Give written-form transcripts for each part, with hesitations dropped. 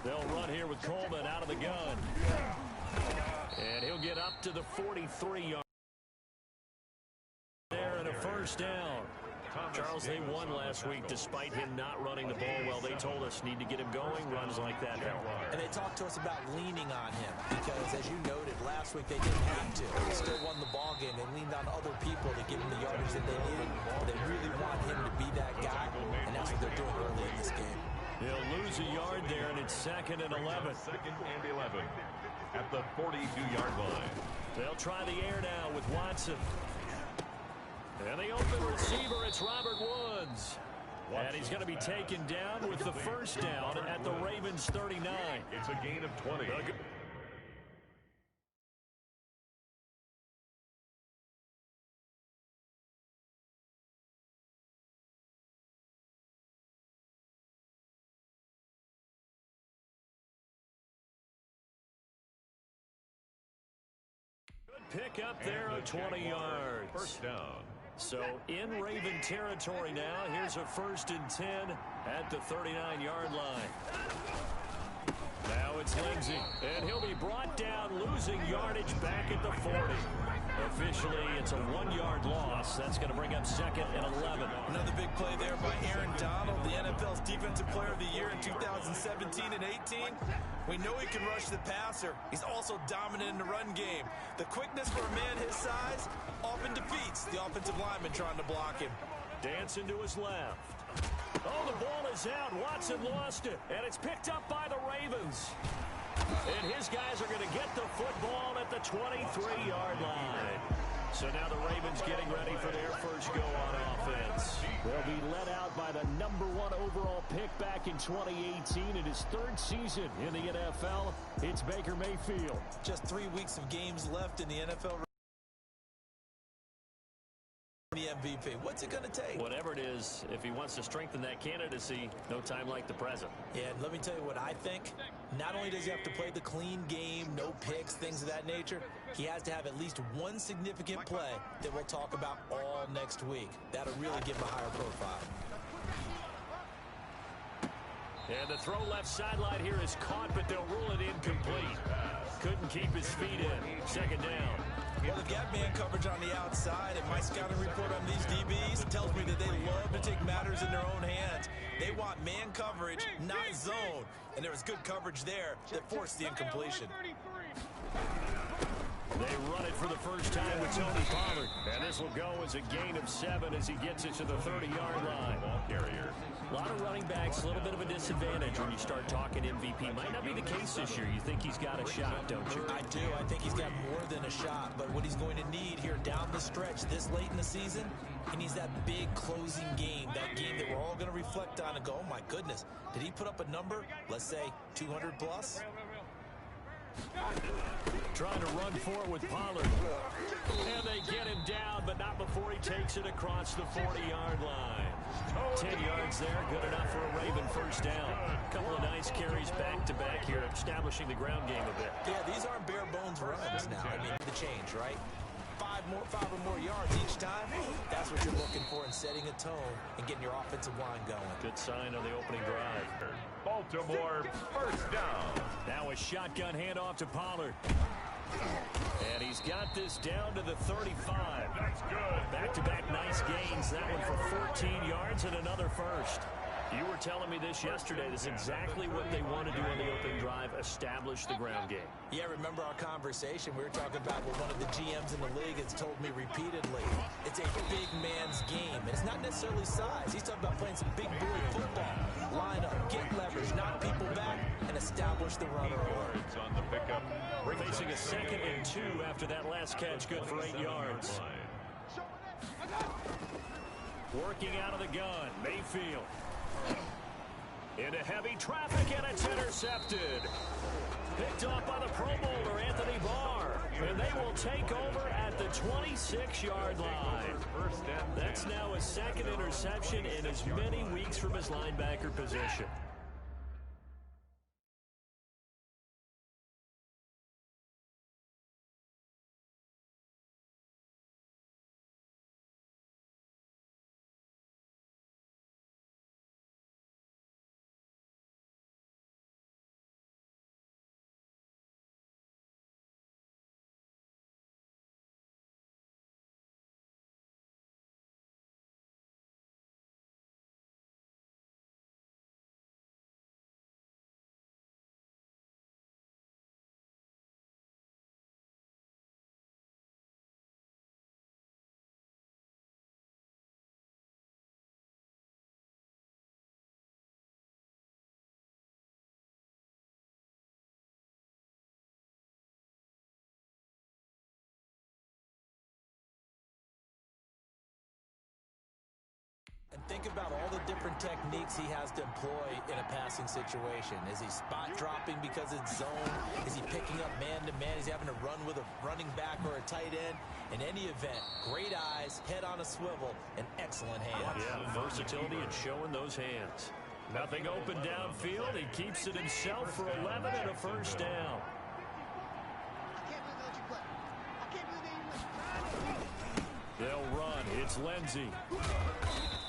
They'll run here with Coleman out of the gun. And he'll get up to the 43-yard there and a first down. Charles, they won last week despite him not running the ball well. They told us need to get him going. Runs like that help. And they talked to us about leaning on him because, as you noted, last week they didn't have to. They still won the ball game. They leaned on other people to give him the yardage that they needed. But they really want him to be that guy, and that's what they're doing early in this game. They'll lose a yard there, and it's 2nd and 11. 2nd and 11 at the 42-yard line. They'll try the air now with Watson. And the open receiver, it's Robert Woods. And he's going to be taken down with the first down at the Ravens 39. It's a gain of 20. Good pick up there of 20 yards. First down. So in Raven territory now. Here's a 1st and 10 at the 39-yard line. Now it's Lindsey, and he'll be brought down, losing yardage back at the 40. Officially, it's a 1-yard loss. That's going to bring up 2nd and 11. Another big play there by Aaron Donald, the NFL's Defensive Player of the Year in 2017 and 18. We know he can rush the passer. He's also dominant in the run game. The quickness for a man his size often defeats the offensive lineman trying to block him. Dancing to his left. Oh, the ball is out. Watson lost it, and it's picked up by the Ravens. And his guys are going to get the football at the 23-yard line. So now the Ravens getting ready for their first go on offense. They'll be led out by the #1 overall pick back in 2018 in his 3rd season in the NFL. It's Baker Mayfield. Just 3 weeks of games left in the NFL. The MVP. What's it going to take? Whatever it is, if he wants to strengthen that candidacy, no time like the present. Yeah, and let me tell you what I think. Not only does he have to play the clean game, no picks, things of that nature, he has to have at least one significant play that we'll talk about all next week. That'll really give him a higher profile. And the throw left sideline here is caught, but they'll rule it incomplete. Couldn't keep his feet in. 2nd down. Well, they've got man coverage on the outside, and my scouting report on these DBs tells me that they love to take matters in their own hands. They want man coverage, not zone. And there was good coverage there that forced the incompletion. They run it for the first time with Tony Pollard. And this will go as a gain of 7 as he gets it to the 30-yard line. Ball carrier. A lot of running backs, a little bit of a disadvantage when you start talking MVP. Might not be the case this year. You think he's got a shot, don't you? I do. I think he's got more than a shot. But what he's going to need here down the stretch this late in the season, he needs that big closing game, that game that we're all going to reflect on and go, oh, my goodness, did he put up a number, let's say, 200 plus? Trying to run for it with Pollard. And they get him down, but not before he takes it across the 40-yard line. 10 yards there, good enough for a Raven first down. A couple of nice carries back-to-back here, establishing the ground game a bit. Yeah, these aren't bare-bones runs now. I mean, the change, right? 5 or more yards each time. That's what you're looking for in setting a tone and getting your offensive line going. Good sign on the opening drive. Baltimore first down. Now a shotgun handoff to Pollard. And he's got this down to the 35. That's good. Back-to-back nice gains. That one for 14 yards and another first. You were telling me this yesterday. This is exactly what they want to do on the opening drive, establish the ground game. Yeah, remember our conversation? We were talking about what one of the GMs in the league has told me repeatedly. It's a big man's game. And it's not necessarily size. He's talking about playing some big boy football. Line up, get leverage, knock people back, and establish the run early. On the pickup. We're facing a 2nd and 2 after that last catch, good for 8 yards. Working out of the gun, Mayfield. Into heavy traffic, and it's intercepted. Picked off by the Pro Bowler, Anthony Barr. And they will take over at the 26-yard line. That's now a 2nd interception in as many weeks from his linebacker position. think about all the different techniques he has to employ in a passing situation. Is he spot dropping because it's zone? Is he picking up man-to-man? Is he having to run with a running back or a tight end? In any event, great eyes, head on a swivel, and excellent hands. Yeah, versatility and showing those hands. Nothing open downfield. He keeps it himself for 11 and a first down. They'll run. It's Lindsey.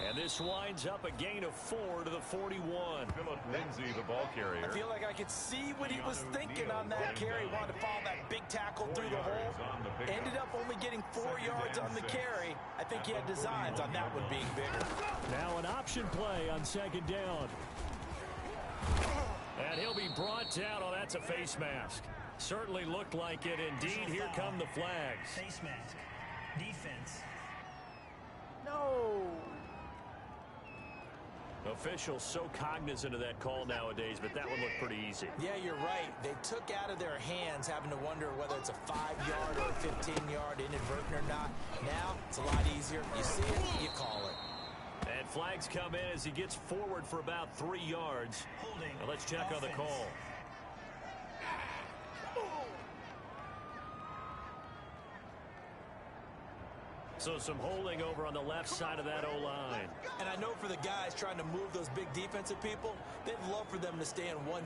And this winds up a gain of 4 to the 41. Phillip Lindsay, the ball carrier. I feel like I could see what he was thinking on that carry. Wanted to follow that big tackle through the hole. Ended up only getting 4 yards on the carry. I think he had designs on that one being bigger. Now an option play on second down. And he'll be brought down. Oh, that's a face mask. Certainly looked like it. Indeed, here come the flags. Face mask. Defense. No. Officials so cognizant of that call nowadays, but that one looked pretty easy. Yeah, you're right. They took out of their hands having to wonder whether it's a 5-yard or a 15-yard inadvertent or not. Now, it's a lot easier. You see it, you call it. And flags come in as he gets forward for about 3 yards. Holding. Now let's check on the call. So some holding over on the left side of that O-line. And I know for the guys trying to move those big defensive people, they'd love for them to stay in one.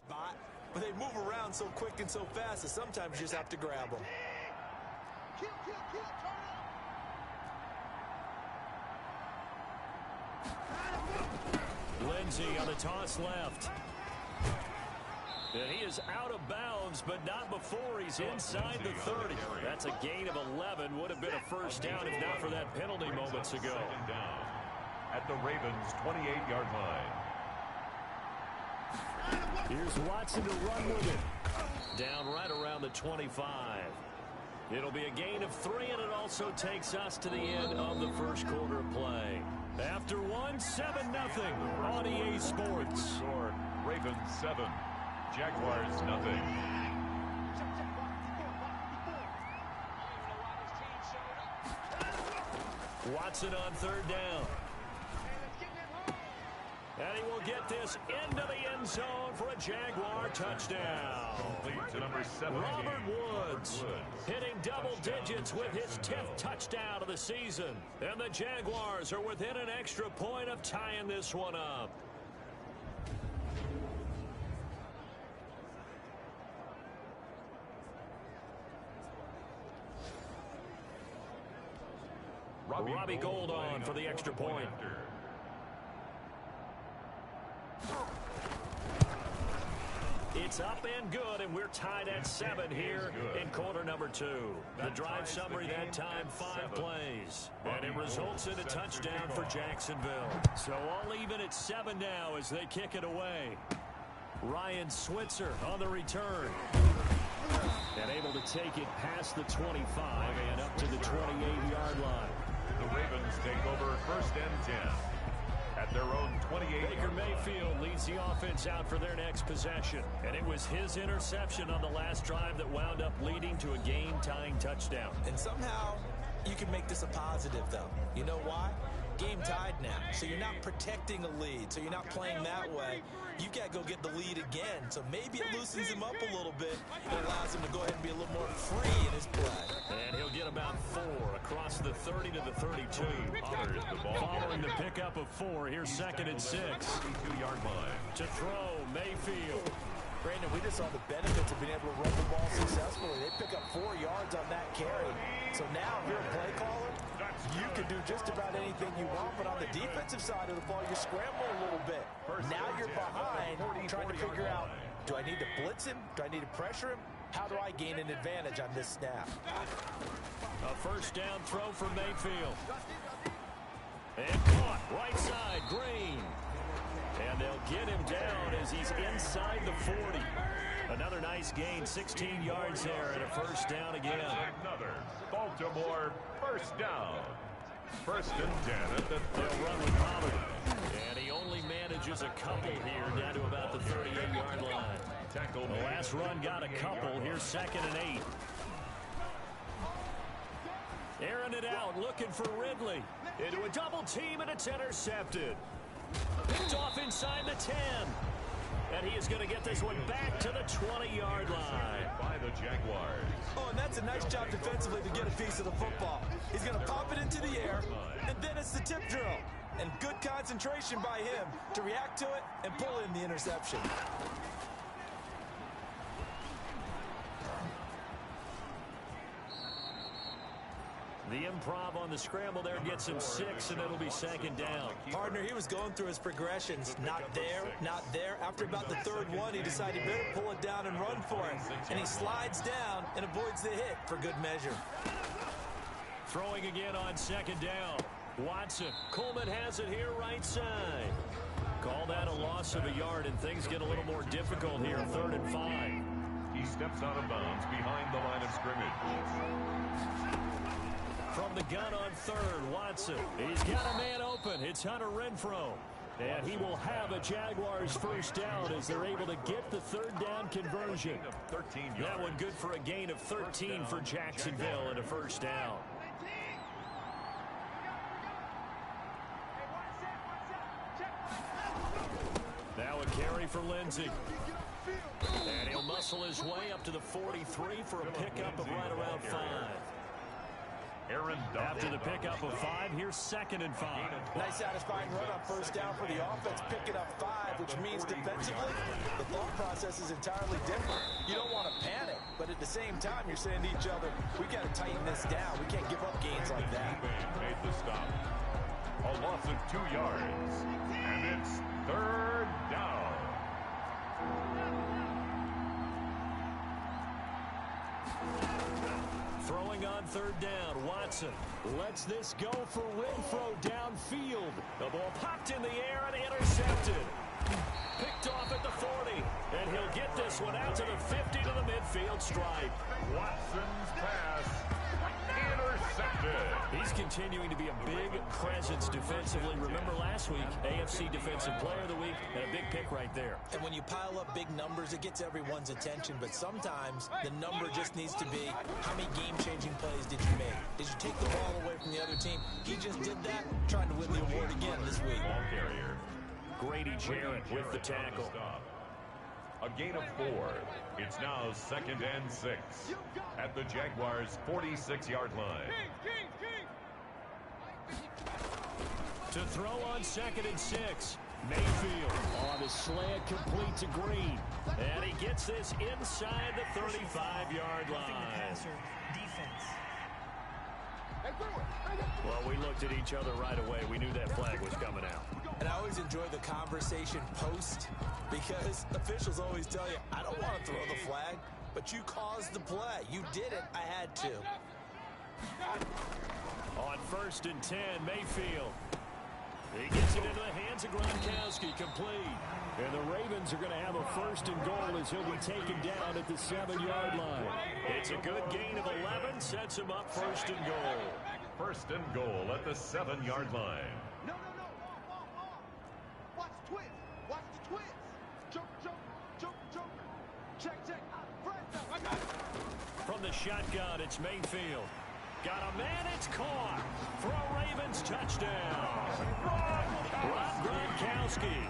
Spot, but they move around so quick and so fast that sometimes you just have to grab them. Lindsey on the toss left. And he is out of bounds, but not before he's inside the 30. That's a gain of 11. Would have been a first down if not for that penalty moments ago. Second down at the Ravens' 28-yard line. Here's Watson to run with it. Down right around the 25. It'll be a gain of 3, and it also takes us to the end of the first quarter of play. After one, 7-0 on EA Sports. Score, Ravens 7, Jaguars nothing. Watson on third down. And he will get this into the end zone for a Jaguar touchdown. Complete to number 17. Robert Woods hitting double digits with his 10th touchdown of the season. And the Jaguars are within an extra point of tying this one up. Robbie Gould on for the extra point. It's up and good, and we're tied at 7 here in quarter number 2. The drive summary that time, 5 plays. And it results in a touchdown for Jacksonville. So all even at 7 now as they kick it away. Ryan Switzer on the return. And able to take it past the 25 and up to the 28-yard line. The Ravens take over first and 10. At their own 28. Baker Mayfield leads the offense out for their next possession. And it was his interception on the last drive that wound up leading to a game-tying touchdown. And somehow you can make this a positive, though. You know why? Game tied now, so you're not protecting a lead, so you're not playing that way. You've got to go get the lead again, so maybe it loosens him up a little bit. It allows him to go ahead and be a little more free in his play. And he'll get about 4 across the 30 to the 32. Following the pickup of 4, here's second and 6. 32-yard line. To throw, Mayfield. Brandon, we just saw the benefits of being able to run the ball successfully. They pick up 4 yards on that carry. So now, if you're a play caller, you can do just about anything you want, but on the defensive side of the ball, you're scrambling a little bit. Now you're behind, trying to figure out Do I need to blitz him? Do I need to pressure him? How do I gain an advantage on this snap? A first down throw for Mayfield. And caught right side, Green. And they'll get him down as he's inside the 40. Another nice gain, 16 yards there, and a first down again. Another Baltimore first down. First and 10 at the They'll run with Pollard. And he only manages a couple here, down to about the 38-yard line. tackle. The last run got a couple. Here's 2nd and 8. Airing it out, looking for Ridley. Into a double team, and it's intercepted. Picked off inside the 10. And he is going to get this one back to the 20-yard line. By the Jaguars. Oh, and that's a nice job defensively to get a piece of the football. He's going to pop it into the air, and then it's the tip drill. And good concentration by him to react to it and pull in the interception. The improv on the scramble there gets him 6, and it'll be 2nd down. Partner, he was going through his progressions. Not there, not there. After about the 3rd one, he decided he better pull it down and run for it. And he slides down and avoids the hit for good measure. Throwing again on 2nd down. Watson. Coleman has it here right side. Call that a loss of a yard, and things get a little more difficult here. 3rd and 5. He steps out of bounds behind the line of scrimmage. From the gun on 3rd, Watson. He's got a man open. It's Hunter Renfrow. And he will have a Jaguars first down as they're able to get the 3rd down conversion. That one good for a gain of 13 for Jacksonville and a first down. Now a carry for Lindsey. And he'll muscle his way up to the 43 for a pickup of right around 5. After the pickup of 5, here's 2nd and 5. Nice satisfying run on first down for the offense, picking up 5, which means defensively, the thought process is entirely different. You don't want to panic, but at the same time, you're saying to each other, we got to tighten this down. We can't give up gains like that. Made the stop. A loss of 2 yards. And it's 3rd down. Throwing on 3rd down, Watson lets this go for Renfrow downfield. The ball popped in the air and intercepted. Picked off at the 40, and he'll get this one out to the 50 to the midfield stripe. Watson's pass intercepted. He's continuing to be a big presence defensively. Remember last week, AFC Defensive Player of the Week, and a big pick right there. And when you pile up big numbers, it gets everyone's attention. But sometimes the number just needs to be, how many game-changing plays did you make? Did you take the ball away from the other team? He just did that, trying to win the award again this week. Ball carrier. Grady Jarrett with the tackle. A gain of 4. It's now 2nd and 6 at the Jaguars' 46-yard line. To throw on 2nd and 6. Mayfield on the slant, complete to Green. And he gets this inside the 35-yard line. Defense. Well, we looked at each other right away. We knew that flag was coming out. And I always enjoy the conversation post, because officials always tell you, I don't want to throw the flag, but you caused the play. You did it. I had to. On 1st and 10, Mayfield. He gets it into the hands of Gronkowski, complete. And the Ravens are going to have a 1st and goal as he'll be taken down at the 7-yard line. It's a good gain of 11, sets him up 1st and goal. 1st and goal at the 7-yard line. No. Watch the twist. Watch the twist. Joker. Check. I got it. From the shotgun, it's Mayfield. Got a man, it's caught. For a Ravens touchdown. Rob Gronkowski,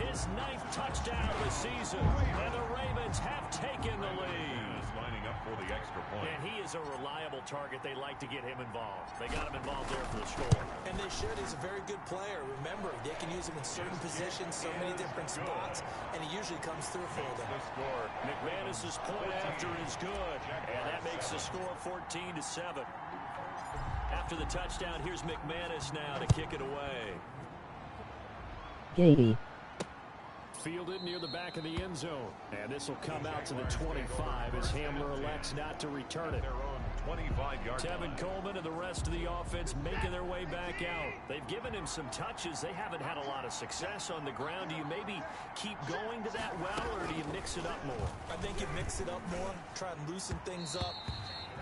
his 9th touchdown of the season. And the Ravens have taken the lead. Lining up for the extra point. And he is a reliable target. They like to get him involved. They got him involved there for the score. And they should. He's a very good player. Remember, they can use him in certain positions, so many different spots, and he usually comes through for them. The score. McManus's point after is good. And that makes the score 14-7. After the touchdown, here's McManus now to kick it away. Gady. fielded near the back of the end zone. And this will come out to the 25 as Hamler elects not to return it. Their own 25-yard Tevin line. Coleman and the rest of the offense making their way back out. They've given him some touches. They haven't had a lot of success on the ground. Do you maybe keep going to that well, or do you mix it up more? I think you mix it up more, try and loosen things up.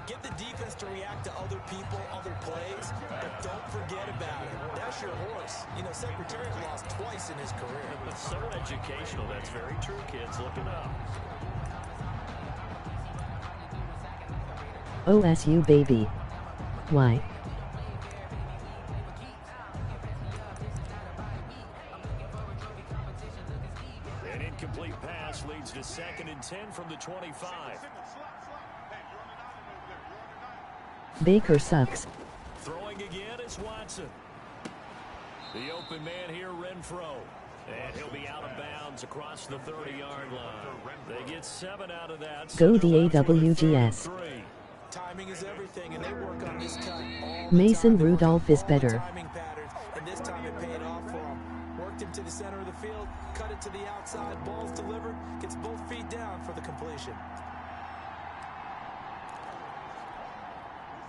Get the defense to react to other people, other plays, but don't forget about it. That's your horse. You know, Secretariat lost twice in his career. It's so educational. That's very true, kids. Look it up. OSU baby. Why? An incomplete pass leads to 2nd and 10 from the 25. Baker sucks. Throwing again is Watson. The open man here, Renfro. And he'll be out of bounds across the 30-yard line. They get 7 out of that. Go So the they're left with AWGS. 3rd and 3. Timing is everything, and they work on this time all Mason the time. They work Rudolph is all the better. timing patterns, and this time it paid off for him. Worked him to the center of the field, cut it to the outside, ball's delivered, gets both feet down for the completion.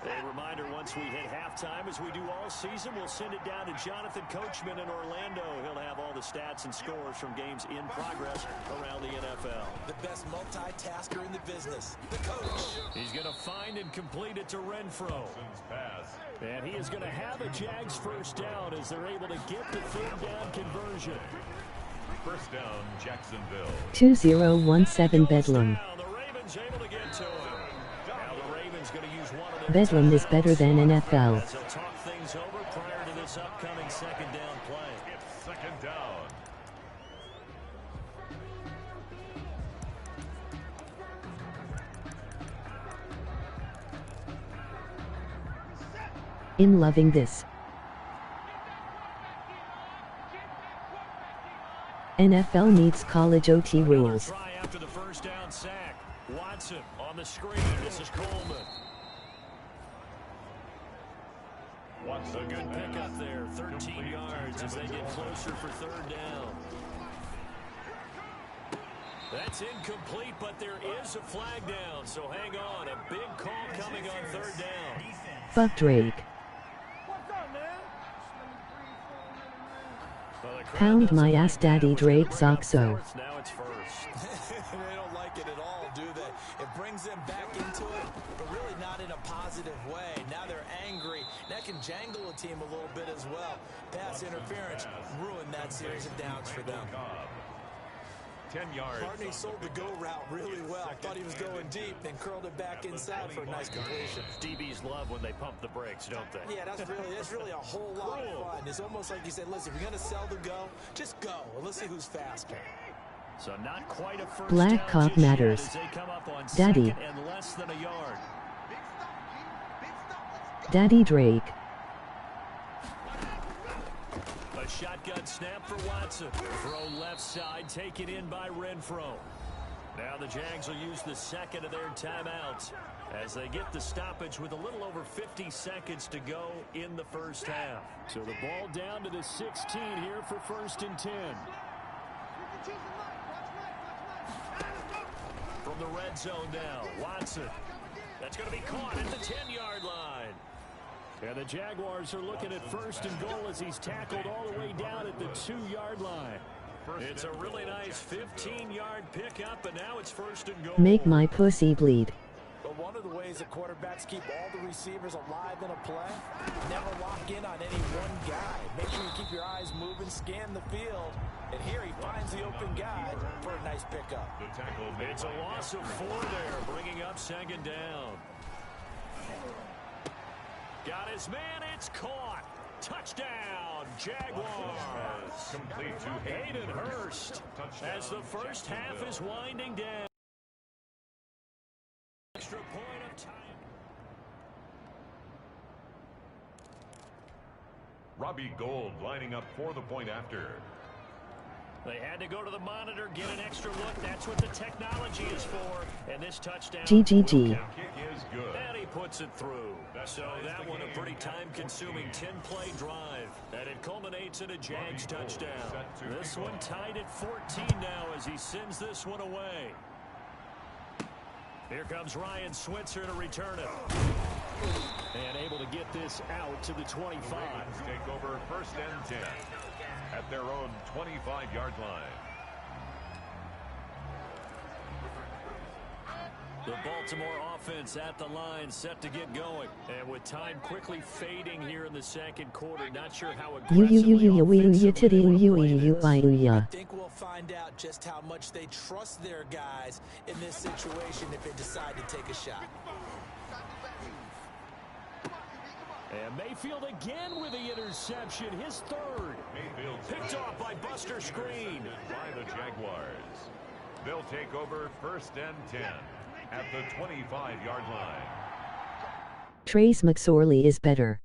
A reminder, once we hit halftime, as we do all season, we'll send it down to Jonathan Coachman in Orlando. He'll have all the stats and scores from games in progress around the NFL. The best multitasker in the business, the coach. He's going to find and complete it to Renfro. Pass. And he is going to have a Jags first down as they're able to get the 3rd down conversion. First down, Jacksonville. 2017 Bedlam. Now the Ravens able to get to him. Now the Ravens going to use one of their Bedlam is better than NFL. as they'll talk things over prior to this upcoming 2nd down play. It's 2nd down. In loving this. NFL needs college OT rules. Try after the first down sack. Watson on the screen. This is Coleman. Watson. A good pickup there. 13 yards as they get closer for 3rd down. That's incomplete, but there is a flag down. So hang on. A big call coming on 3rd down. Fuck Drake. Well, the crowd Pound doesn't my like ass, that. Daddy Was Drake gonna bring up Soxo. 4th. Now it's 1st. They don't like it at all, do they? It brings them back into it, but really not in a positive way. Now they're angry. That can jangle a team a little bit as well. Pass interference ruined that series of downs for them. 10 yards. Partney sold the go route really well. Thought he was going deep and curled it back inside for a nice completion. DBs love when they pump the brakes, don't they? Yeah, that's really a whole lot of fun. It's almost like you said, listen, if you're going to sell the go, just go. And let's see who's faster. So not quite a first Black down Cock just yet matters. as they come up on Daddy. 2nd and less than a yard. Daddy Drake. A shotgun snap for Watson. Throw left side, taken in by Renfro. Now the Jags will use the 2nd of their timeouts as they get the stoppage with a little over 50 seconds to go in the first half. So the ball down to the 16 here for 1st and 10. From the red zone now, Watson. That's going to be caught at the 10-yard line. And the Jaguars are looking at 1st and goal as he's tackled all the way down at the 2-yard line. It's a really nice 15-yard pickup, and now it's 1st and goal. Make my pussy bleed. But one of the ways that quarterbacks keep all the receivers alive in a play, never lock in on any one guy. Make sure you keep your eyes moving, scan the field. And here he finds the open guy for a nice pickup. The tackle made It's a by loss of 4 there, bringing up 2nd down. Got his man, it's caught. Touchdown, Jaguars. complete to Hayden Hurst as the first half is winding down. Extra point of time. Robbie Gould lining up for the point after. They had to go to the monitor, get an extra look. That's what the technology is for. And this touchdown. GGG. Kick is is good. And he puts it through. So that one a pretty time-consuming 10-play drive. And it culminates in a Jags touchdown. This one tied at 14 now as he sends this one away. Here comes Ryan Switzer to return it. And able to get this out to the 25. Take over 1st and 10 at their own 25-yard line. The Baltimore offense at the line, set to get going. And with time quickly fading here in the second quarter, not sure how aggressively I think we'll find out just how much they trust their guys in this situation if they decide to take a shot. And Mayfield again with the interception, his third. Mayfield Picked off by Buster Skrine. By the Jaguars. They'll take over 1st and 10 at the 25-yard line. Trace McSorley is better.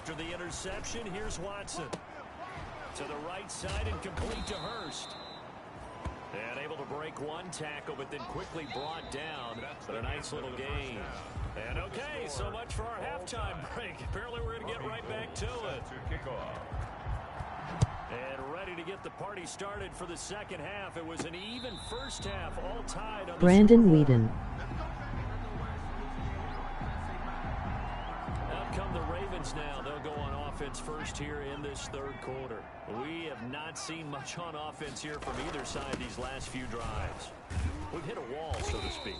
After the interception, here's Watson. To the right side and complete to Hurst. And able to break one tackle, but then quickly brought down. But a nice little gain. And okay, so much for our halftime break. Apparently we're going to get right back to it. And ready to get the party started for the second half. It was an even first half, all tied on the Brandon Weeden. Out come the Ravens now. They'll go on offense first here in this third quarter. We have not seen much on offense here from either side these last few drives. We've hit a wall, so to speak.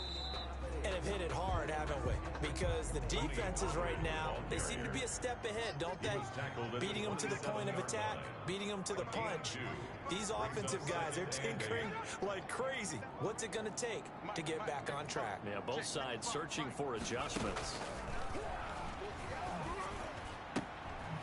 And have hit it hard, haven't we? Because the defenses right now, they seem to be a step ahead, don't they? Beating them to the point of attack, beating them to the punch. These offensive guys, they're tinkering like crazy. What's it going to take to get back on track? Yeah, both sides searching for adjustments.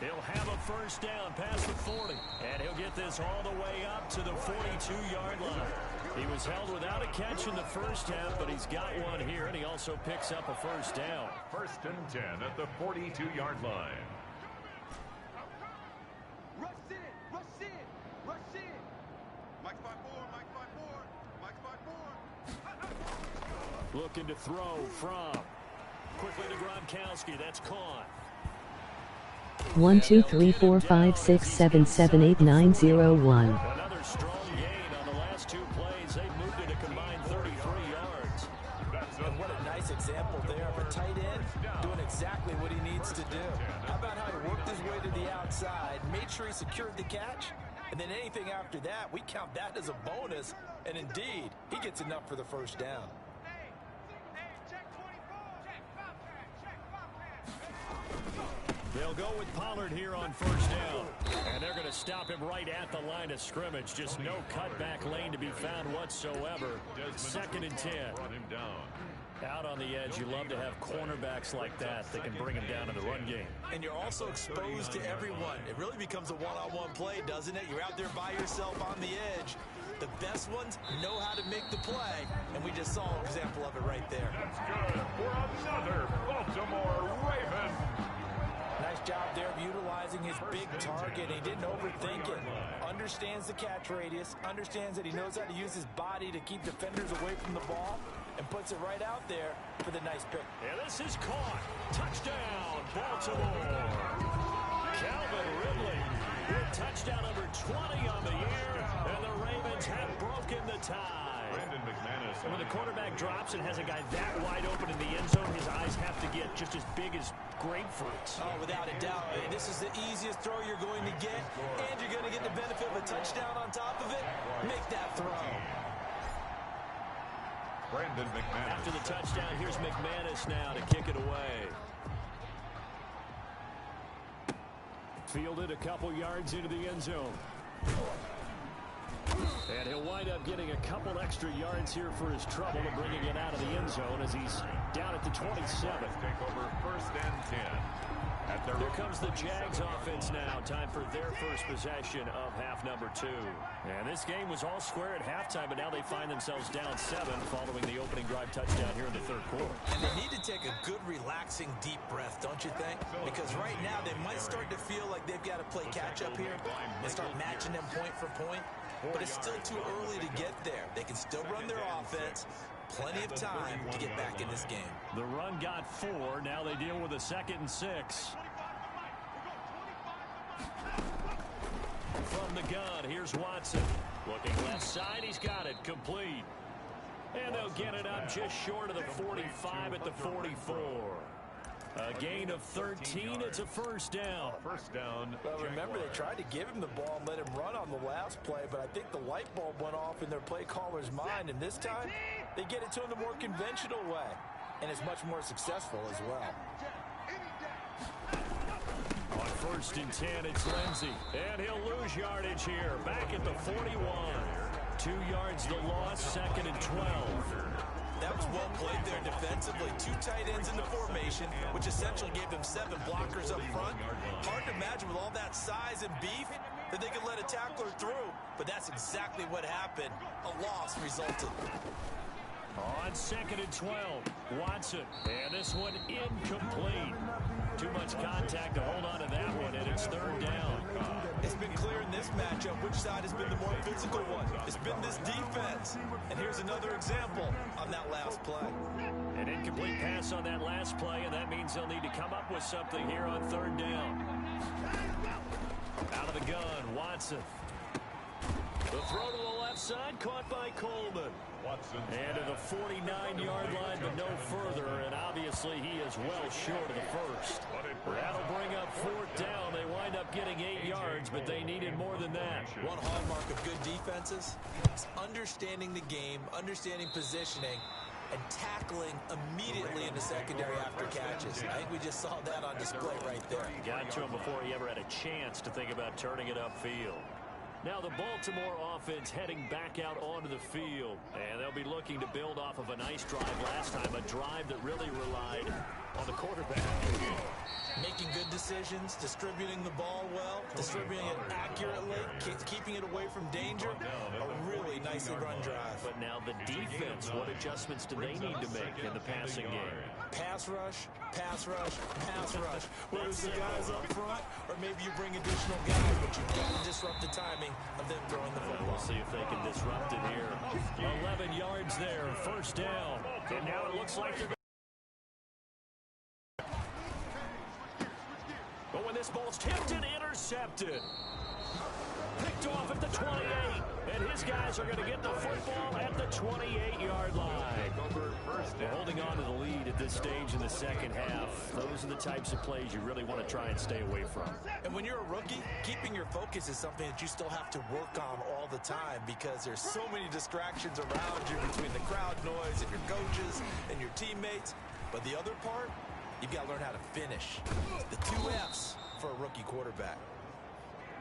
He'll have a first down past the 40. And he'll get this all the way up to the 42-yard line. He was held without a catch in the first half, but he's got one here, and he also picks up a first down. 1st and 10 at the 42-yard line. Rush in, rush in, rush in. Mike 5-4, Mike 5-4, Mike 5-4. Looking to throw from. Quickly to Gronkowski. That's caught. 1, 2, 3, 4, 5, 6, 7, 7, 8, 9, 0, 1. Another strong gain on the last two plays. They've moved it a combined 33 yards. And what a nice example there of a tight end doing exactly what he needs to do. How about how he worked his way to the outside, made sure he secured the catch, and then anything after that, we count that as a bonus. And indeed, he gets enough for the first down. They'll go with Pollard here on first down. And they're going to stop him right at the line of scrimmage. Just no cutback lane to be found whatsoever. 2nd and 10. Out on the edge, you love to have cornerbacks like that can bring him down in the run game. And you're also exposed to everyone. It really becomes a one-on-one play, doesn't it? You're out there by yourself on the edge. The best ones know how to make the play, and we just saw an example of it right there. That's good for another Baltimore Raven. Nice job there of utilizing his big target. He didn't overthink it. Understands the catch radius, understands that he knows how to use his body to keep defenders away from the ball, and puts it right out there for the nice pick. And this is caught. Touchdown, Baltimore. Calvin Ridley with touchdown number 20 on the year, and the Ravens have broken the tie. Brandon McManus. And when the quarterback drops and has a guy that wide open in the end zone, his eyes have to get just as big as grapefruits. Oh, without a doubt. This is the easiest throw you're going to get, and you're going to get the benefit of a touchdown on top of it. Make that throw. Brandon McManus. After the touchdown, here's McManus now to kick it away. Fielded a couple yards into the end zone. And he'll wind up getting a couple extra yards here for his trouble and bringing it out of the end zone as he's down at the 27. Take over 1st and 10. Here comes the Jags offense now. Time for their first possession of half number 2. And this game was all square at halftime, but now they find themselves down 7 following the opening drive touchdown here in the 3rd quarter. And they need to take a good, relaxing, deep breath, don't you think? Because right now they might start to feel like they've got to play catch-up here and start matching them point for point. But it's still too early to get there. They can still run their offense. Plenty of time to get back in this game. The run got 4. Now they deal with a 2nd and 6. From the gun, here's Watson. Looking left side, he's got it. Complete. And they'll get it up just short of the 45 at the 44. A gain of 13. It's a 1st down. First down. Well, remember, they tried to give him the ball and let him run on the last play, but I think the light bulb went off in their play caller's mind, and this time they get it to him the more conventional way, and it's much more successful as well. On 1st and 10, it's Lindsey, and he'll lose yardage here. Back at the 41. 2 yards the loss, 2nd and 12. That was well played there defensively. 2 tight ends in the formation, which essentially gave them 7 blockers up front. Hard to imagine with all that size and beef that they could let a tackler through, but that's exactly what happened. A loss resulted. On 2nd and 12, Watson, and this one incomplete. Too much contact to hold on to that one, and it's 3rd down. It's been clear in this matchup which side has been the more physical one. It's been this defense. And here's another example on that last play. An incomplete pass on that last play, and that means they'll need to come up with something here on 3rd down. Out of the gun, Watson. The throw to the left side, caught by Coleman. And to the 49-yard line, but no further, and obviously he is well short of the 1st. That'll bring up 4th down. They wind up getting 8 yards, but they needed more than that. One hallmark of good defenses is understanding the game, understanding positioning, and tackling immediately in the secondary after catches. I think we just saw that on display right there. Got to him before he ever had a chance to think about turning it upfield. Now the Baltimore offense heading back out onto the field. And they'll be looking to build off of a nice drive last time, a drive that really relied on the quarterback. Making good decisions, distributing the ball well, distributing it accurately, keeping it away from danger. A really nicely run drive. But now the defense, what adjustments do they need to make in the passing game? Pass rush, pass rush, pass rush. Whether it's the guys up front, or maybe you bring additional guys, but you've got to disrupt the timing of them throwing the football. We'll see if they can disrupt it here. 11 yards there, 1st down. And now it looks like they're but when this ball's tipped and intercepted. Picked off at the 28. And his guys are going to get the football at the 28-yard line. They're holding on to the lead at this stage in the 2nd half. Those are the types of plays you really want to try and stay away from. And when you're a rookie, keeping your focus is something that you still have to work on all the time because there's so many distractions around you between the crowd noise and your coaches and your teammates. But the other part, you've got to learn how to finish. The 2 F's for a rookie quarterback.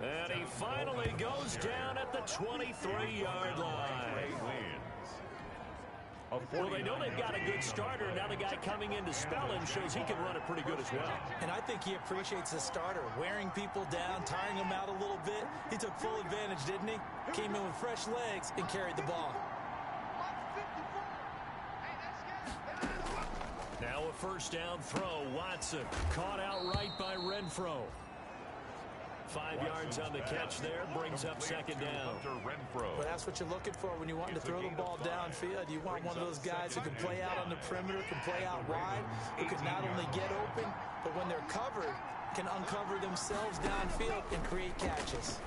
And he finally goes down at the 23-yard line. Well, they know they've got a good starter. Now the guy coming in to spell him shows he can run it pretty good as well. And I think he appreciates the starter, wearing people down, tiring them out a little bit. He took full advantage, didn't he? Came in with fresh legs and carried the ball. Now a 1st down throw. Watson caught outright by Renfro. 5 yards on the catch there, brings up 2nd down. But that's what you're looking for when you want to throw the ball downfield. You want one of those guys who can play out on the perimeter, can play out wide, who can not only get open, but when they're covered, can uncover themselves downfield and create catches.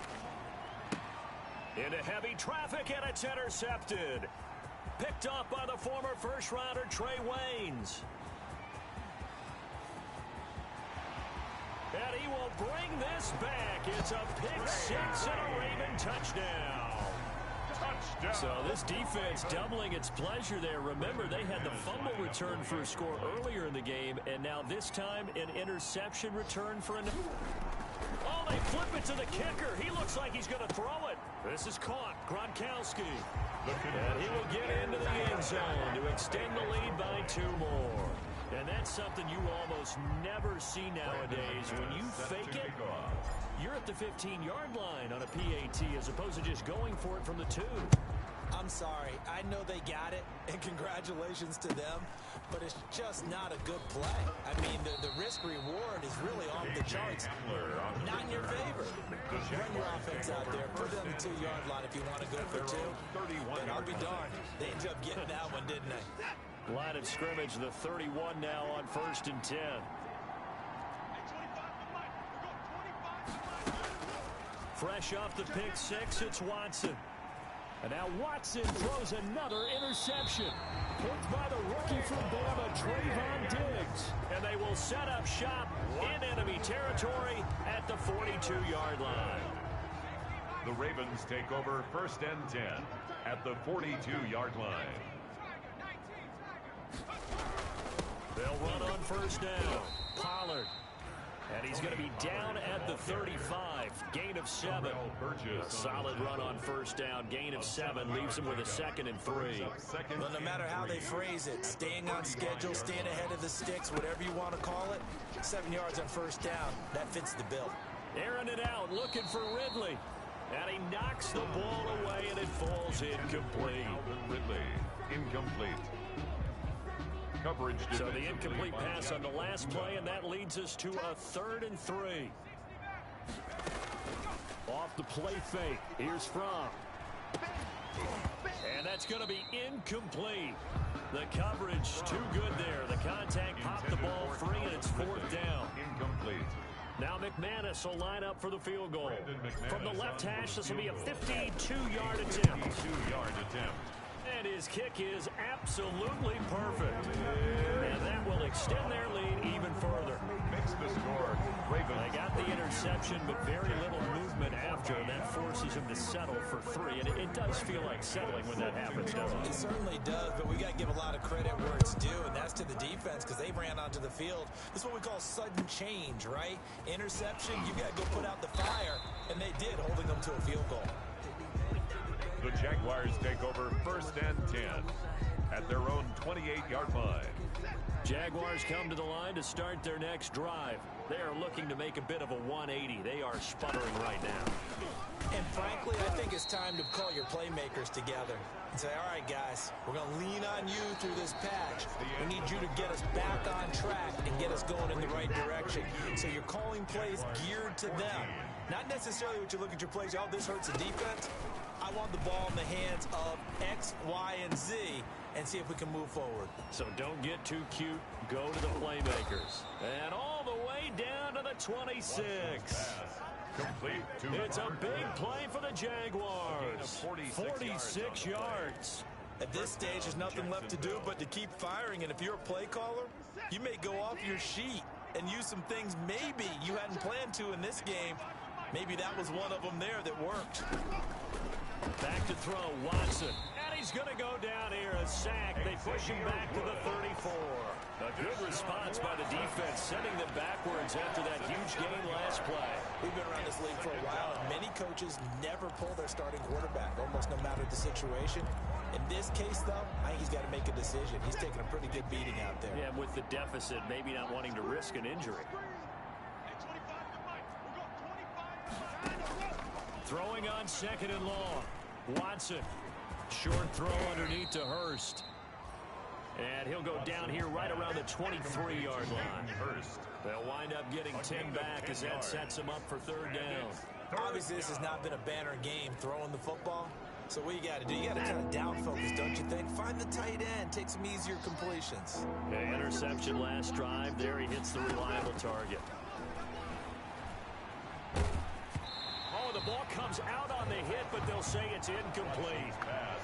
Into heavy traffic, and it's intercepted. Picked off by the former first-rounder Trey Waynes. And he will bring this back. It's a pick 6 and a Raven touchdown. So this defense doubling its pleasure there. Remember, they had the fumble return for a score earlier in the game, and now this time an interception return for an... Oh, they flip it to the kicker. He looks like he's going to throw it. This is caught. Gronkowski. And he will get into the end zone to extend the lead by 2 more. And that's something you almost never see nowadays. When you fake it, you're at the 15-yard line on a PAT as opposed to just going for it from the 2. I'm sorry. I know they got it, and congratulations to them, but it's just not a good play. I mean, the risk-reward is really off the charts. Not in your favor. Run your offense out there. Put it on the 2-yard line if you want to go for 2. And I'll be darned. They ended up getting that one, didn't they? Line of scrimmage, the 31 now on 1st and 10. Fresh off the pick 6, it's Watson. And now Watson throws another interception. Picked by the rookie from Bama, Trayvon Diggs. And they will set up shop in enemy territory at the 42-yard line. The Ravens take over 1st and 10 at the 42-yard line. They'll run on 1st down. Pollard. And he's going to be down at the 35. Gain of 7. A solid run on 1st down. Gain of 7 leaves him with a 2nd and 3. Well, no matter how they phrase it, staying on schedule, staying ahead of the sticks, whatever you want to call it, 7 yards on 1st down. That fits the bill. Airing it out, looking for Ridley. And he knocks the ball away, and it falls incomplete. Ridley, incomplete. Coverage. So the incomplete pass on the last play, and that leads us to a 3rd and 3. Off the play fake. Here's Fromm. And that's going to be incomplete. The coverage too good there. The contact popped the ball free, and it's 4th down. Incomplete. Now McManus will line up for the field goal. From the left hash, this will be a 52-yard attempt. 52-yard attempt. And his kick is absolutely perfect. And that will extend their lead even further. Makes the score. Ravens. They got the interception, but very little movement after. That forces him to settle for 3. And it does feel like settling when that happens, doesn't it? It certainly does, but we got to give a lot of credit where it's due, and that's to the defense because they ran onto the field. This is what we call sudden change, right? Interception, you got to go put out the fire, and they did, holding them to a field goal. The Jaguars take over 1st and 10 at their own 28-yard line. Jaguars come to the line to start their next drive. They are looking to make a bit of a 180. They are sputtering right now. And frankly, I think it's time to call your playmakers together and say, all right, guys, we're going to lean on you through this patch. We need you to get us back on track and get us going in the right direction. So you're calling plays geared to them. Not necessarily what you look at your plays, oh, this hurts the defense. I want the ball in the hands of X, Y, and Z and see if we can move forward. So don't get too cute. Go to the playmakers. And all the way down to the 26. Complete to It's a big play for the Jaguars. 46 yards. At this stage, there's nothing left to do but to keep firing. And if you're a play caller, you may go off your sheet and use some things maybe you hadn't planned to in this game. Maybe that was one of them there that worked. Back to throw, Watson. And he's going to go down here, a sack. They push him back to the 34. A good response by the defense, sending them backwards after that huge gain last play. We've been around this league for a while, and many coaches never pull their starting quarterback, almost no matter the situation. In this case, though, I think he's got to make a decision. He's taking a pretty good beating out there. Yeah, with the deficit, maybe not wanting to risk an injury. Throwing on 2nd and long. Watson. Short throw underneath to Hurst. And he'll go down here right around the 23-yard line. Hurst. They'll wind up getting 10 back as that sets them up for 3rd down. Obviously, this has not been a banner game throwing the football. So what you got to do, you got to kind of down focus, don't you think? Find the tight end, take some easier completions. Okay, interception last drive. There he hits the reliable target. Oh, the ball comes out on the hit, but they'll say it's incomplete. Pass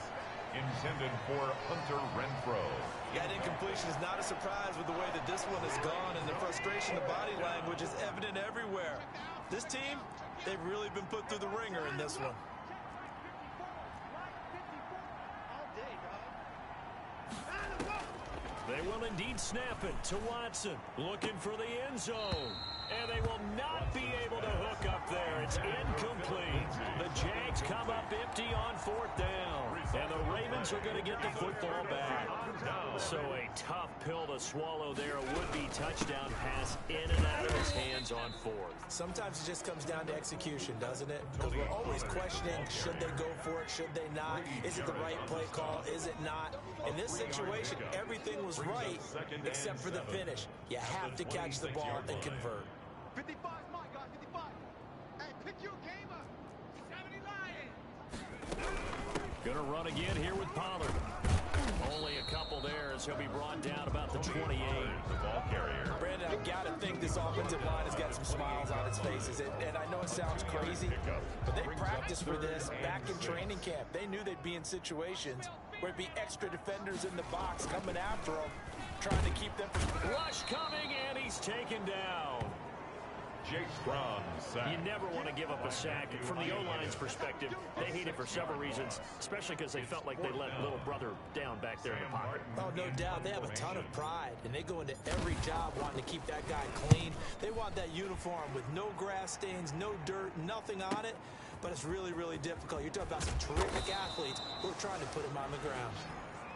intended for Hunter Renfrow. That incompletion is not a surprise with the way that this one has gone, and the frustration, the body language is evident everywhere. This team, they've really been put through the ringer in this one. They will indeed snap it to Watson, looking for the end zone. And they will not be able to hook up there. it's incomplete. The Jags come up empty on 4th down. And the Ravens are going to get the football back. So a tough pill to swallow there. A would-be touchdown pass in and out of his hands on 4th. Sometimes it just comes down to execution, doesn't it? Because we're always questioning, should they go for it, should they not? Is it the right play call? Is it not? In this situation, everything was right except for the finish. You have to catch the ball and convert. 55 is my guy, 55. Hey, pick your game up. 70 Lions. Gonna run again here with Pollard. Only a couple there as he'll be brought down about the 28. The ball carrier. Brandon, I got to think this offensive line has got some smiles on its faces. And I know it sounds crazy, but they practiced for this back in training camp. They knew they'd be in situations where it'd be extra defenders in the box coming after them, trying to keep them from... Rush coming, and he's taken down. Jake Fromm sack. You never want to give up a sack. From the O-line's perspective, they hate it for several reasons, especially because they felt like they let little brother down back there in the pocket. Oh, no doubt. They have a ton of pride, and they go into every job wanting to keep that guy clean. They want that uniform with no grass stains, no dirt, nothing on it, but it's really, really difficult. You're talking about some terrific athletes who are trying to put him on the ground.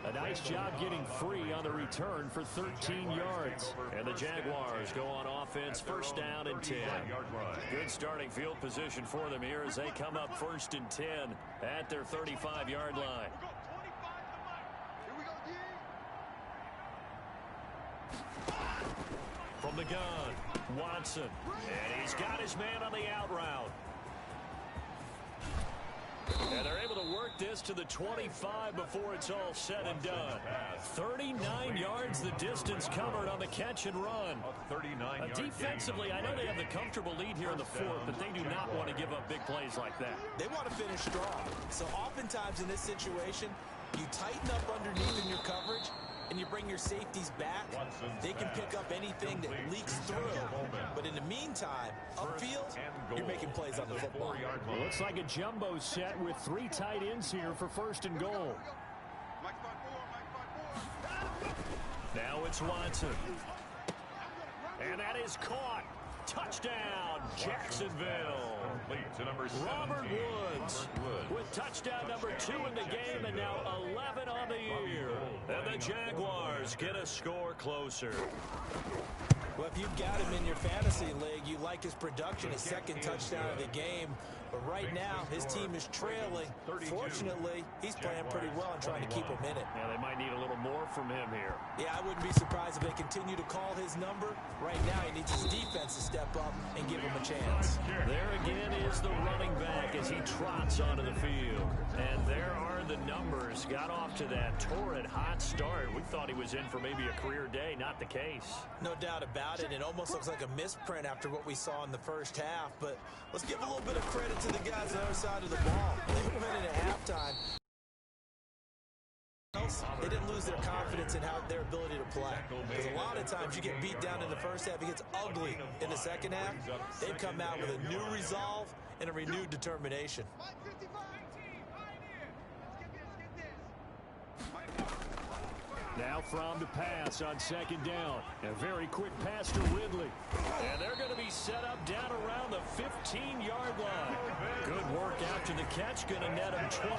A nice job getting free on the return for 13 yards. And the Jaguars go on offense, 1st down and 10. Good starting field position for them here as they come up 1st and 10 at their 35-yard line. Here we go, D. From the gun, Watson. And he's got his man on the out route. And they're able to work this to the 25 before it's all said and done. 39 yards the distance covered on the catch and run. Defensively, I know they have the comfortable lead here in the 4th, but they do not want to give up big plays like that. They want to finish strong. So oftentimes in this situation, you tighten up underneath in your coverage, and you bring your safeties back. They can pick up anything that leaks through. But in the meantime, upfield, you're making plays on the football. Looks like a jumbo set with 3 tight ends here for 1st and goal. Mike 5-4, Mike 5-4. Now it's Watson. And that is caught. Touchdown, Jacksonville. To number 17, Robert Woods with touchdown number 2 in the game and now 11 on the year. And the Jaguars get a score closer. Well, if you've got him in your fantasy league, you like his production, his 2nd touchdown of the game. But right now, his team is trailing. Fortunately, he's playing pretty well and trying to keep him in it. Yeah, they might need a little more from him here. Yeah, I wouldn't be surprised if they continue to call his number. Right now, he needs his defense to step up and give him a chance. There again is the running back as he trots onto the field. And there are the numbers. Got off to that torrid hot start. We thought he was in for maybe a career day. Not the case. No doubt about it. It almost looks like a misprint after what we saw in the 1st half. But let's give a little bit of credit to the guys on the other side of the ball. They went in at halftime. They didn't lose their confidence in their ability to play. Because a lot of times you get beat down in the 1st half, it gets ugly in the 2nd half. They've come out with a new resolve and a renewed determination. Mike 55. Pioneer. Let's get this. Now Fromm to pass on 2nd down. A very quick pass to Ridley. And they're going to be set up down around the 15-yard line. Good work after the catch. Going to net him 23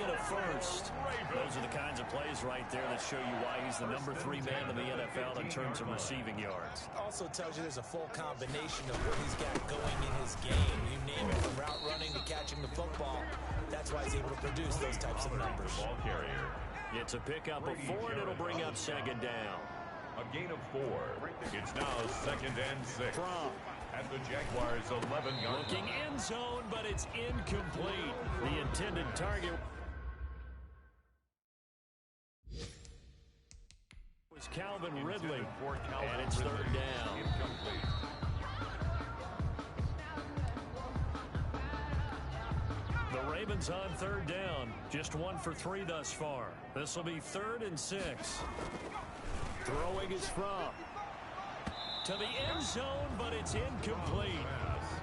and a 1st. Those are the kinds of plays right there that show you why he's the number 3 man in the NFL in terms of receiving yards. Also tells you there's a full combination of what he's got going in his game. You name it, from route running to catching the football. That's why he's able to produce those types of numbers. Ball carrier. It's a pickup of 4, and it'll bring up 2nd down. A gain of 4. It's now 2nd and 6. Fromm At the Jaguars' 11-yard looking end zone, but it's incomplete. The intended target was Calvin Ridley, and it's 3rd down. Incomplete. The Ravens on 3rd down. Just 1 for 3 thus far. This will be 3rd and 6. Throwing is Fromm to the end zone, but it's incomplete.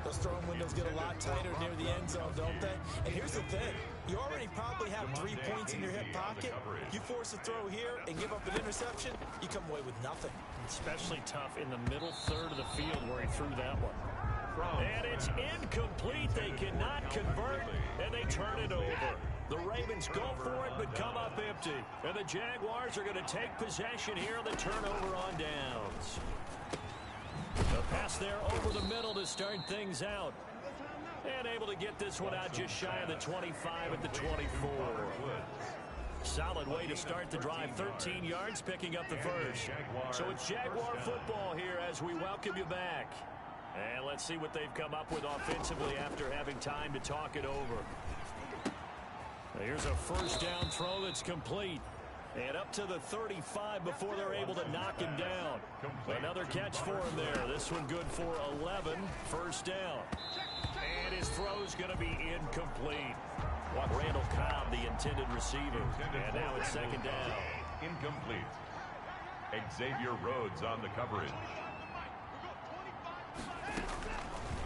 Those throwing windows get a lot tighter near the end zone, don't they? And here's the thing. You already probably have 3 points in your hip pocket. You force a throw here and give up an interception, you come away with nothing. Especially tough in the middle third of the field where he threw that one. And it's incomplete. They cannot convert, and they turn it over. The Ravens go for it, but come up empty. And the Jaguars are going to take possession here on the turnover on downs. The pass there over the middle to start things out. And able to get this one out just shy of the 25 at the 24. Solid way to start the drive. 13 yards, picking up the first. So it's Jaguar football here as we welcome you back. And let's see what they've come up with offensively after having time to talk it over. Here's a first down throw that's complete. And up to the 35 before they're able to knock him down. Another catch for him there. This one good for 11. First down. And his throw's going to be incomplete. Randall Cobb, the intended receiver. And now it's second down. Incomplete. Xavier Rhodes on the coverage.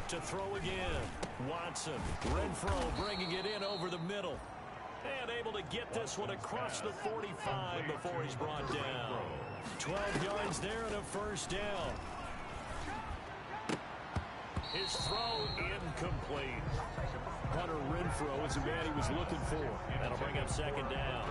To throw again. Watson. Renfro bringing it in over the middle. And able to get this one across the 45 before he's brought down. 12 yards there and a first down. His throw incomplete. Hunter Renfro is the man he was looking for. That'll bring up second down.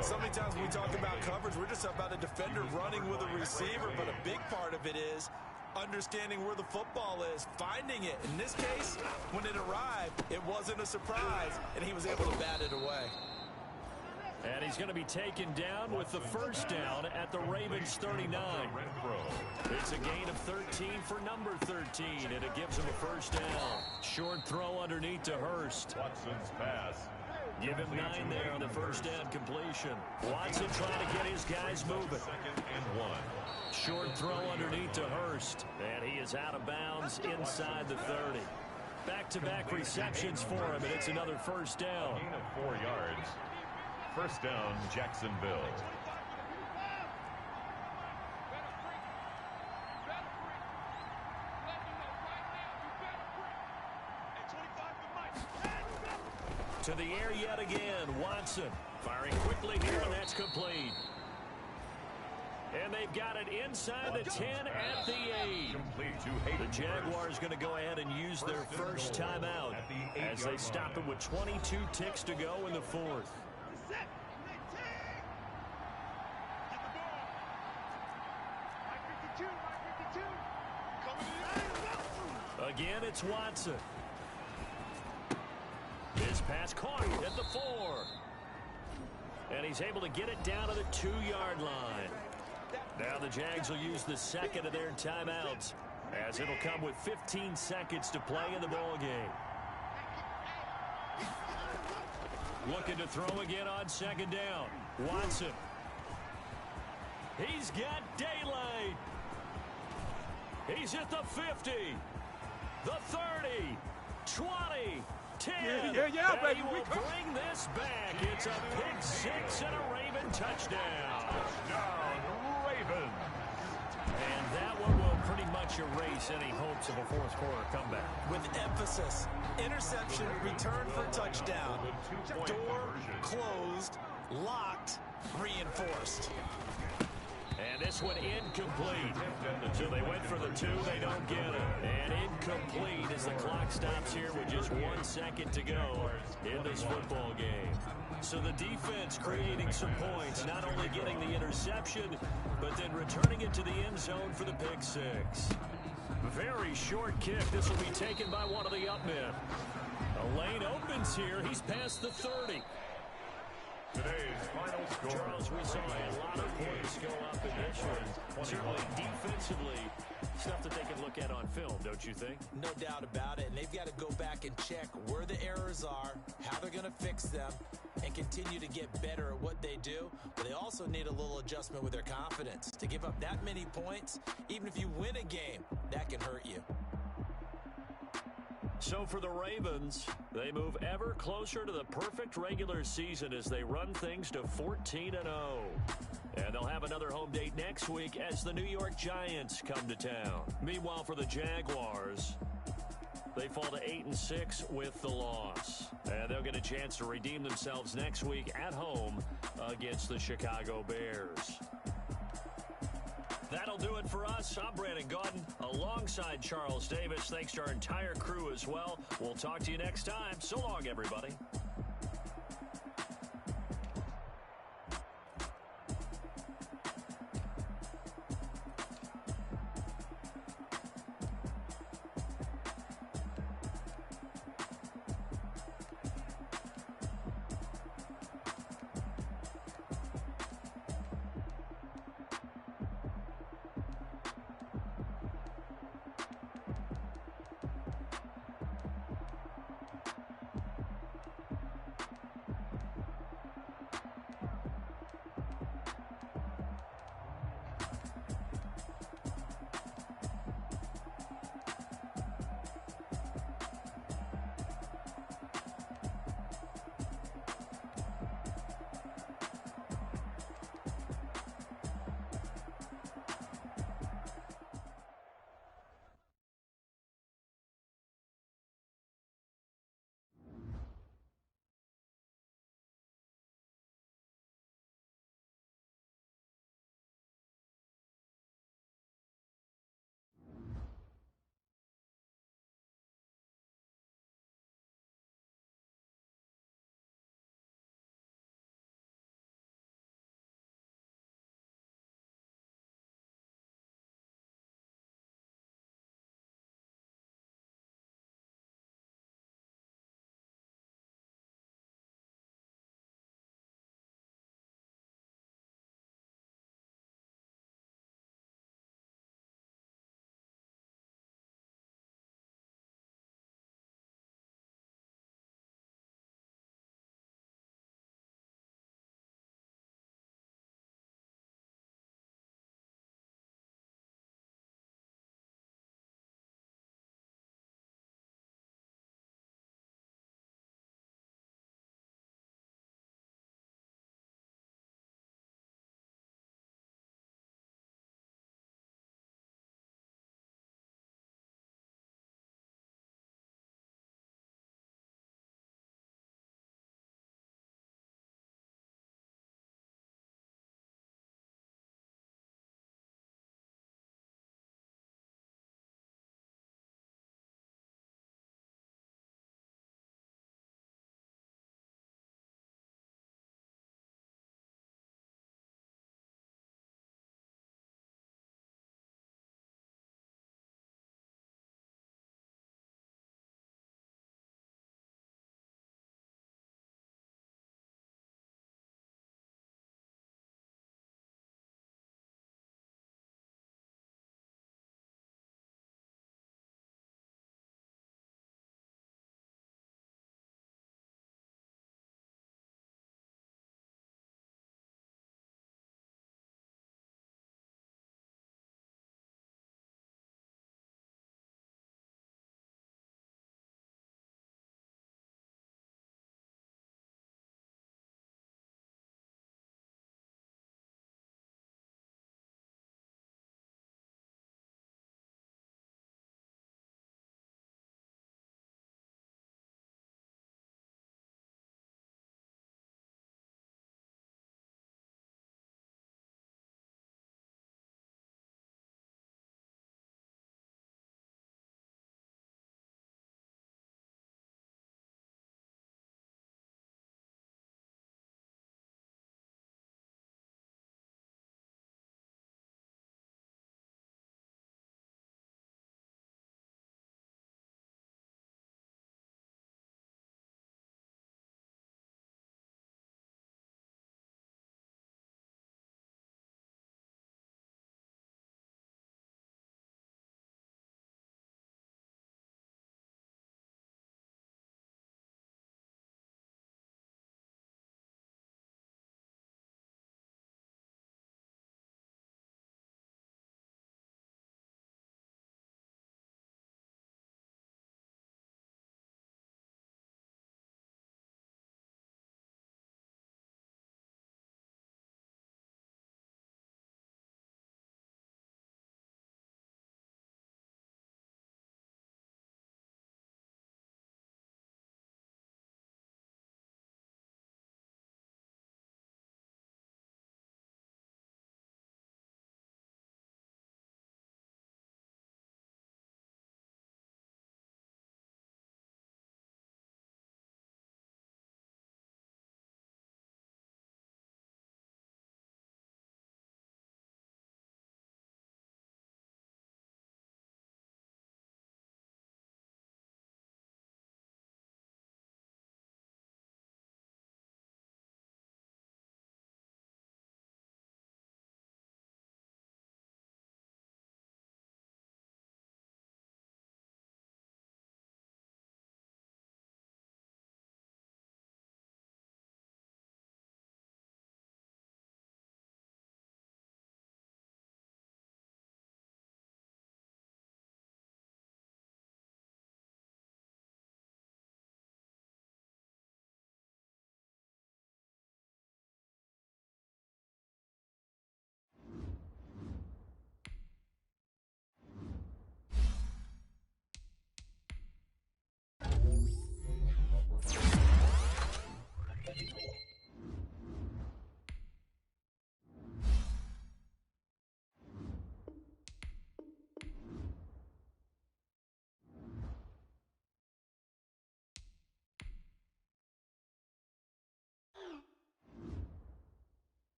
So many times when we talk about coverage, we're just about a defender running with a receiver, but a big part of it is understanding where the football is, finding it. In this case, when it arrived, it wasn't a surprise, and he was able to bat it away. And he's going to be taken down with the first down at the Ravens 39. It's a gain of 13 for number 13, and it gives him a first down. Short throw underneath to Hurst. Watson's pass. Give him 9 there on the first down completion. Watson trying to get his guys moving. Second and 1. Short throw underneath to Hurst. And he is out of bounds inside the 30. Back-to-back receptions for him, and it's another first down. Gain of 4 yards. First down, Jacksonville. To the air yet again, Watson. Firing quickly here, and that's complete. And they've got it inside the 10 at the 8. The Jaguars going to go ahead and use their first timeout as they stop it with 22 ticks to go in the fourth. Again, it's Watson. His pass caught at the 4. And he's able to get it down to the 2-yard line. Now the Jags will use the second of their timeouts, as it'll come with 15 seconds to play in the ball game. Looking to throw again on second down. Watson. He's got daylight. He's at the 50, the 30, 20, 10. Yeah, and baby. He will bring this back. It's a pick 6 and a Raven touchdown. Ravens. And that one will pretty much erase any hopes of a fourth quarter comeback. With emphasis, interception, return for touchdown. Door closed, locked, reinforced. And this one incomplete. So they went for the 2, they don't get it. And incomplete as the clock stops here with just 1 second to go in this football game. So the defense creating some points, not only getting the interception, but then returning it to the end zone for the pick 6. Very short kick. This will be taken by one of the up men. A lane opens here. He's past the 30. Today's final score. Charles, we saw a lot of points go up in this one. Certainly defensively, stuff that they can look at on film, don't you think? No doubt about it, and they've got to go back and check where the errors are, how they're going to fix them, and continue to get better at what they do. But they also need a little adjustment with their confidence. To give up that many points, even if you win a game, that can hurt you. So for the Ravens, they move ever closer to the perfect regular season as they run things to 14-0. And they'll have another home date next week as the New York Giants come to town. Meanwhile, for the Jaguars, they fall to 8-6 with the loss. And they'll get a chance to redeem themselves next week at home against the Chicago Bears. That'll do it for us. I'm Brandon Gaudin alongside Charles Davis. Thanks to our entire crew as well. We'll talk to you next time. So long, everybody.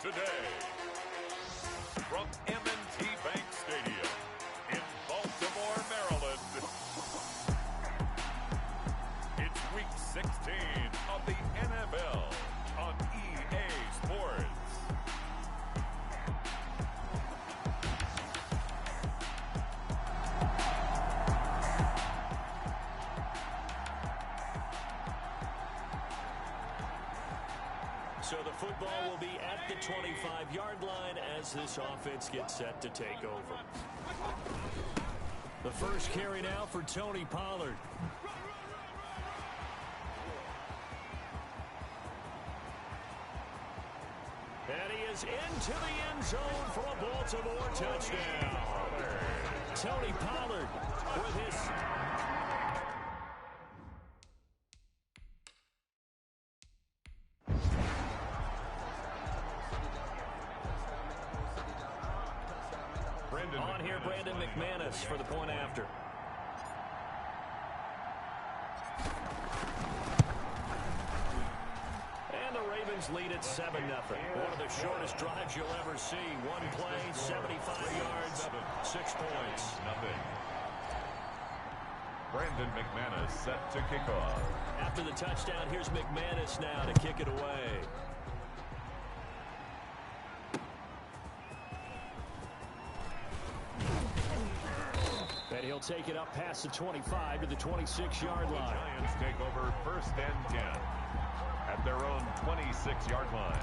today. From M&T Bank Stadium in Baltimore, Maryland, it's Week 16 of the NFL on EA Sports. So the football will be at the 25-yard line as this offense gets set to take over. The first carry now for Tony Pollard. And he is into the end zone for a Baltimore touchdown. Tony Pollard with his... On here, Brandon McManus for the point after. And the Ravens lead at 7-0. One of the shortest drives you'll ever see. One play, 75 yards, 6 points. Nothing. Brandon McManus set to kick off. After the touchdown, here's McManus now to kick it away. And he'll take it up past the 25 to the 26-yard line. The Giants take over 1st and 10 at their own 26-yard line.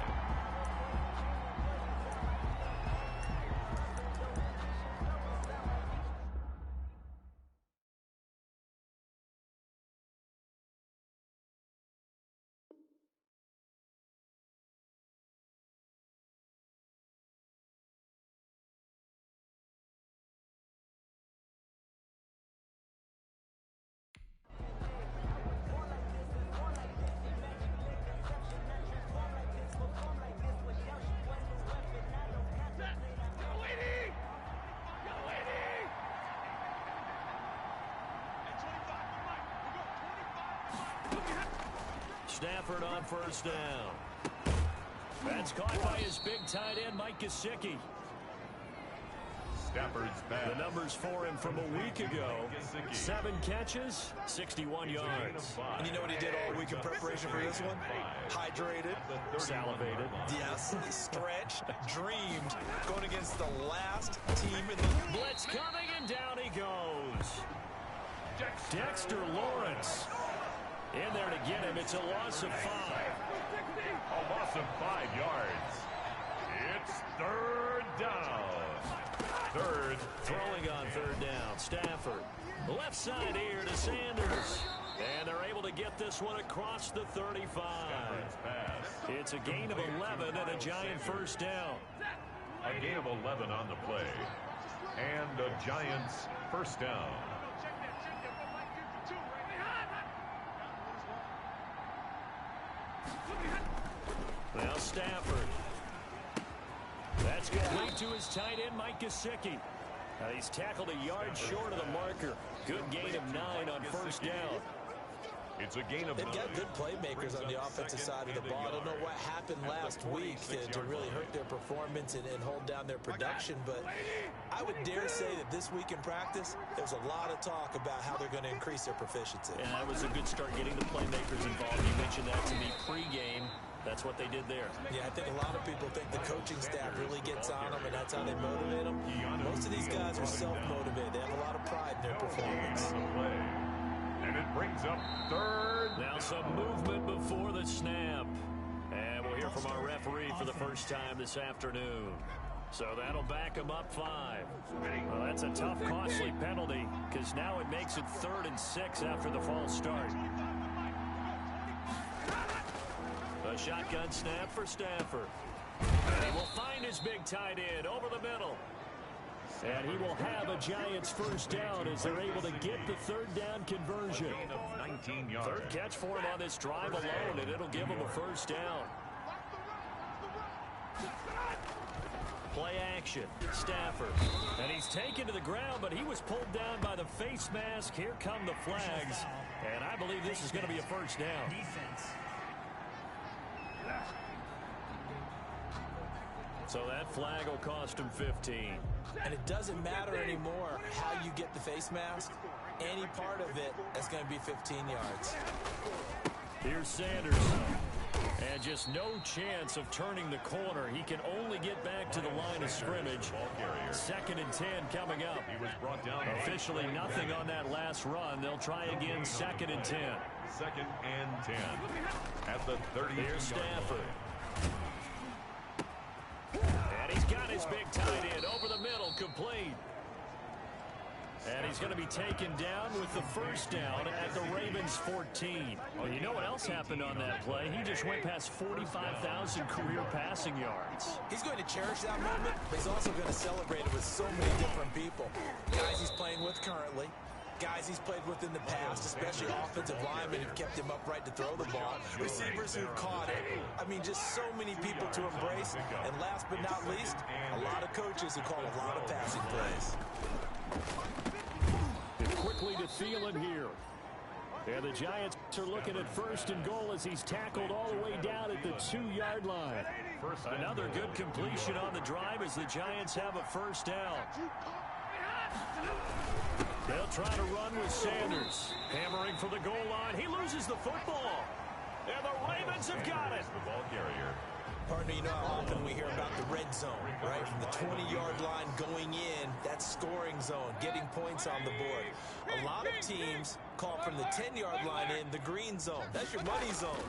Stafford on 1st down. That's caught by his big tight end, Mike Gesicki. Stafford's pass. The numbers for him from a week ago. 7 catches, 61 yards. And you know what he did all week in preparation for this one? Hydrated. Salivated. Yes, stretched, dreamed, going against the last team in the... Blitz coming, and down he goes. Dexter Lawrence. In there to get him. It's a loss of 5. A loss of 5 yards. It's 3rd down. Third. Throwing on 3rd down. Stafford. Left side here to Sanders. And they're able to get this one across the 35. It's a gain of 11 and a Giant 1st down. A gain of 11 on the play. And a Giants 1st down. Now Stafford. That's complete to his tight end, Mike Gesicki. He's tackled a yard short of the marker. Good gain of 9 on 1st down. It's a gain of 9. They've got good playmakers on the offensive side of the ball. I don't know what happened last week to really hurt their performance and hold down their production, but I would dare say that this week in practice, there's a lot of talk about how they're going to increase their proficiency. And that was a good start getting the playmakers involved. You mentioned that to me pregame. That's what they did there. Yeah, I think a lot of people think the coaching staff really gets on them, and that's how they motivate them. Most of these guys are self-motivated. They have a lot of pride in their performance. And it brings up 3rd. Now some movement before the snap. And we'll hear from our referee for the first time this afternoon. So that'll back him up 5. Well, that's a tough, costly penalty because now it makes it 3rd and 6 after the false start. A shotgun snap for Stafford. And he will find his big tight end over the middle. And he will have a Giants 1st down as they're able to get the 3rd down conversion. A gain of 19 yards. 3rd catch for him on this drive alone, and it'll give him a 1st down. Play action. Stafford. And he's taken to the ground, but he was pulled down by the face mask. Here come the flags. And I believe this is going to be a 1st down. Defense. So that flag will cost him 15. And it doesn't matter anymore how you get the face mask. Any part of it is going to be 15 yards. Here's Sanders. And just no chance of turning the corner. He can only get back to the line of scrimmage. 2nd and 10 coming up. He was brought down. Officially nothing on that last run. They'll try again 2nd and 10. 2nd and 10 at the 30. Here's Stafford. And he's got his big tight end over the middle, complete. And he's going to be taken down with the first down at the Ravens 14. Well, you know what else happened on that play? He just went past 45,000 career passing yards. He's going to cherish that moment, but he's also going to celebrate it with so many different people. Guys he's playing with currently, guys he's played with in the past, especially offensive linemen who've kept him upright to throw the ball, receivers who caught it. I mean, just so many people to embrace. And last but not least, a lot of coaches who call a lot of passing plays. Quickly to Thielen here. And the Giants are looking at 1st and goal as he's tackled all the way down at the 2-yard line. Another good completion on the drive as the Giants have a first down. They'll try to run with Sanders. Hammering for the goal line. He loses the football. And the Ravens have got it. The ball carrier. Partner, you know how often we hear about the red zone, right? From the 20-yard line going in, that's scoring zone, getting points on the board. A lot of teams call from the 10-yard line in the green zone. That's your money zone.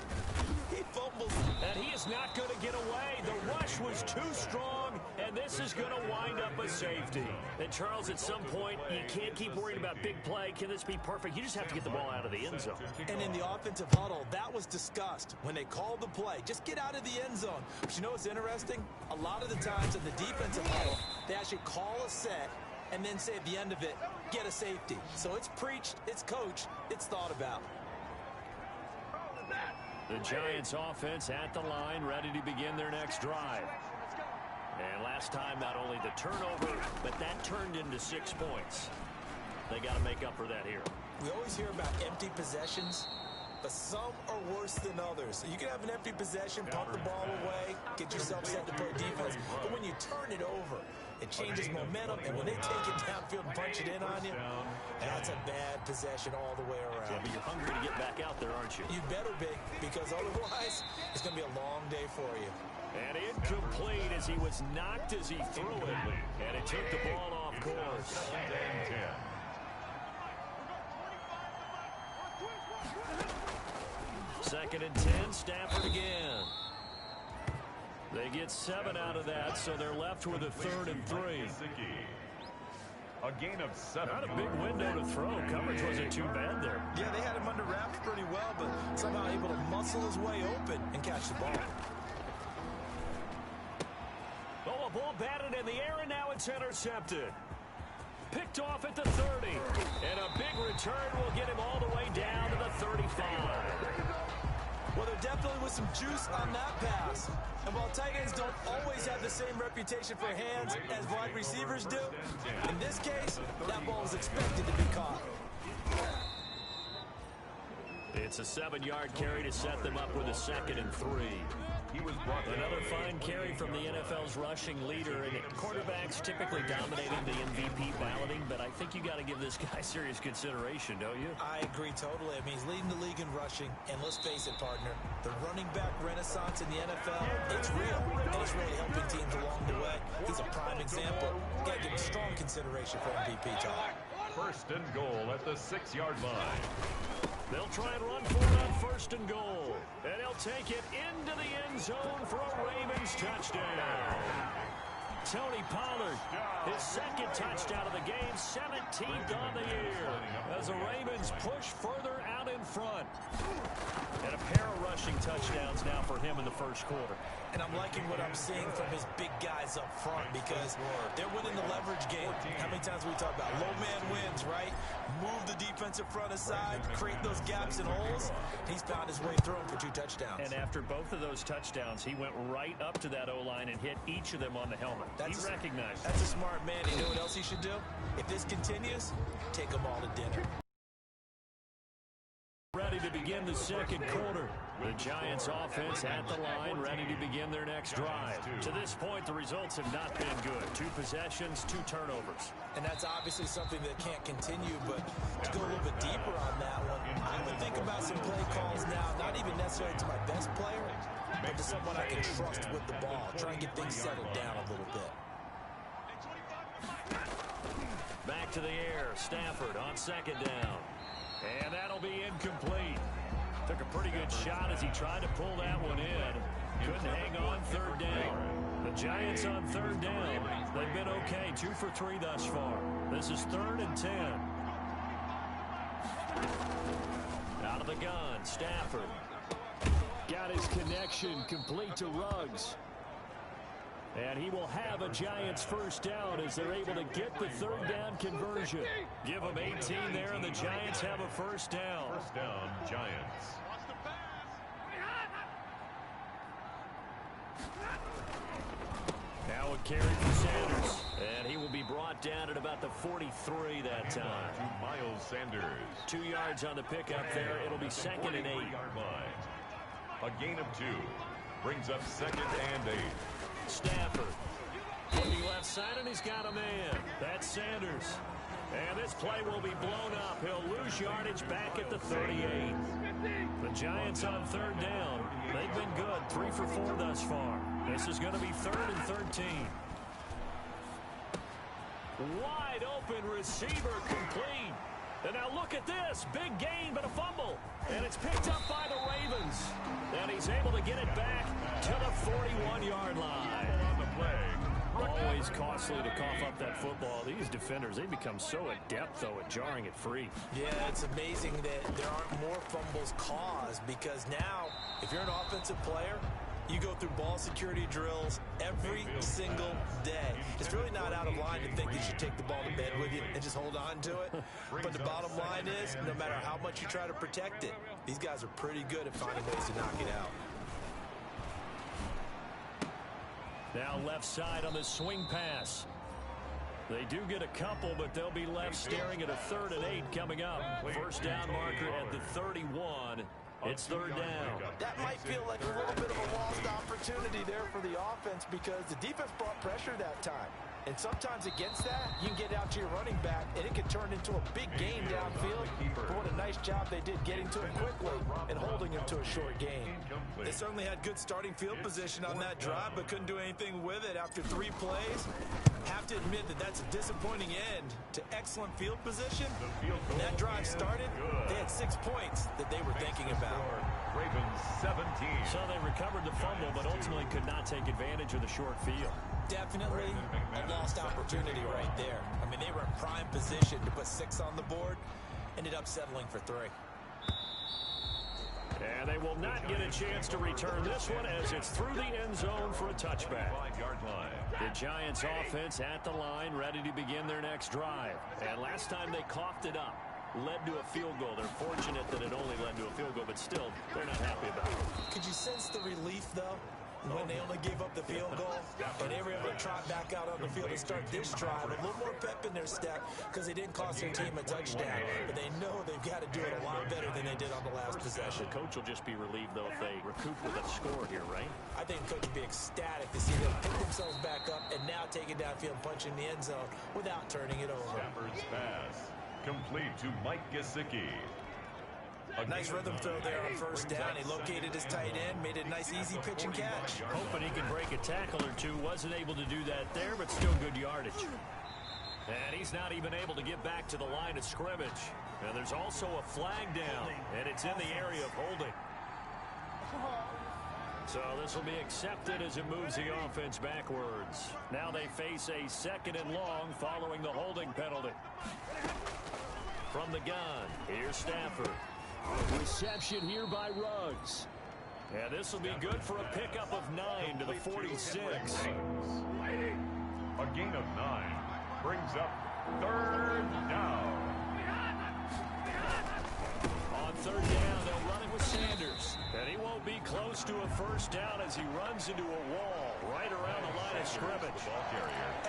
He fumbles. And he is not going to get away. The rush was too strong, and this is going to wind up a safety. And, Charles, at some point, you can't keep worrying about big play. Can this be perfect? You just have to get the ball out of the end zone. And in the offensive huddle, that was discussed when they called the play. Just get out of the end zone. But you know what's interesting? A lot of the times in the defensive huddle, they actually call a set and then say at the end of it, get a safety. So it's preached, it's coached, it's thought about. The Giants offense at the line, ready to begin their next drive. And last time, not only the turnover, but that turned into 6 points. They got to make up for that here. We always hear about empty possessions, but some are worse than others. So you can have an empty possession, pump the ball away, get yourself set to play defense. But when you turn it over, it changes momentum, and when they take it downfield and punch it in on you, that's a bad possession all the way around. Yeah, but you're hungry to get back out there, aren't you? You better be, because otherwise, it's going to be a long day for you. And incomplete as he was knocked as he threw it. And it took the ball off course. 2nd and 10. Second and 10, Stafford again. They get 7 out of that, so they're left with a 3rd and 3. A gain of 7. Not a big window to throw. Coverage wasn't too bad there. Yeah, they had him under wraps pretty well, but somehow able to muscle his way open and catch the ball. Oh, a ball batted in the air, and now it's intercepted. Picked off at the 30. And a big return will get him all the way down to the 35. Well, there definitely was some juice on that pass. And while tight ends don't always have the same reputation for hands as wide receivers do, in this case, that ball was expected to be caught. It's a 7-yard carry to set them up with a 2nd and 3. He was brought down. Another fine carry from the NFL's rushing leader, and quarterbacks typically dominating the MVP balloting, but I think you got to give this guy serious consideration, don't you? I agree totally. I mean, he's leading the league in rushing, and let's face it, partner, the running back renaissance in the NFL, it's real, and it's really helping teams along the way. He's a prime example. Got to give him strong consideration for MVP talk. 1st and goal at the 6-yard line. They'll try and run for it on 1st and goal. And he'll take it into the end zone for a Ravens touchdown. Tony Pollard, his 2nd touchdown of the game, 17th on the year, as the Ravens push further out in front. And a pair of rushing touchdowns now for him in the 1st quarter. And I'm liking what I'm seeing from his big guys up front because they're winning the leverage game. How many times we talk about low man wins, right? Move the defensive front aside, create those gaps and holes. He's found his way through them for 2 touchdowns. And after both of those touchdowns, he went right up to that O-line and hit each of them on the helmet. He recognized it. That's a smart man. You know what else he should do? If this continues, take them all to dinner. Ready to begin the second quarter. The Giants offense at the line, ready to begin their next drive. To this point, the results have not been good. 2 possessions, 2 turnovers. And that's obviously something that can't continue, but to go a little bit deeper on that one, I would think about some play calls now, not even necessarily to my best player, but to someone I can trust with the ball. Try and get things settled down a little bit. Back to the air, Stafford on second down. And that'll be incomplete. Took a pretty good shot as he tried to pull that one in. Couldn't hang on third down. The Giants on third down. They've been okay, 2 for 3 thus far. This is 3rd and 10. Out of the gun, Stafford. Got his connection complete to Ruggs. And he will have a Giants first down as they're able to get the 3rd down conversion. Give them 18 there, and the Giants have a first down. First down, Giants. Now a carry for Sanders. And he will be brought down at about the 43 that time. To Miles Sanders. 2 yards on the pickup there. It'll be 2nd and 8. A gain of 2. Brings up 2nd and 8. Stafford looking left side, and he's got a man. That's Sanders. And this play will be blown up. He'll lose yardage back at the 38. The Giants on 3rd down. They've been good, 3 for 4 thus far. This is going to be 3rd and 13. Wide open receiver complete. And now look at this. Big gain, but a fumble. And it's picked up by the Ravens. And he's able to get it back to the 41-yard line. Always costly to cough up that football. These defenders, they become so adept, though, at jarring it free. Yeah, it's amazing that there aren't more fumbles caused, because now, if you're an offensive player, you go through ball security drills every single day. It's really not out of line to think you should take the ball to bed with you and just hold on to it. But the bottom line is, no matter how much you try to protect it, these guys are pretty good at finding ways to knock it out. Now left side on the swing pass. They do get a couple, but they'll be left staring at a 3rd and 8 coming up. First down marker at the 31. It's 3rd down. That might feel like a little bit of a lost opportunity there for the offense, because the defense brought pressure that time. And sometimes against that, you can get out to your running back, and it can turn into a big game downfield. But what a nice job they did getting to him quickly and holding him to a short game. They certainly had good starting field position on that drive, but couldn't do anything with it after 3 plays. Have to admit that that's a disappointing end to excellent field position. When that drive started, they had 6 points that they were thinking about. Ravens 17. So they recovered the fumble, but ultimately could not take advantage of the short field. Definitely a lost opportunity right there. I mean, they were in prime position to put 6 on the board. Ended up settling for 3. And they will not get a chance to return this one as it's through the end zone for a touchback. 5-yard line. The Giants offense at the line, ready to begin their next drive. And last time they coughed it up, led to a field goal. They're fortunate that it only led to a field goal, but still, they're not happy about it. Could you sense the relief, though, when they only gave up the field goal and they were able to trot back out on the field and start this drive? A little more pep in their step, because they didn't cost their team a touchdown, but they know they've got to do it a lot better than they did on the last possession. The coach will just be relieved, though, if they recoup with a score here, right? I think the coach will be ecstatic to see them pick themselves back up and now take it downfield and punch in the end zone without turning it over. Stafford's pass complete to Mike Gesicki. Nice rhythm throw there on first down. He located his tight end, made a nice easy pitch and catch. Hoping he can break a tackle or two. Wasn't able to do that there, but still good yardage. And he's not even able to get back to the line of scrimmage. And there's also a flag down, and it's in the area of holding. So this will be accepted as it moves the offense backwards. Now they face a 2nd and long following the holding penalty. From the gun, here's Stafford. Reception here by Ruggs. And this will be good for a pickup of 9 to the 46. A gain of 9 brings up 3rd down. On 3rd down, they'll run it with Sanders. And he won't be close to a first down as he runs into a wall right around the line of scrimmage.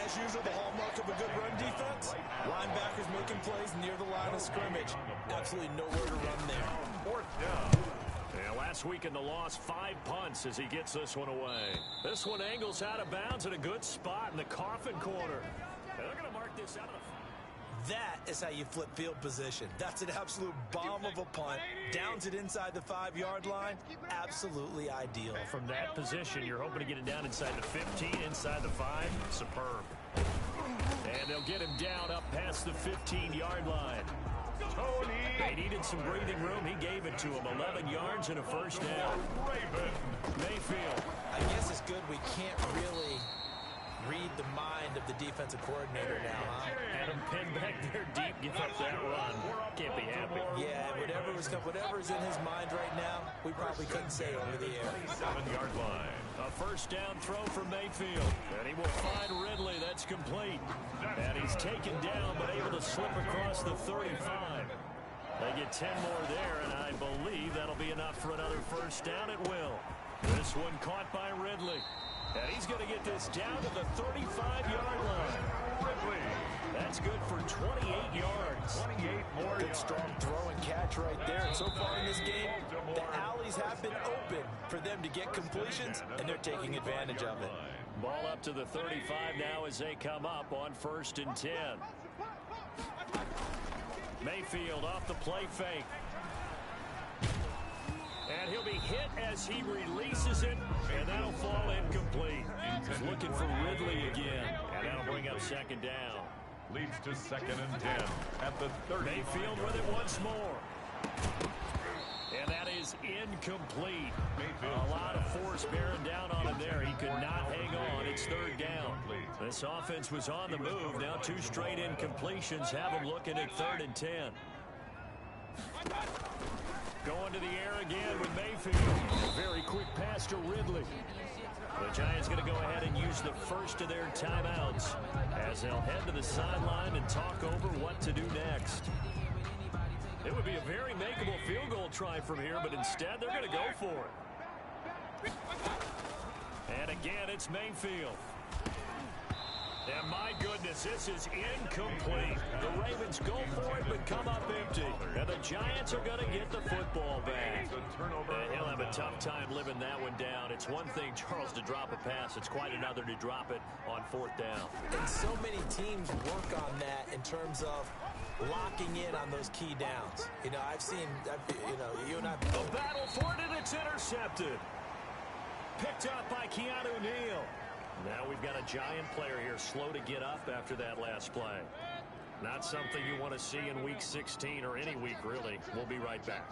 As as usual, the hallmark of a good run defense. Linebackers making plays near the line of scrimmage. Absolutely nowhere to run there. Fourth down. Yeah, last week in the loss, 5 punts as he gets this one away. This one angles out of bounds in a good spot in the coffin corner. And they're going to mark this out of the... That is how you flip field position. That's an absolute bomb of a punt. Downs it inside the 5-yard line. Absolutely ideal. From that position, you're hoping to get it down inside the 15, inside the 5. Superb. And they'll get him down up past the 15-yard line. Tony. They needed some breathing room. He gave it to him. 11 yards and a first down. Raven. Mayfield. I guess it's good we can't really read the mind of the defensive coordinator now, huh? Had him pinned back there deep, give up that run. Can't be happy. Yeah, whatever's in his mind right now, we probably couldn't say over the air. 7-yard line. A first down throw for Mayfield. And he will find Ridley. That's complete. And he's taken down, but able to slip across the 35. They get 10 more there, and I believe that'll be enough for another first down. It will. This one caught by Ridley. And he's going to get this down to the 35-yard line. Ridley. That's good for 28 yards. 28 more Good yards. strong throw and catch right there. And so far in this game, the alleys have been open for them to get completions, and they're taking advantage of it. Ball up to the 35 now as they come up on 1st and 10. Mayfield off the play fake. And he'll be hit as he releases it, and that'll fall incomplete. He's looking for Ridley again, and that'll bring up 2nd down. Leads to 2nd and 10 at the 30. Mayfield with it once more. And that is incomplete. A lot of force bearing down on him there. He could not hang on. It's 3rd down. This offense was on the move. Now 2 straight incompletions have him looking at 3rd and 10. Going to the air again with Mayfield. Very quick pass to Ridley. The Giants going to go ahead and use the first of their timeouts as they'll head to the sideline and talk over what to do next. It would be a very makeable field goal try from here, but instead they're going to go for it. And again, it's Mayfield. And my goodness, this is incomplete. The Ravens go for it, but come up empty. And the Giants are going to get the football back. And he'll have a tough time living that one down. It's one thing, Charles, to drop a pass. It's quite another to drop it on 4th down. And so many teams work on that in terms of locking in on those key downs. You know, you and I. The battle for it, and it's intercepted. Picked up by Keanu Neal. Now we've got a Giant player here slow to get up after that last play. Not something you want to see in Week 16 or any week, really. We'll be right back.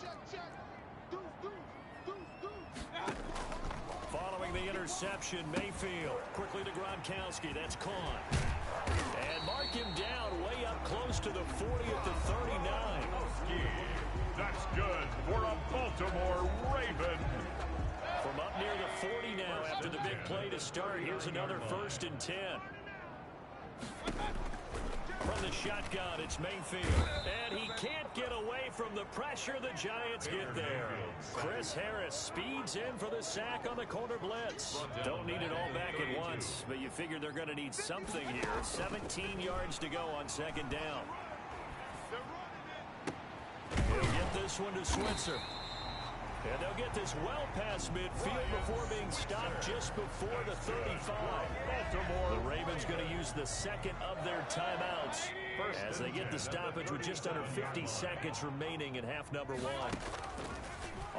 Following the interception, Mayfield. Quickly to Gronkowski. That's caught. And mark him down way up close to the 40 at the 39. That's good for a Baltimore Raven. From up near the 40 now after the big play to start. Here's another 1st and 10. From the shotgun, it's Mayfield. And he can't get away from the pressure. The Giants get there. Chris Harris speeds in for the sack on the corner blitz. Don't need it all back at once, but you figure they're going to need something here. 17 yards to go on 2nd down. He'll get this one to Switzer. And they'll get this well past midfield before being stopped just before the 35. Baltimore. The Ravens going to use the 2nd of their timeouts as they get the stoppage with just under 50 seconds remaining in half number 1.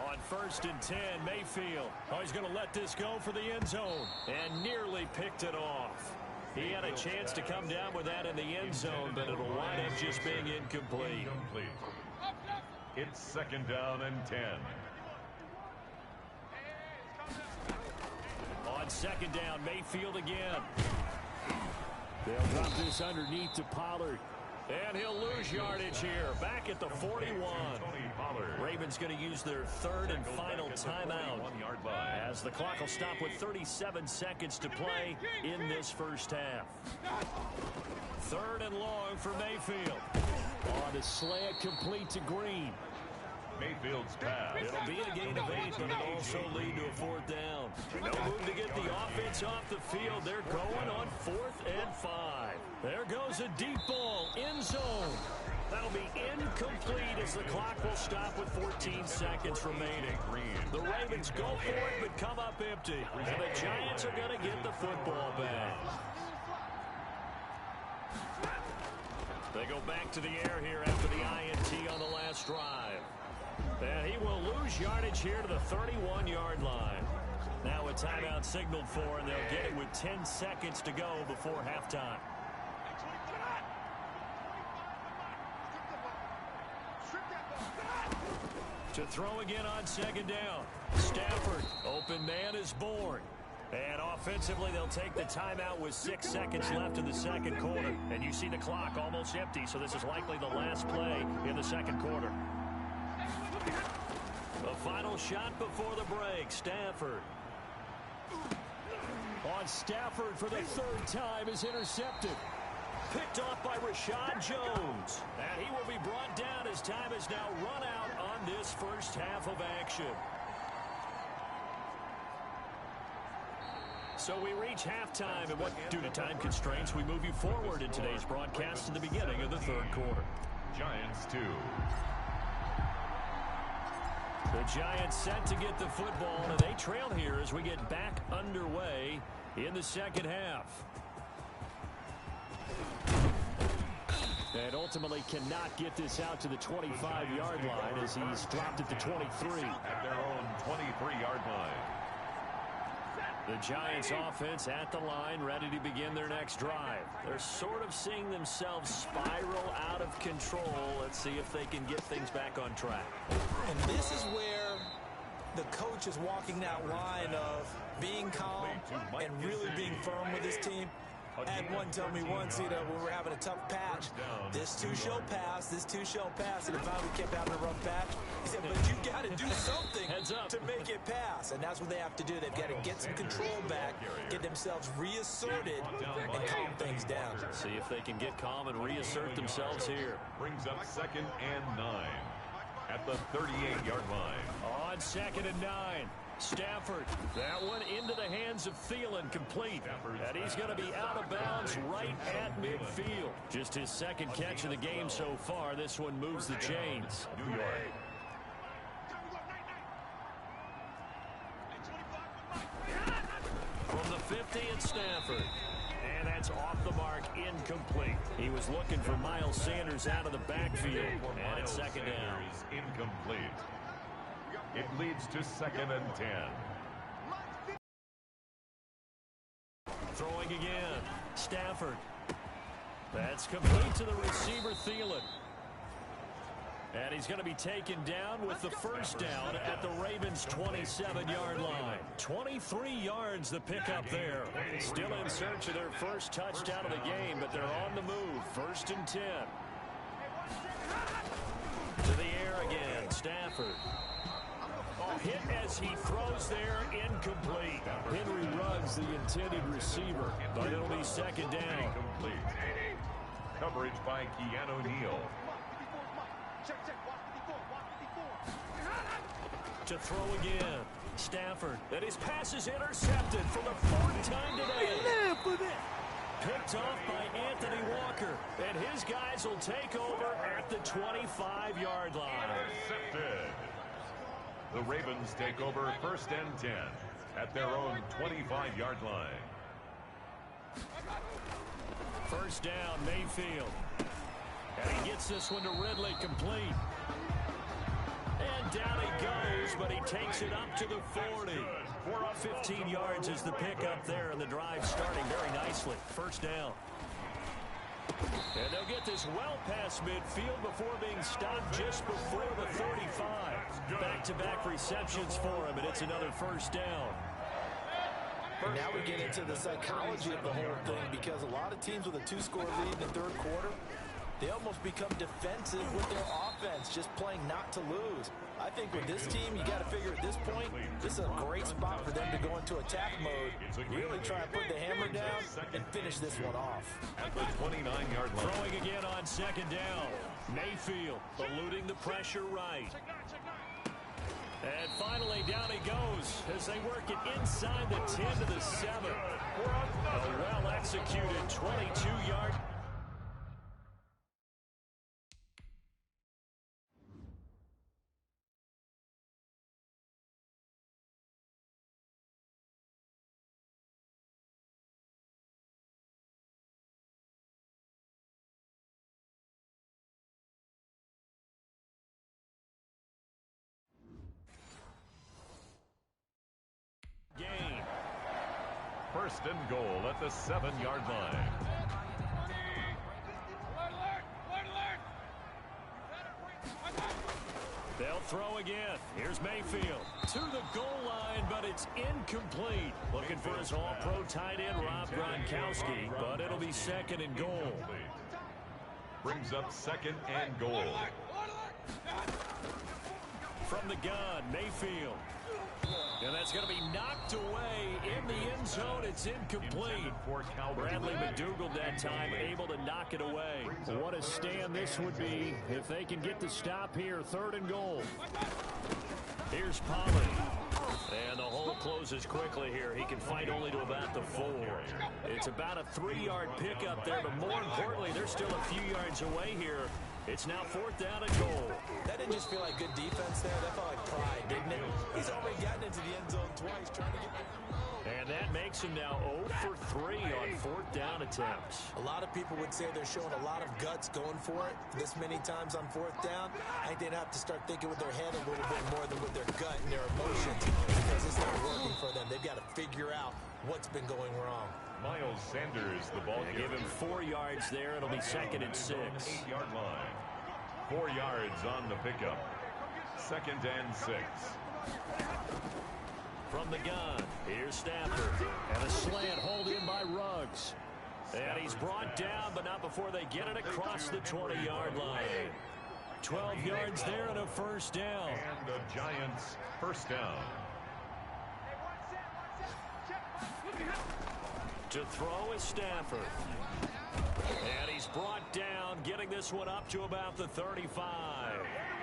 On 1st and 10, Mayfield. Oh, he's going to let this go for the end zone and nearly picked it off. He had a chance to come down with that in the end zone, but it'll wind up just being incomplete. It's 2nd down and 10. On 2nd down, Mayfield again. They'll drop this underneath to Pollard. And he'll lose yardage here. Back at the 41. Ravens going to use their 3rd and final timeout as the clock will stop with 37 seconds to play in this first half. 3rd and long for Mayfield. On the slant, complete to Green. Mayfield's pass. It'll be a gain of 8, but it'll also lead to a 4th down. No move to get the offense off the field. They're going on 4th and 5. There goes a deep ball, end zone. That'll be incomplete as the clock will stop with 14 seconds remaining. The Ravens go for it but come up empty. And the Giants are going to get the football back. They go back to the air here after the INT on the last drive. And he will lose yardage here to the 31-yard line. Now a timeout signaled for, and they'll get it with 10 seconds to go before halftime. To throw again on 2nd down. Stafford, open man is born. And offensively, they'll take the timeout with 6 seconds left in the second quarter. And you see the clock almost empty, so this is likely the last play in the second quarter. The final shot before the break, Stafford. On Stafford for the 3rd time is intercepted. Picked off by Rashad Jones. And he will be brought down as time has now run out on this first half of action. So we reach halftime, and due to time constraints, we move you forward in today's broadcast to the beginning of the 3rd quarter. Giants 2. The Giants set to get the football, and they trail here as we get back underway in the second half. And ultimately cannot get this out to the 25-yard line as he's dropped at the 23. At their own 23-yard line. The Giants offense at the line, ready to begin their next drive. They're sort of seeing themselves spiral out of control. Let's see if they can get things back on track. And this is where the coach is walking that line of being calm and really being firm with his team. I had one tell me once, when we were having a tough patch, this too shall pass, this too shall pass. And if I kept having a rough patch, he said, but you got to do something to make it pass. And that's what they have to do. They've got to get some control back, get themselves reasserted, and calm things down. See if they can get calm and reassert themselves here. Brings up 2nd and 9 at the 38-yard line. On 2nd and 9. Stafford, that one into the hands of Thielen, complete. And he's going to be out of bounds right at midfield. Just his 2nd catch of the game so far. This one moves the chains. New York. From the 50, it's Stafford. And that's off the mark, incomplete. He was looking for Miles Sanders out of the backfield. And it's 2nd down. Incomplete. It leads to 2nd and 10. Throwing again. Stafford. That's complete to the receiver, Thielen. And he's going to be taken down with the 1st down at the Ravens' 27-yard line. 23 yards the pickup there. Still in search of their first touchdown of the game, but they're on the move. 1st and 10. To the air again. Stafford. Hit as he throws there, incomplete. Henry Ruggs, the intended receiver, but it'll be 2nd down. Incomplete. Coverage by Keanu Neal. To throw again. Stafford. And his pass is intercepted for the 4th time today. Picked off by Anthony Walker. And his guys will take over at the 25-yard line. Intercepted. The Ravens take over 1st and 10 at their own 25-yard line. 1st down, Mayfield. And he gets this one to Ridley, complete. And down he goes, but he takes it up to the 40. 15 yards is the pickup there, and the drive starting very nicely. 1st down. And they'll get this well past midfield before being stopped just before the 35. Back-to-back receptions for him, and it's another 1st down. And now we get into the psychology of the whole thing, because a lot of teams with a 2-score lead in the 3rd quarter, they almost become defensive with their offense, just playing not to lose. I think with this team, you got to figure at this point, this is a great spot for them to go into attack mode, really try and put the hammer down and finish this one off. At the 29-yard line. Throwing again on 2nd down. Mayfield eluding the pressure right. And finally, down he goes as they work it inside the 10 to the 7. A well-executed 22-yard. Game. First and goal at the 7-yard line. They'll throw again. Here's Mayfield to the goal line, but it's incomplete. Looking for his all-pro tight end, Rob Gronkowski, but it'll be second and goal. Brings up second and goal. From the gun, Mayfield. And that's going to be knocked away in the end zone. It's incomplete. Bradley McDougald that time able to knock it away. What a stand this would be if they can get the stop here. Third and goal. Here's Pollard. And the hole closes quickly here. He can fight only to about the 4. It's about a 3-yard pickup there, but more importantly, they're still a few yards away here. It's now 4th down and goal. That didn't just feel like good defense there. That felt like pride, didn't it? He's already gotten into the end zone twice trying to get... And that makes him now 0 for 3 on 4th down attempts. A lot of people would say they're showing a lot of guts going for it this many times on 4th down. I think they'd have to start thinking with their head a little bit more than with their gut and their emotions because it's not working for them. They've got to figure out what's been going wrong. Miles Sanders, the ball Give him 4 yards there. It'll be second and 6. 8-yard line. 4 yards on the pickup. Second and 6. From the gun, here's Stafford. And a slant hold in by Ruggs. And he's brought down, but not before they get it across the 20-yard line. 12 yards there and a first down. And the Giants first down. To throw is Stafford. And he's brought down, getting this one up to about the 35.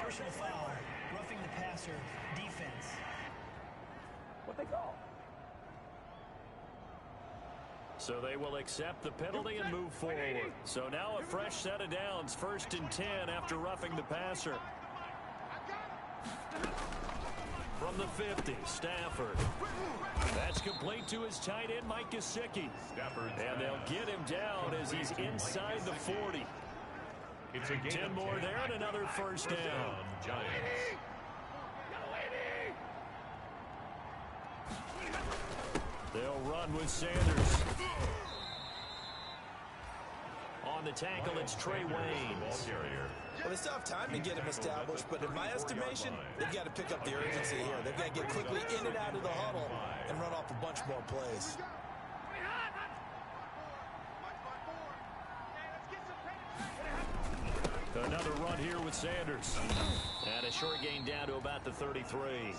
Personal foul. Roughing the passer. Defense. What they call? So they will accept the penalty and move forward. So now a fresh set of downs. 1st and 10 after roughing the passer. From the 50, Stafford. That's complete to his tight end, Mike Gesicki. And they'll get him down as he's inside the 40. It's a 10 more there and another first down. Giants. They'll run with Sanders. On the tackle, it's Trey Waynes. Well, they still have time to get him established, but in my estimation, they've got to pick up the urgency here. They've got to get quickly in and out of the huddle and run off a bunch more plays. Another run here with Sanders. And a short gain down to about the 33.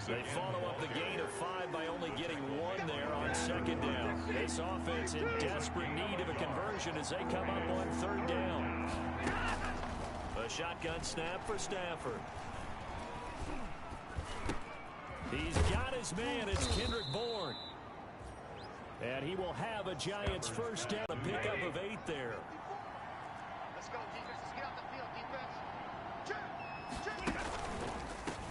They follow up the gain of 5 by only getting 1 there on 2nd down. This offense in desperate need of a conversion as they come up on 3rd down. A shotgun snap for Stafford. He's got his man. It's Kendrick Bourne. And he will have a Giants first down. A pickup of 8 there. Let's go, defense. Let's get out the field, defense.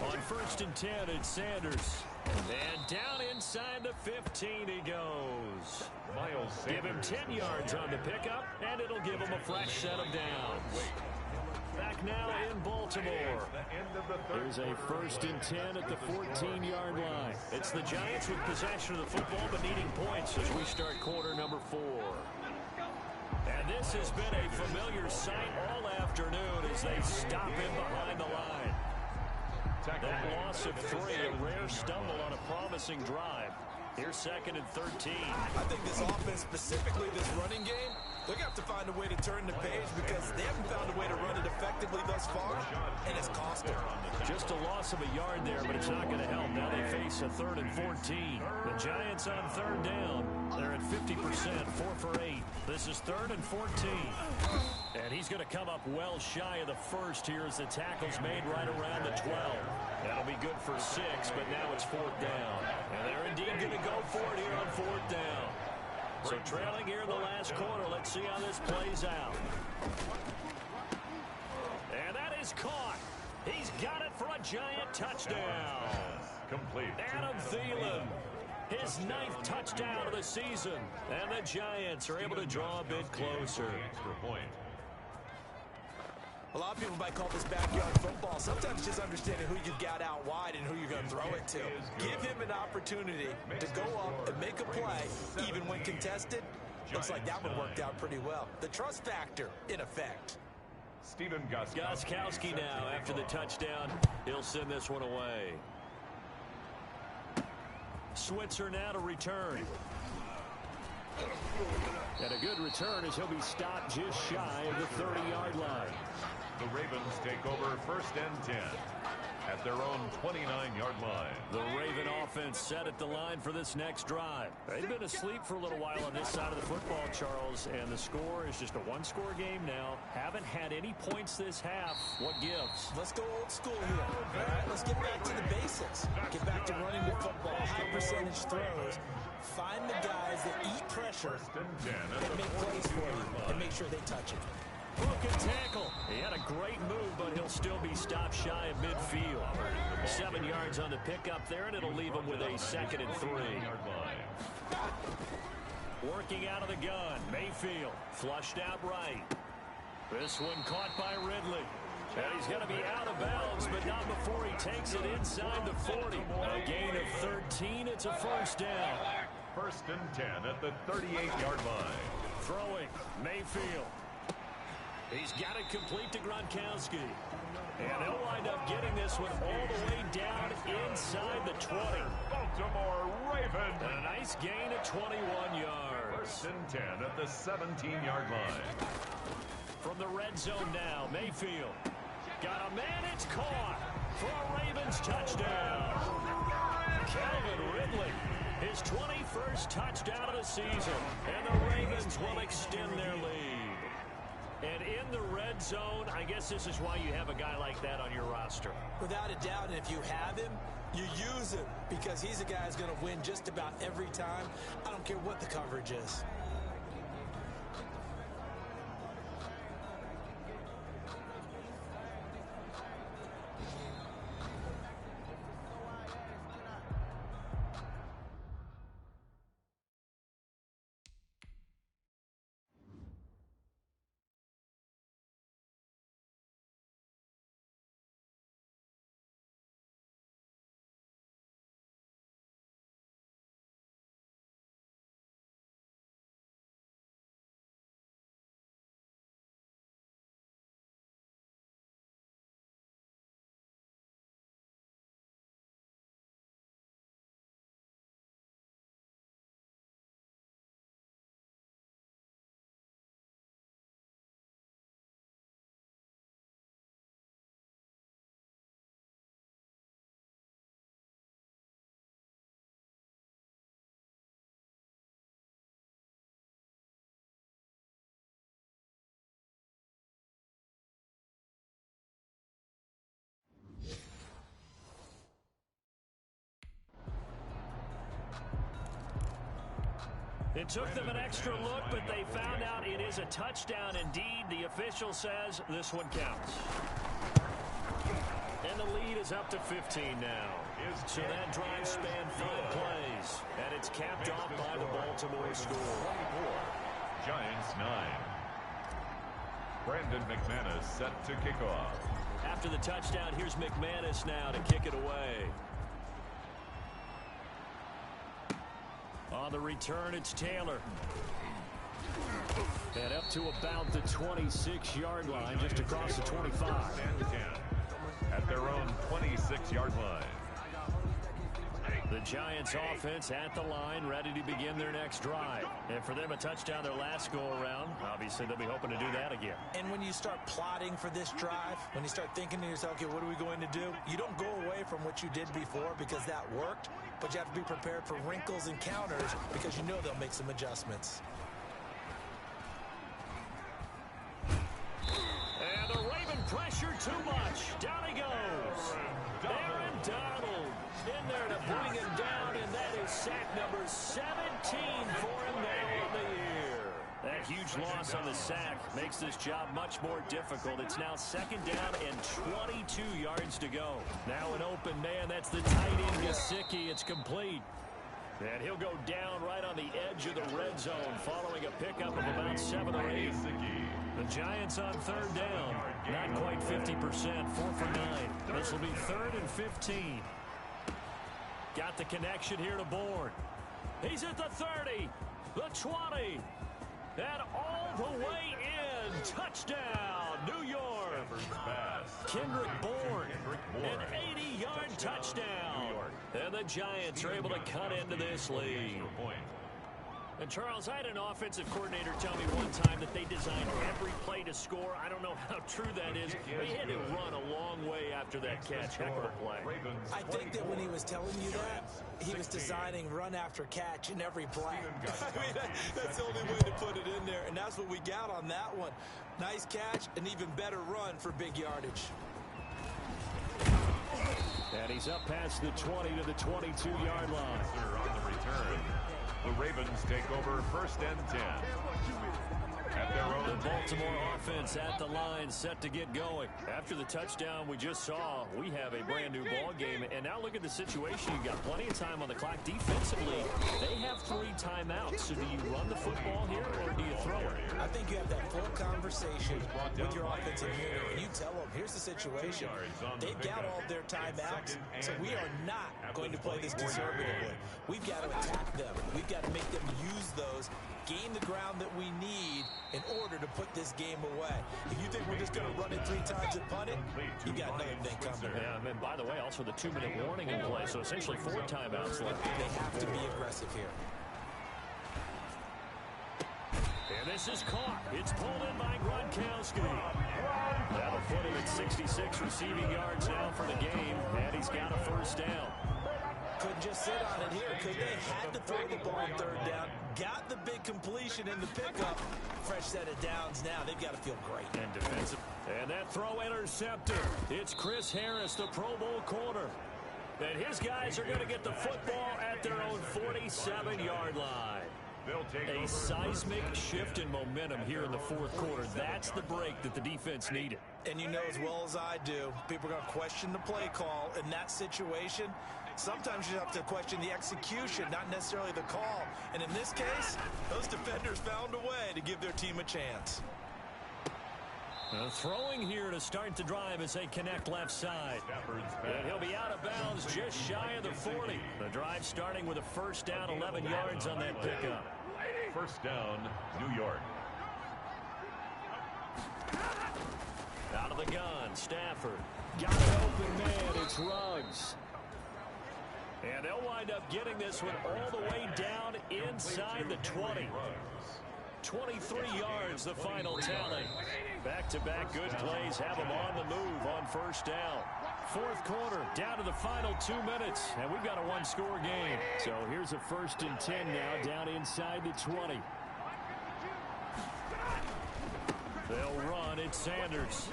On 1st and 10, it's Sanders. And down inside the 15 he goes. Miles Sanders. Give him 10 yards on the pickup, and it'll give him a fresh set of downs. Back now in Baltimore. There's a 1st and 10 at the 14-yard line. It's the Giants with possession of the football, but needing points as we start quarter number 4. And this has been a familiar sight all afternoon as they stop him behind the line. That loss of 3, a rare stumble on a promising drive. Here's 2nd and 13. I think this offense, specifically this running game, they're going to have to find a way to turn the page because they haven't found a way to run it effectively thus far, and it's cost them. Just a loss of a yard there, but it's not going to help. Now they face a 3rd and 14. The Giants on 3rd down. They're at 50%, 4 for 8. This is 3rd and 14. And he's going to come up well shy of the first here as the tackle's made right around the 12. That'll be good for 6, but now it's 4th down. And they're indeed going to go for it here on 4th down. So trailing here in the last quarter. Let's see how this plays out. And that is caught. He's got it for a giant touchdown. Complete. Adam Thielen, his 9th touchdown of the season. And the Giants are able to draw a bit closer. Extra point. A lot of people might call this backyard football. Sometimes just understanding who you've got out wide and who you're going to throw it to. Give him an opportunity to go up and make a play, even when contested. Looks like that one worked out pretty well. The trust factor, in effect. Stephen Gostkowski now after the touchdown. He'll send this one away. Switzer now to return. And a good return as he'll be stopped just shy of the 30-yard line. The Ravens take over 1st and 10 at their own 29-yard line. The Raven offense set at the line for this next drive. They've been asleep for a little while on this side of the football, Charles, and the score is just a one-score game now. Haven't had any points this half. What gives? Let's go old school here. All right, let's get back to the basics. Get back to running the football, high percentage throws. Find the guys that eat pressure and make plays for you and make sure they touch it. Broken tackle. He had a great move, but he'll still be stopped shy of midfield. 7 yards on the pickup there, and it'll leave him with a 2nd and 3. Working out of the gun. Mayfield flushed out right. This one caught by Ridley. And he's going to be out of bounds, but not before he takes it inside the 40. A gain of 13. It's a 1st down. 1st and 10 at the 38-yard line. Throwing. Mayfield. He's got it complete to Gronkowski. And they'll wind up getting this one all the way down inside the 20. Baltimore Ravens. And a nice gain of 21 yards. 1st and 10 at the 17-yard line. From the red zone now, Mayfield. Got a man, it's caught for a Ravens touchdown. Calvin Ridley, his 21st touchdown of the season. And the Ravens will extend their lead. And in the red zone, I guess this is why you have a guy like that on your roster. Without a doubt, and if you have him, you use him because he's a guy who's going to win just about every time. I don't care what the coverage is. It took them an extra look, but they found out it is a touchdown indeed. The official says this one counts. And the lead is up to 15 now. So that drive spanned 5 plays. And it's capped off by the Baltimore score. Giants 9. Brandon McManus set to kick off. After the touchdown, here's McManus now to kick it away. On the return, it's Taylor. And up to about the 26-yard line, just across the 25. At their own 26-yard line. The Giants offense at the line, ready to begin their next drive. And for them, a touchdown their last go-around. Obviously, they'll be hoping to do that again. And when you start plotting for this drive, when you start thinking to yourself, okay, what are we going to do? You don't go away from what you did before because that worked, but you have to be prepared for wrinkles and counters because you know they'll make some adjustments. too much. Down he goes. Aaron Donald in there to bring him down, and that is sack number 17 for him now on the year. That huge loss on the sack makes this job much more difficult. It's now second down and 22 yards to go. Now an open man. That's the tight end, Gesicki. It's complete. And he'll go down right on the edge of the red zone following a pickup of about 7 or 8. The Giants on third down. Not quite 50%. 4 for 9. This will be 3rd and 15. Got the connection here to Bourne. He's at the 30. The 20. And all the way in. Touchdown, New York. Kendrick Bourne. An 80-yard touchdown. And the Giants are able to cut into this lead. And Charles, I had an offensive coordinator tell me one time that they designed every play to score. I don't know how true that is. They had to run a long way after that catch. Heck of a play. I think that when he was telling you that, he was designing run after catch in every play. I mean, that's the only way to put it in there. And that's what we got on that one. Nice catch, an even better run for big yardage. And he's up past the 20 to the 22-yard line. On the return, the Ravens take over 1st and 10. At their own. The Baltimore offense at the line, set to get going. After the touchdown we just saw, we have a brand new ball game. And now look at the situation. You got plenty of time on the clock. Defensively, they have 3 timeouts. So do you run the football here or do you throw it? I think you have that full conversation with your offensive unit, and you tell them, here's the situation. They've got all their timeouts, so we are not going to play this conservatively. We've got to attack them. We've got to make them use those, gain the ground that we need in order to put this game away. If you think we're just going to run it 3 times and punt it, you got another thing coming. Yeah, and by the way, also the 2-minute warning in play, so essentially 4 timeouts left. They have to be aggressive here. And this is caught. It's pulled in by Gronkowski. That'll put him at 66 receiving yards now for the game, and he's got a 1st down. Couldn't just sit on it here, because they had to throw the ball on 3rd down. Got the big completion in the pickup. Fresh set of downs now. They've got to feel great. And defensive. And that throw intercepted. It's Chris Harris, the Pro Bowl corner. And his guys are going to get the football at their own 47-yard line. A seismic shift in momentum here in the 4th quarter. That's the break that the defense needed. And you know as well as I do, people are going to question the play call in that situation. Sometimes you have to question the execution, not necessarily the call. And in this case, those defenders found a way to give their team a chance. Throwing here to start the drive as they connect left side. And he'll be out of bounds just shy of the 40. The drive starting with a 1st down, 11 yards on that pickup. 1st down, New York. Out of the gun, Stafford. Got an open man, it's Ruggs. And they'll wind up getting this one all the way down inside the 20. 23 yards, the final tally. Back-to-back good plays have them on the move on 1st down. 4th quarter, down to the final 2 minutes, and we've got a 1-score game. So here's a 1st and 10 now, down inside the 20. They'll run, it's Sanders.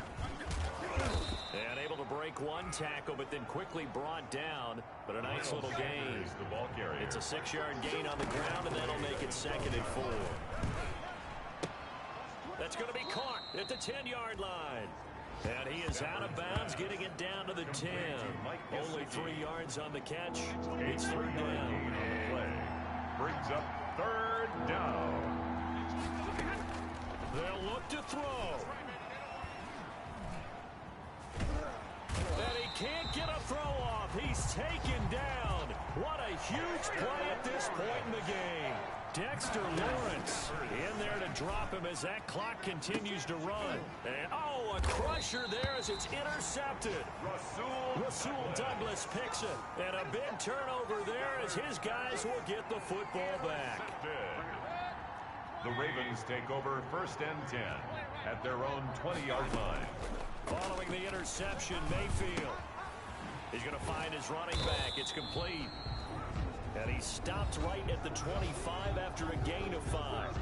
And able to break 1 tackle, but then quickly brought down. But a nice little gain. It's a 6-yard gain on the ground, and that'll make it 2nd and 4. That's going to be caught at the 10-yard line. And he is out of bounds, getting it down to the 10. Only 3 yards on the catch. It's 3rd down. Play brings up 3rd down. They'll look to throw. And he can't get a throw off. He's taken down. What a huge play at this point in the game. Dexter Lawrence in there to drop him as that clock continues to run. And, oh, a crusher there as it's intercepted. Rasul Douglas picks it. And a big turnover there as his guys will get the football back. The Ravens take over 1st and 10 at their own 20-yard line. Following the interception, Mayfield. He's going to find his running back. It's complete. And he stopped right at the 25 after a gain of 5.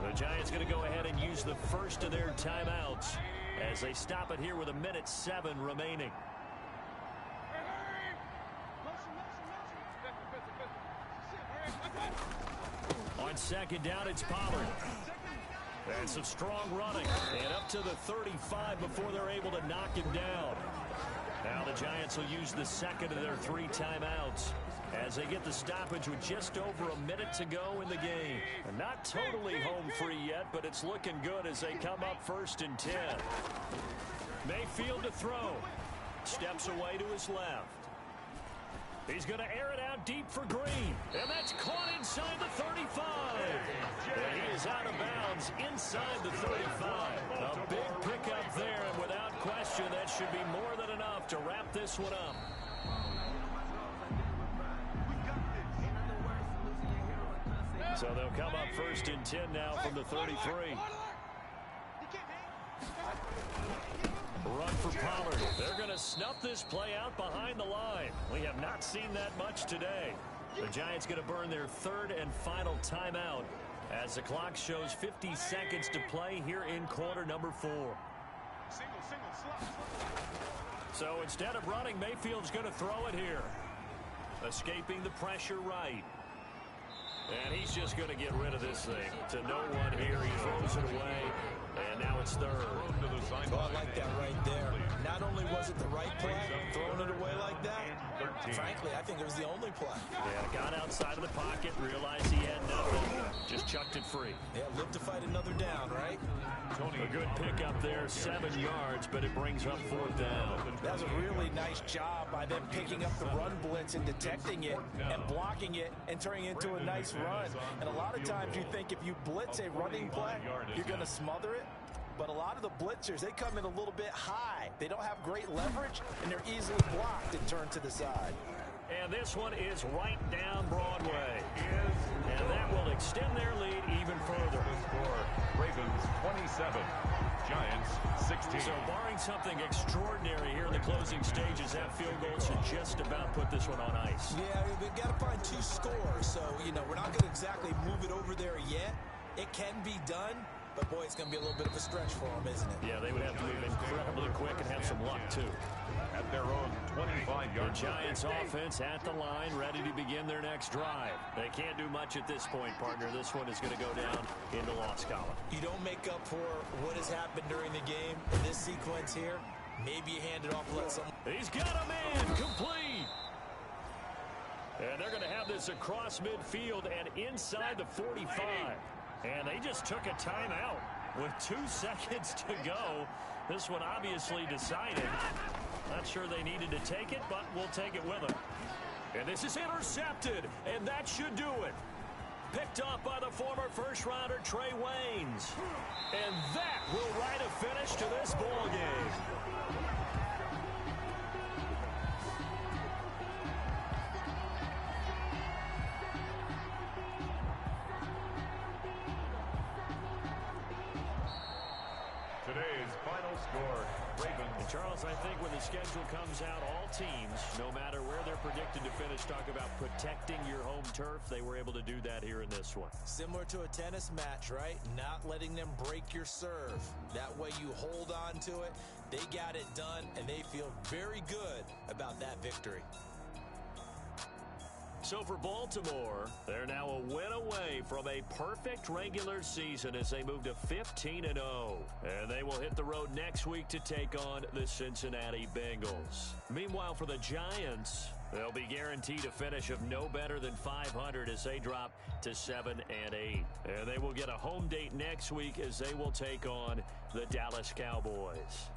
The Giants going to go ahead and use the first of their timeouts. as they stop it here with 1:07 remaining. On second down, it's Pollard. And some strong running. And up to the 35 before they're able to knock him down. Now the Giants will use the second of their 3 timeouts as they get the stoppage with just over 1 minute to go in the game. And not totally home free yet, but it's looking good as they come up 1st and 10. Mayfield to throw. Steps away to his left. He's going to air it out deep for Green. And that's caught inside the 35. And he is out of bounds inside the 35. A big pickup there, and without question, that should be more than enough to wrap this one up. So they'll come up 1st and 10 now from the 33. Run for Pollard. They're going to snuff this play out behind the line. We have not seen that much today. The Giants going to burn their 3rd and final timeout as the clock shows 50 seconds to play here in quarter number 4. So instead of running, Mayfield's going to throw it here. Escaping the pressure right. And he's just going to get rid of this thing to no one here. He throws it away. And now it's 3rd. Oh, I like that right there. Not only was it the right play, throwing it away like that, frankly, I think it was the only play. Yeah, got outside of the pocket, realized he had nothing, just chucked it free. Yeah, live to fight another down, right? A good pickup there, 7 yards, but it brings up 4th down. That was a really nice job by them picking up the run blitz and detecting it and blocking it and turning it into a nice run. And a lot of times you think if you blitz a running play, you're going to smother it. But a lot of the blitzers, they come in a little bit high. They don't have great leverage, and they're easily blocked and turned to the side. And this one is right down Broadway. And that will extend their lead even further. The score, Ravens 27, Giants 16. So barring something extraordinary here in the closing stages, that field goal should just about put this one on ice. Yeah, we've got to find 2 scores. So, we're not going to exactly move it over there yet. It can be done. But, boy, it's going to be a little bit of a stretch for them, isn't it? Yeah, they would have to move incredibly quick and have some luck, too. At their own 25-yard. The Giants offense at the line, ready to begin their next drive. They can't do much at this point, partner. This one is going to go down in the loss column. You don't make up for what has happened during the game in this sequence here. Maybe you hand it off, let someone. He's got a man complete. And they're going to have this across midfield and inside the 45. And they just took a timeout with 2 seconds to go. This one obviously decided. Not sure they needed to take it, but we'll take it with them. And this is intercepted, and that should do it. Picked off by the former first-rounder Trey Waynes. And that will write a finish to this ball game. Today's final score, Ravens. And Charles, I think when the schedule comes out, all teams, no matter where they're predicted to finish, talk about protecting your home turf. They were able to do that here in this one. Similar to a tennis match, right? Not letting them break your serve. That way you hold on to it. They got it done, and they feel very good about that victory. So for Baltimore, they're now a win away from a perfect regular season as they move to 15-0. And they will hit the road next week to take on the Cincinnati Bengals. Meanwhile, for the Giants, they'll be guaranteed a finish of no better than 500 as they drop to 7-8. And they will get a home date next week as they will take on the Dallas Cowboys.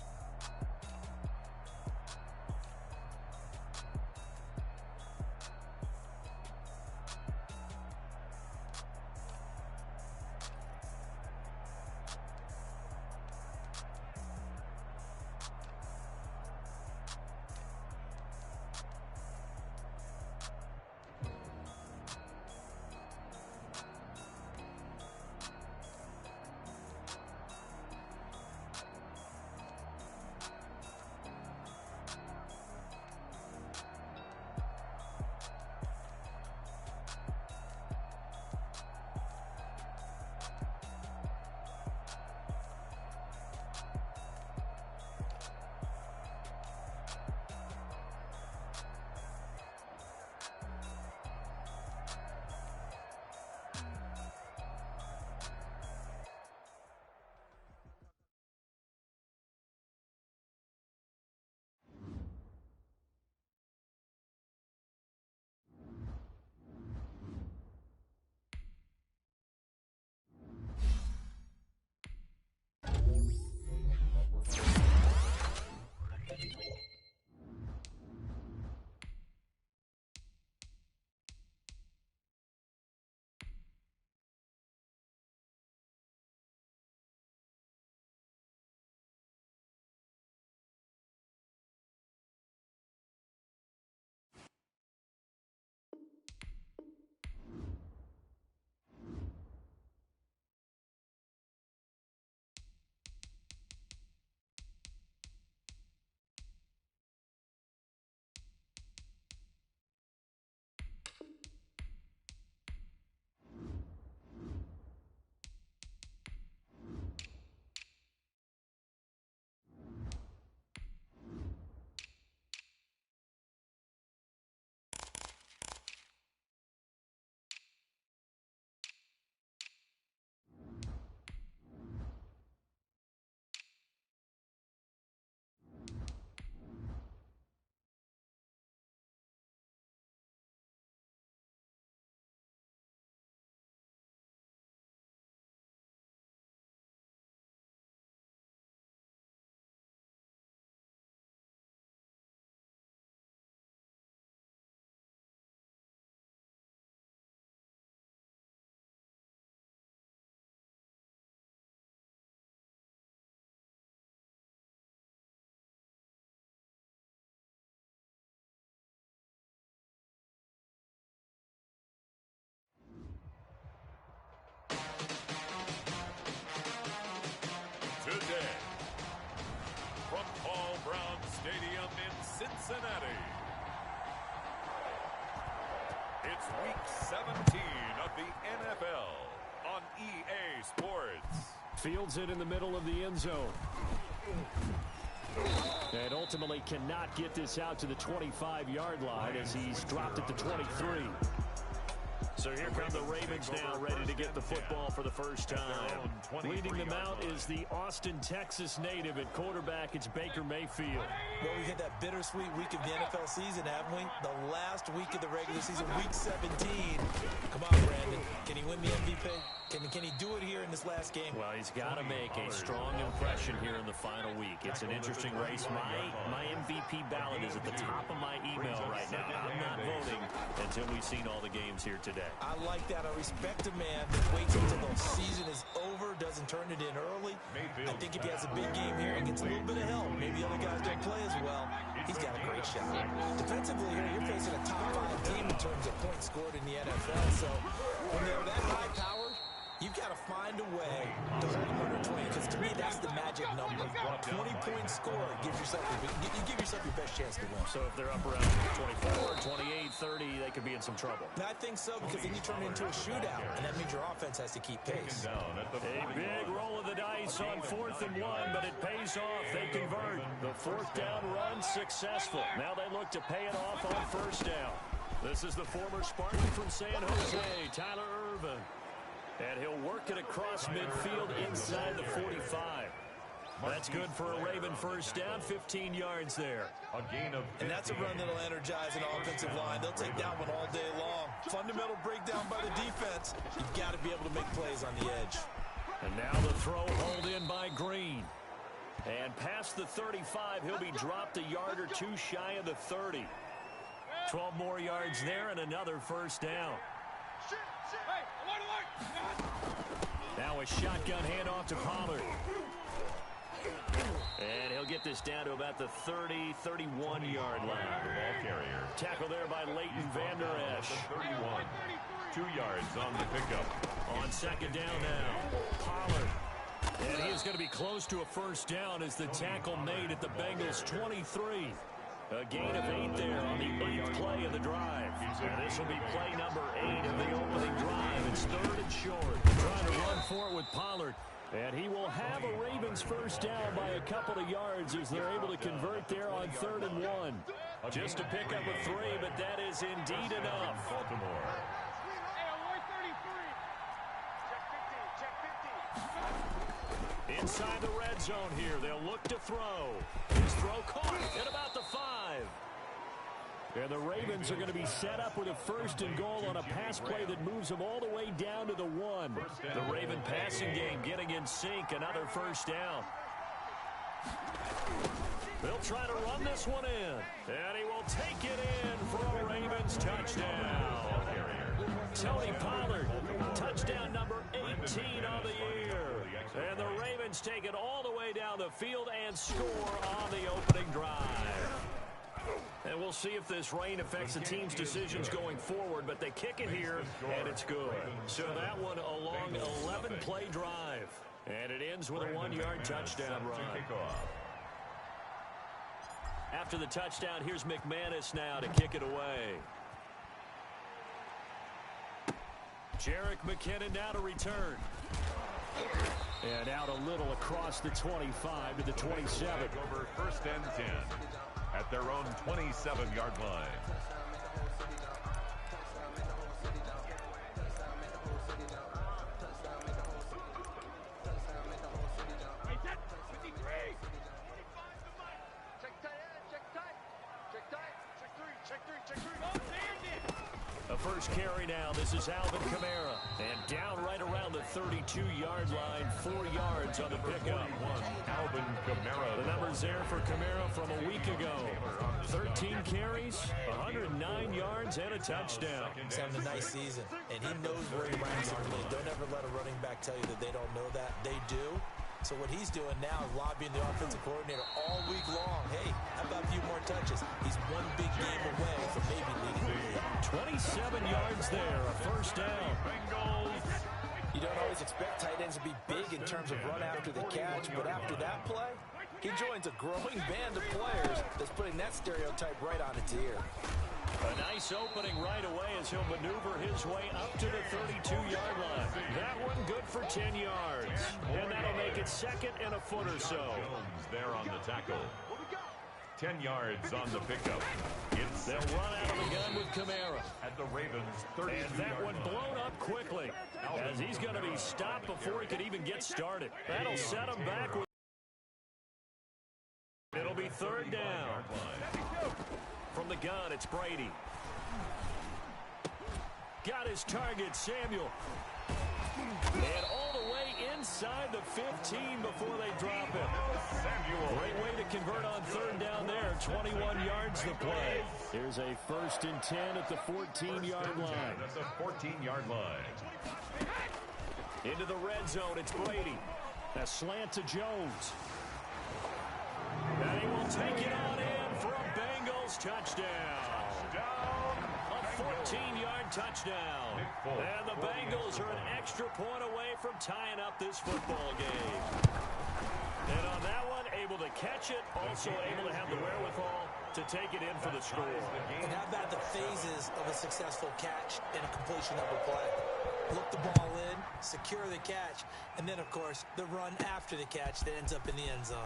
Cincinnati. It's week 17 of the NFL on EA Sports. Fields it in the middle of the end zone. And ultimately cannot get this out to the 25-yard line as he's dropped it to 23. So here come the Ravens now, ready to get the football for the first time. Leading them out is the Austin, Texas native at quarterback. It's Baker Mayfield. Well, we hit that bittersweet week of the NFL season, haven't we? The last week of the regular season, week 17. Come on, Brandon. Can he win the MVP? Can he do it here in this last game? Well, he's got to make a strong impression here in the final week. It's an interesting race. My MVP ballot is at the top of my email right now. I'm not voting until we've seen all the games here today. I like that. I respect a man that waits until the season is over, doesn't turn it in early. I think if he has a big game here and gets a little bit of help, maybe other guys don't play as well, he's got a great shot. Defensively here, you're facing a top 5 team in terms of points scored in the NFL. So when they're that high-powered, you've got to find a way to hold them under 20, because to me, that's the magic number. 20-point score gives yourself you give yourself your best chance to win. So if they're up around 24, 28, 30, they could be in some trouble. I think so, because then you turn it into a shootout, and that means your offense has to keep pace. A big roll of the dice on 4th and 1, but it pays off. They convert. The 4th down run successful. Now they look to pay it off on 1st down. This is the former Spartan from San Jose, Tyler Ervin. And he'll work it across midfield inside the 45. That's good for a Raven first down, 15 yards there. A gain of 15. And that's a run that'll energize an offensive line. They'll take that one all day long. Fundamental breakdown by the defense. You've got to be able to make plays on the edge. And now the throw hauled in by Green. And past the 35, he'll be dropped a yard or two shy of the 30. 12 more yards there and another first down. Now a shotgun handoff to Pollard. And he'll get this down to about the 30, 31-yard line. Ball carrier. Tackle there by Leighton Vander Esch. 31. 2 yards on the pickup. On 2nd down now, Pollard. And he is going to be close to a first down as the tackle made at the Bengals' 23. A gain of 8 there on the 8th play of the drive. And this will be play number 8 of the opening drive. It's 3rd and short. Trying to run for it with Pollard. And he will have a Ravens first down by a couple of yards as they're able to convert there on 3rd and 1. Just to pick up a 3, but that is indeed enough. Baltimore. Inside the red zone here, they'll look to throw. His throw caught at about the 5. And the Ravens are going to be set up with a 1st and goal on a pass play that moves them all the way down to the 1. The Raven passing game getting in sync, another first down. They'll try to run this one in. And he will take it in for a Ravens touchdown. Tony Pollard, touchdown number 18 on the year. And the Ravens take it all the way down the field and score on the opening drive. And we'll see if this rain affects the team's decisions going forward, but they kick it here, and it's good. So that one a long 11-play drive. And it ends with a 1-yard touchdown run. After the touchdown, here's McManus now to kick it away. Jerick McKinnon now to return. And out a little across the 25 to the 27. Over 1st and 10 at their own 27-yard line. A first carry now. This is Alvin Kamara. And down right around the 32-yard line. 4 yards on the pickup. Alvin Kamara. The numbers there for Kamara from a week ago. 13 carries, 109 yards, and a touchdown. He's having a nice season, and he knows where he ranks in the league. Don't ever let a running back tell you that they don't know that. They do. So what he's doing now is lobbying the offensive coordinator all week long. Hey, how about a few more touches? He's one big game away from maybe leading the league. 27 yards there, a first down. Bengals. You don't always expect tight ends to be big in terms of run after the catch, but after that play, He joins a growing band of players that's putting that stereotype right on its ear. A nice opening right away as he'll maneuver his way up to the 32-yard line. That one good for 10 yards. And that'll make it second and a foot or so. Jones there on the tackle. 10 yards on the pickup. They'll run out of the gun with Kamara. At the Ravens, 32 And that one blown up quickly as he's going to be stopped before he could even get started. That'll set him back. It'll be third down. From the gun, it's Brady. Got his target, Samuel. And all the way inside the 15 before they drop him. Great way to convert on third down there. 21 yards the play. Here's a 1st and 10 at the 14-yard line. That's the 14-yard line. Into the red zone, it's Brady. A slant to Jones. And he will take it on in for a Bengals touchdown. A 14-yard touchdown. And the Bengals are an extra point away from tying up this football game. And on that one, able to catch it, also able to have the wherewithal to take it in for the score. And how about the phases of a successful catch and a completion of a play? Look the ball in, secure the catch, and then, of course, the run after the catch that ends up in the end zone.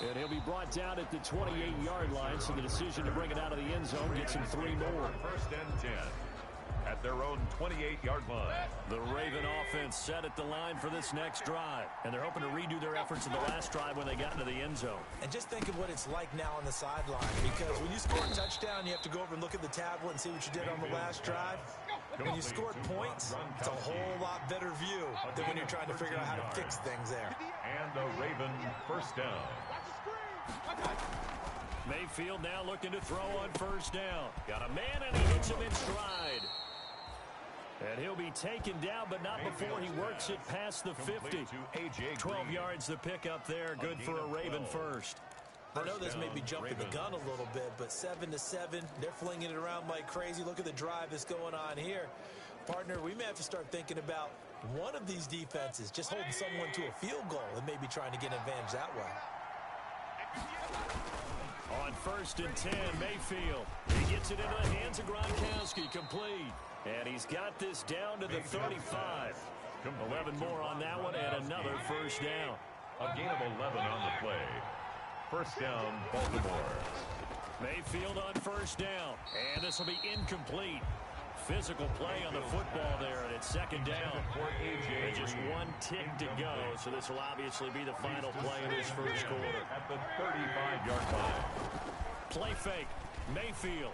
And he'll be brought down at the 28-yard line, so the decision to bring it out of the end zone gets him 3 more. 1st and 10 at their own 28-yard line. The Raven offense set at the line for this next drive, and they're hoping to redo their efforts in the last drive when they got into the end zone. And just think of what it's like now on the sideline, because when you score a touchdown, you have to go over and look at the tablet and see what you did on the last drive. When you score points, it's a whole lot better view than when you're trying to figure out how to fix things there. And the Raven 1st down. Mayfield now looking to throw on 1st down. Got a man, and he hits him in stride. And he'll be taken down, but not before he works it past the 50. 12 yards the pickup there. Good for a Raven 1st. I know this may be jumping the gun a little bit, but 7-7, they're flinging it around like crazy. Look at the drive that's going on here. Partner, we may have to start thinking about one of these defenses just holding someone to a field goal and maybe trying to get an advantage that way. On 1st and 10, Mayfield. He gets it into the hands of Gronkowski, complete. And he's got this down to the 35. 11 more on that one, and another 1st down. A gain of 11 on the play. 1st down, Baltimore. Mayfield on 1st down, and this will be incomplete. Physical play on the football there, and it's 2nd down. And just 1 tick to go, so this will obviously be the final play in this 1st quarter. At the 35-yard line. Play fake, Mayfield.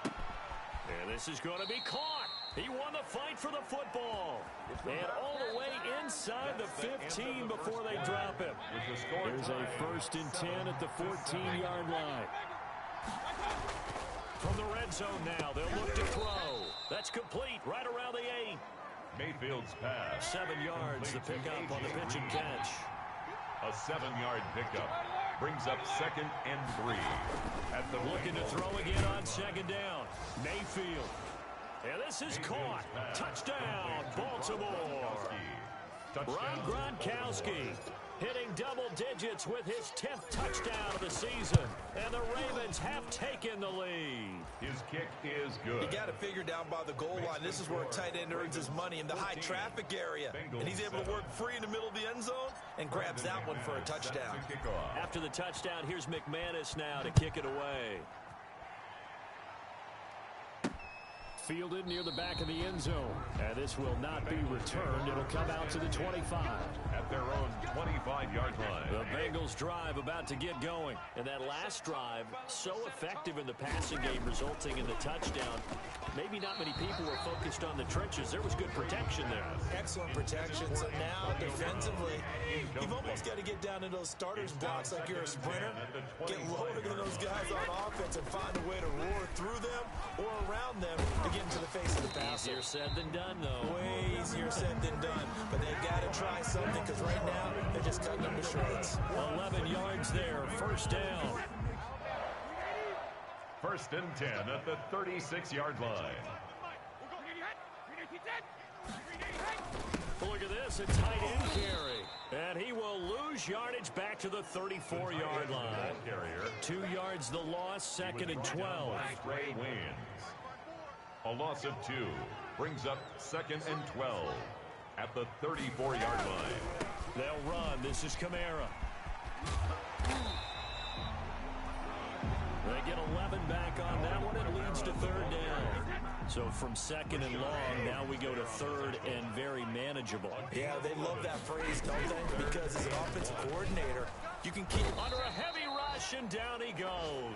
And this is going to be caught. He won the fight for the football. And all the way inside the 15 before they drop him. There's a 1st and 10 at the 14-yard line. From the red zone now, they'll look to throw. That's complete right around the 8. Mayfield's pass. 7 yards, the pickup on the pitch and catch. A 7-yard pickup brings up 2nd and 3. At the Looking to throw again on 2nd down. Mayfield. And this is caught. Touchdown, Baltimore. Ron Gronkowski hitting double digits with his 10th touchdown of the season. And the Ravens have taken the lead. His kick is good. You got to figure down by the goal line. This is where a tight end earns his money in the high traffic area. And he's able to work free in the middle of the end zone and grabs that one for a touchdown. After the touchdown, here's McManus now to kick it away. Fielded near the back of the end zone. And this will not be returned. It'll come out to the 25. At their own 25-yard line. The Bengals drive about to get going. And that last drive, so effective in the passing game, resulting in the touchdown. Maybe not many people were focused on the trenches. There was good protection there. Excellent protection. So now, defensively, you've almost got to get down in those starters blocks like you're a sprinter. Get lower than those guys on offense and find a way to roar through them or around them to get into the face of the passer. Easier said than done, though. Way easier said than done. But they've got to try something because right now, they're just cutting them to shreds. 11 yards there, 1st down. 1st and 10 at the 36-yard line. Look at this, a tight end carry. And he will lose yardage back to the 34-yard line. 2 yards the loss, second and 12. Ray wins. A loss of 2 brings up second and 12 at the 34-yard line. They'll run. This is Kamara. They get 11 back on that one. It leads to third down. So from second and long, now we go to third and very manageable. Yeah, they love that phrase, don't they? Because as an offensive coordinator, you can keep Under a heavy rush, and down he goes.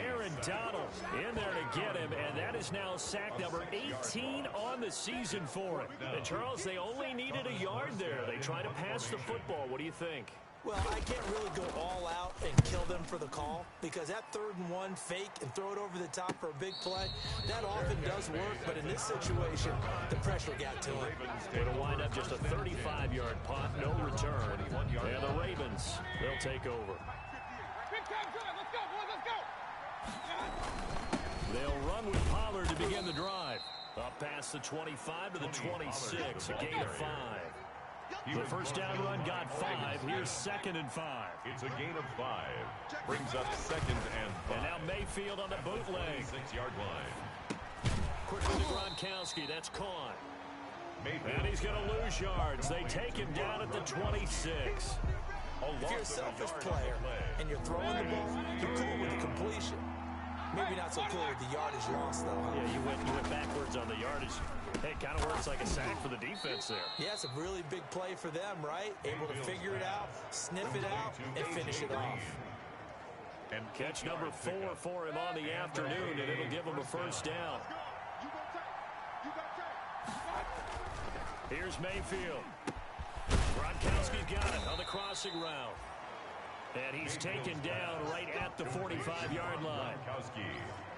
Aaron Donald in there to get him, and that is now sack number 18 on the season for it. And Charles, they only needed a yard there. They try to pass the football. What do you think? Well, I can't really go all out and kill them for the call because that 3rd and 1 fake and throw it over the top for a big play, that often does work, but in this situation, the pressure got to him. It'll wind up just a 35-yard punt, no return. And the Ravens, they'll take over. They'll run with Pollard to begin the drive. Up past the 25 to the 26, a gain of 5. The first down run got 5. Here's second and 5. It's a gain of 5. Brings up second and 5. And now Mayfield on the bootleg. 6-yard line. Quickly to Gronkowski. That's caught. And he's going to lose yards. They take him down at the 26. If you're a selfish player and you're throwing the ball, you're cool with the completion. Maybe not so cool with the yardage loss, though. Yeah, you went backwards on the yardage. Hey, it kind of works like a sack for the defense there. Yeah, it's a really big play for them, right? Able to figure it out, sniff it out, and finish it off. And catch number 4 for him on the afternoon, and it'll give him a first down. Here's Mayfield. Gronkowski's got it on the crossing route. And he's taken down right at the 45-yard line.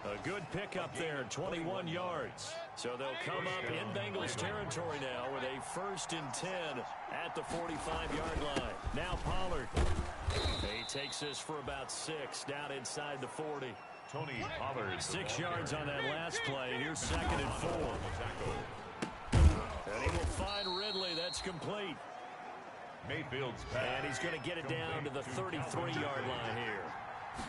A good pickup there, 21 yards. So they'll come up in Bengals territory now with a 1st and 10 at the 45-yard line. Now Pollard. He takes this for about 6 down inside the 40. Tony Pollard. 6 yards on that last play. Here's second and 4. And he will find Ridley. That's complete. Mayfield's pass. And he's going to get it down to the 33-yard line here.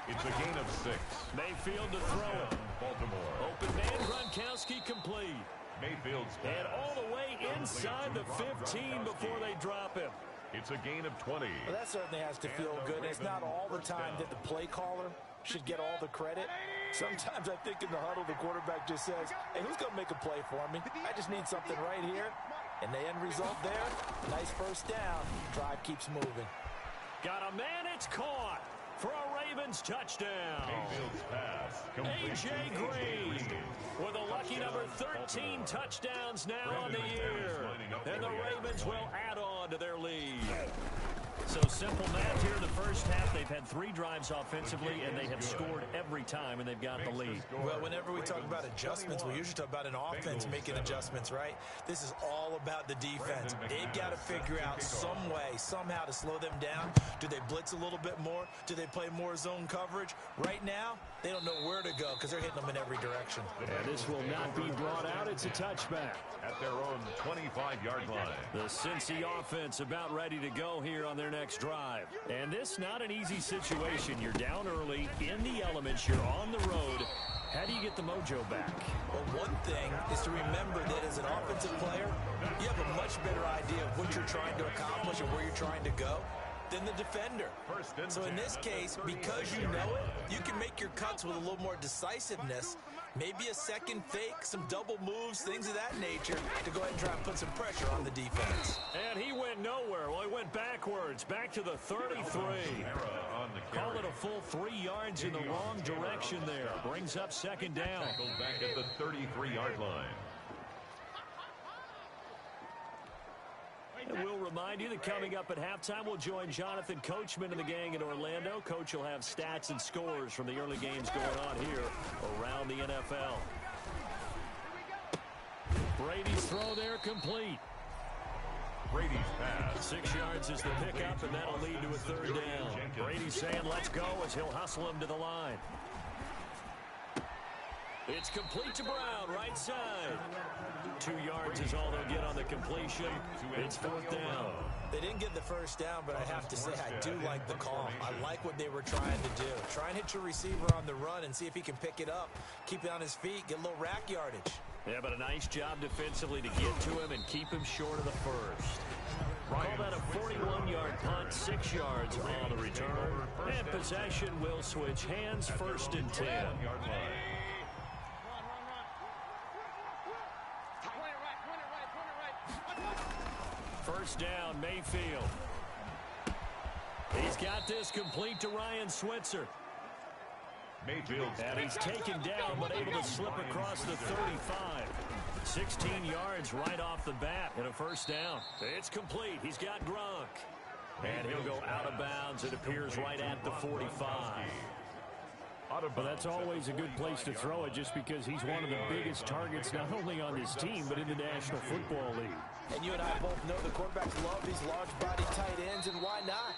It's a gain of 6. Mayfield to throw it. Baltimore. Open man, Gronkowski complete. Mayfield's pass. And all the way inside the 15 before they drop him. It's a gain of 20. Well, that certainly has to feel good. It's not all the time that the play caller should get all the credit. Sometimes I think in the huddle, the quarterback just says, hey, who's going to make a play for me? I just need something right here. And the end result there, nice first down. Drive keeps moving. Got a man, it's caught for a Ravens touchdown. Mayfield's pass. A.J. Green with a lucky number 13 touchdowns now on the year. And the Ravens will add on to their lead. So simple math here in the first half. They've had 3 drives offensively, and they have scored every time, and they've got the lead. Well, whenever we talk about adjustments, we usually talk about an offense making adjustments, right? This is all about the defense. They've got to figure out some way, somehow to slow them down. Do they blitz a little bit more? Do they play more zone coverage? Right now, they don't know where to go because they're hitting them in every direction. And this will not be brought out. It's a touchback. At their own 25-yard line. The Cincy offense about ready to go here on their next drive. And this not an easy situation. You're down early, in the elements, you're on the road. How do you get the mojo back? Well, one thing is to remember that as an offensive player, you have a much better idea of what you're trying to accomplish and where you're trying to go than the defender. So in this case, because you know it, you can make your cuts with a little more decisiveness. Maybe a second fake, some double moves, things of that nature to go ahead and try and put some pressure on the defense. And he went nowhere. Well, he went backwards, back to the 33. Call it a full 3 yards in the wrong direction there. Brings up second down. Back at the 33-yard line. And we'll remind you that coming up at halftime, we'll join Jonathan Coachman and the gang in Orlando. Coach will have stats and scores from the early games going on here around the NFL. Brady's throw there complete. Brady's pass. 6 yards is the pickup, and that'll lead to a third down. Brady's saying let's go as he'll hustle him to the line. It's complete to Brown, right side. 2 yards is all they'll get on the completion. It's fourth down. They didn't get the first down, but I have to say I do like the call. I like what they were trying to do. Try and hit your receiver on the run and see if he can pick it up, keep it on his feet, get a little rack yardage. Yeah, but a nice job defensively to get to him and keep him short of the first. Call that a 41-yard punt, 6 yards on the return. And possession will switch hands, 1st and 10. First down, Mayfield. He's got this complete to Ryan Switzer. Mayfield. And he's taken down, but able to slip across the 35. 16 yards right off the bat and a first down. It's complete. He's got Gronk. And he'll go out of bounds. It appears right at the 45. But that's always a good place to throw it just because he's one of the biggest targets not only on this team but in the National Football League. And you and I both know the quarterbacks love these large-body tight ends, and why not?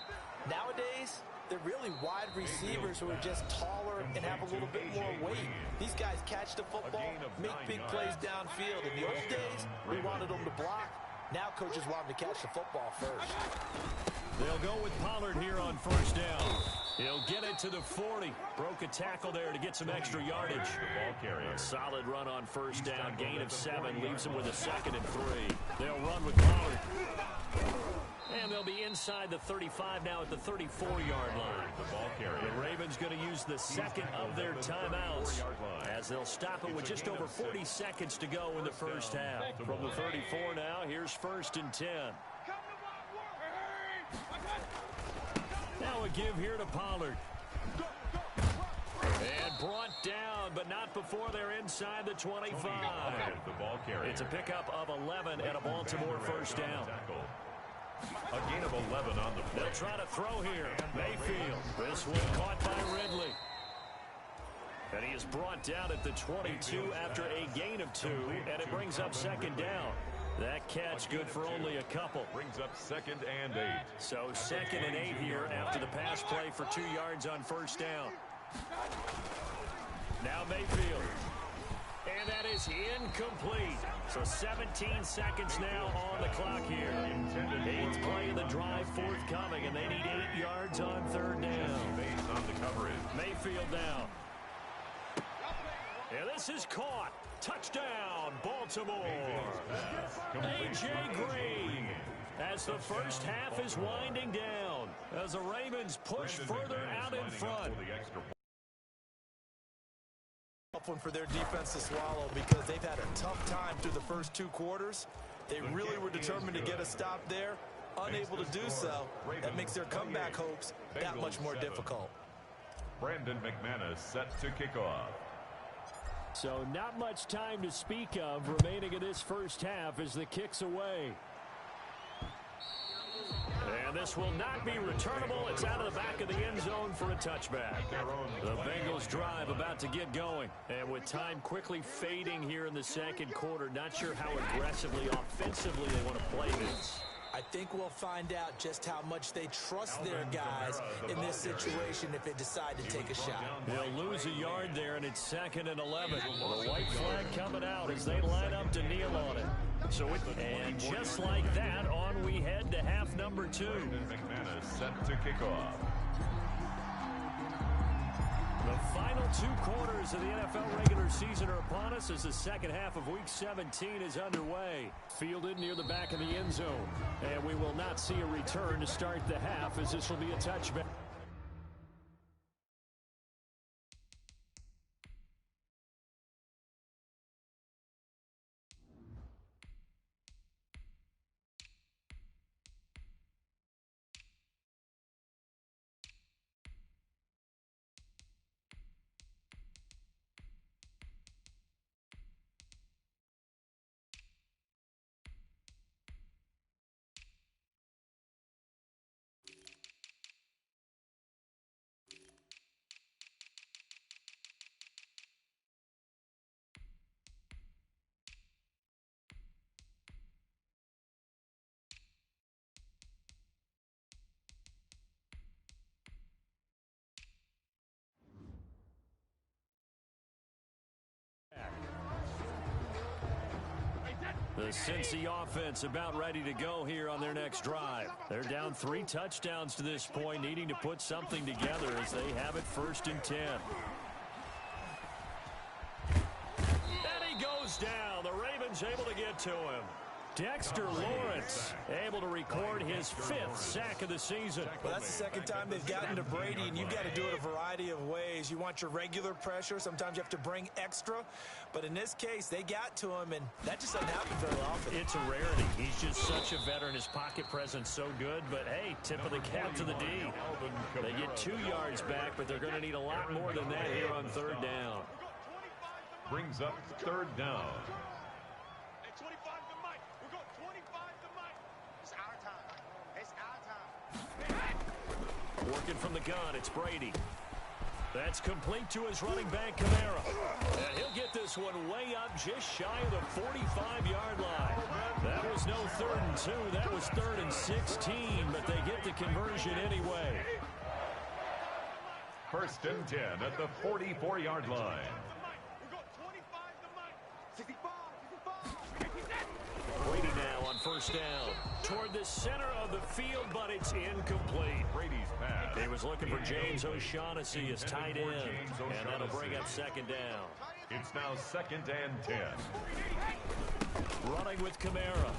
Nowadays, they're really wide receivers who are just taller and have a little bit more weight. These guys catch the football, make big plays downfield. In the old days, we wanted them to block. Now coaches want them to catch the football first. They'll go with Pollard here on first down. He'll get it to the 40. Broke a tackle there to get some extra yardage. A solid run on first down. Gain of 7 leaves him with a 2nd and 3. They'll run with Pollard. And they'll be inside the 35 now at the 34-yard line. The Ravens going to use the 2nd of their timeouts as they'll stop it with just over 40 seconds to go in the first half. From the 34 now, here's 1st and 10. Now a give here to Pollard. And brought down, but not before they're inside the 25. It's a pickup of 11 and a Baltimore first down. A gain of 11 on the play. They'll try to throw here. Mayfield. This one caught by Ridley. And he is brought down at the 22 after a gain of 2, and it brings up 2nd down. That catch good for only a couple. Brings up 2nd and 8. So 2nd and 8 here after the pass play for 2 yards on first down. Now Mayfield. And that is incomplete. So 17 seconds now on the clock here. 8th play of the drive forthcoming, and they need 8 yards on 3rd down. Based on the coverage. Mayfield down. And this is caught. Touchdown, Baltimore. A.J. Green. As the first half is winding down, as the Ravens push further out in front. Tough one for their defense to swallow because they've had a tough time through the first 2 quarters. They really were determined to get a stop there. Unable to do so, that makes their comeback hopes that much more difficult. Brandon McManus set to kick off. So not much time to speak of remaining in this first half as the kick's away. And this will not be returnable. It's out of the back of the end zone for a touchback. The Bengals drive about to get going. And with time quickly fading here in the 2nd quarter, not sure how aggressively, offensively they want to play this. I think we'll find out just how much they trust their guys in this situation if they decide to take a shot. They'll lose a yard there, and it's 2nd and 11. The white flag coming out as they line up to kneel on it. And just like that, on we head to half number 2. Brandon McManus set to kick off. The final 2 quarters of the NFL regular season are upon us as the 2nd half of Week 17 is underway. Fielded near the back of the end zone. And we will not see a return to start the half as this will be a touchback. The Cincy offense about ready to go here on their next drive. They're down 3 touchdowns to this point, needing to put something together as they have it 1st and 10. And he goes down. The Ravens able to get to him. Dexter Lawrence able to record his 5th sack of the season. Well, that's the second time they've gotten to Brady, and you've got to do it a variety of ways. You want your regular pressure. Sometimes you have to bring extra. But in this case, they got to him, and that just doesn't happen very often. It's a rarity. He's just such a veteran. His pocket presence so good. But, hey, tip of the cap to the D. They get 2 yards back, but they're going to need a lot more than that here on 3rd down. Brings up 3rd down. Working from the gun, it's Brady. That's complete to his running back, Kamara. And he'll get this one way up just shy of the 45-yard line. That was no 3rd and 2. That was 3rd and 16, but they get the conversion anyway. 1st and 10 at the 44-yard line. Brady now on 1st down. Toward the center of the field, but it's incomplete. Brady's pass. He was looking for James O'Shaughnessy as tight end, and that'll bring up 2nd down. It's now 2nd and 10. Running with Kamara.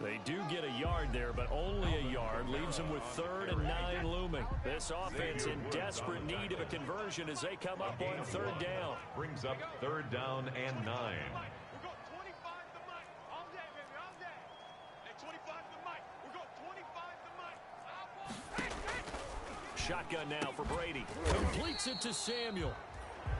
They do get a yard there, but only a yard. Leaves them with 3rd and 9 looming. This offense in desperate need of a conversion as they come up on 3rd down. Brings up 3rd down and 9. Shotgun now for Brady. Completes it to Samuel.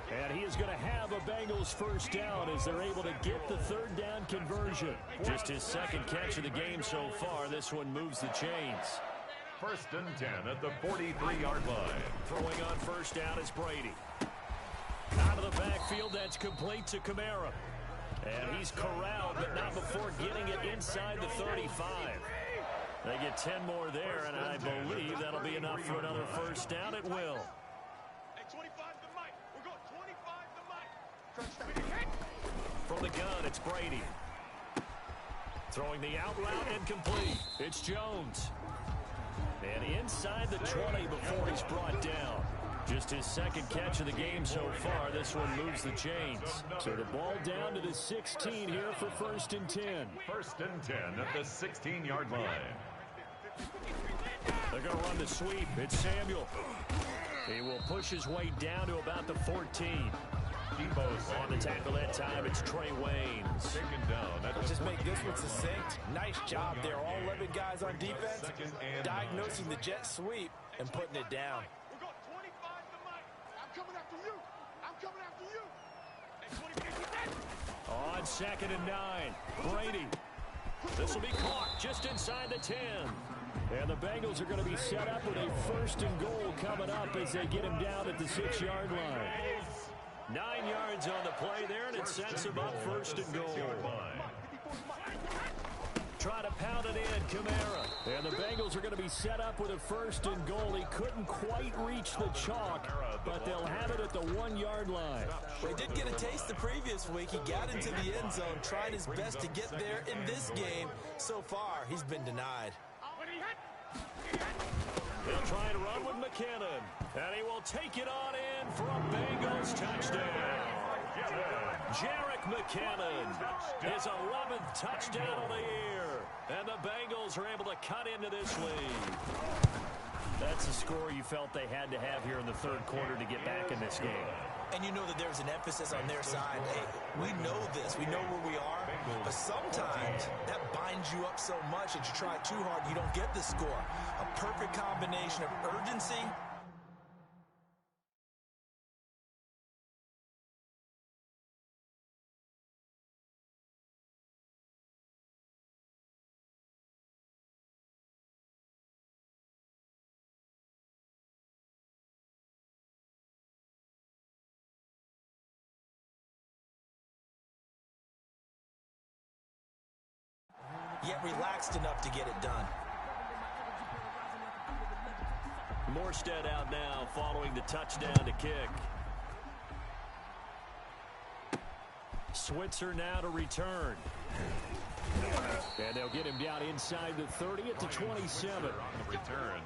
And he is going to have a Bengals 1st down as they're able to get the 3rd down conversion. Just his 2nd catch of the game so far. This one moves the chains. 1st and 10 at the 43-yard line. Throwing on 1st down is Brady. Out of the backfield, that's complete to Kamara. And he's corralled, but not before getting it inside the 35. They get 10 more there, and I believe that'll be enough for another 1st down. It will. From the gun, it's Brady. Throwing the out route and complete. It's Jones. And inside the 20 before he's brought down. Just his 2nd catch of the game so far. This one moves the chains. So the ball down to the 16 here for 1st and 10. 1st and 10 at the 16-yard line. They're going to run the sweep. It's Samuel. He will push his way down to about the 14. On the tackle that time, it's Trey Waynes. Taken down. Let's just make this one succinct. Nice job there. All 11 guys on defense diagnosing the jet sweep and putting it down. On 2nd and 9, Brady. This will be caught just inside the 10. And the Bengals are going to be set up with a 1st and goal coming up as they get him down at the 6-yard line. 9 yards on the play there, and it sets him up 1st and goal. Try to pound it in, Kamara. And the Bengals are going to be set up with a 1st and goal. He couldn't quite reach the chalk, but they'll have it at the 1-yard line. They did get a taste the previous week. He got into the end zone, tried his best to get there in this game. So far, he's been denied. They'll try to run with McKinnon, and he will take it on in for a Bengals touchdown. Jerick McKinnon, his 11th touchdown of the year, and the Bengals are able to cut into this lead. That's a score you felt they had to have here in the 3rd quarter to get back in this game. And you know that there's an emphasis on their side. Hey, we know this. We know where we are. But sometimes that binds you up so much that you try too hard, you don't get the score. A perfect combination of urgency. Yet relaxed enough to get it done. Morstead out now following the touchdown to kick. Switzer now to return. And they'll get him down inside the 30 at the 27. On the return.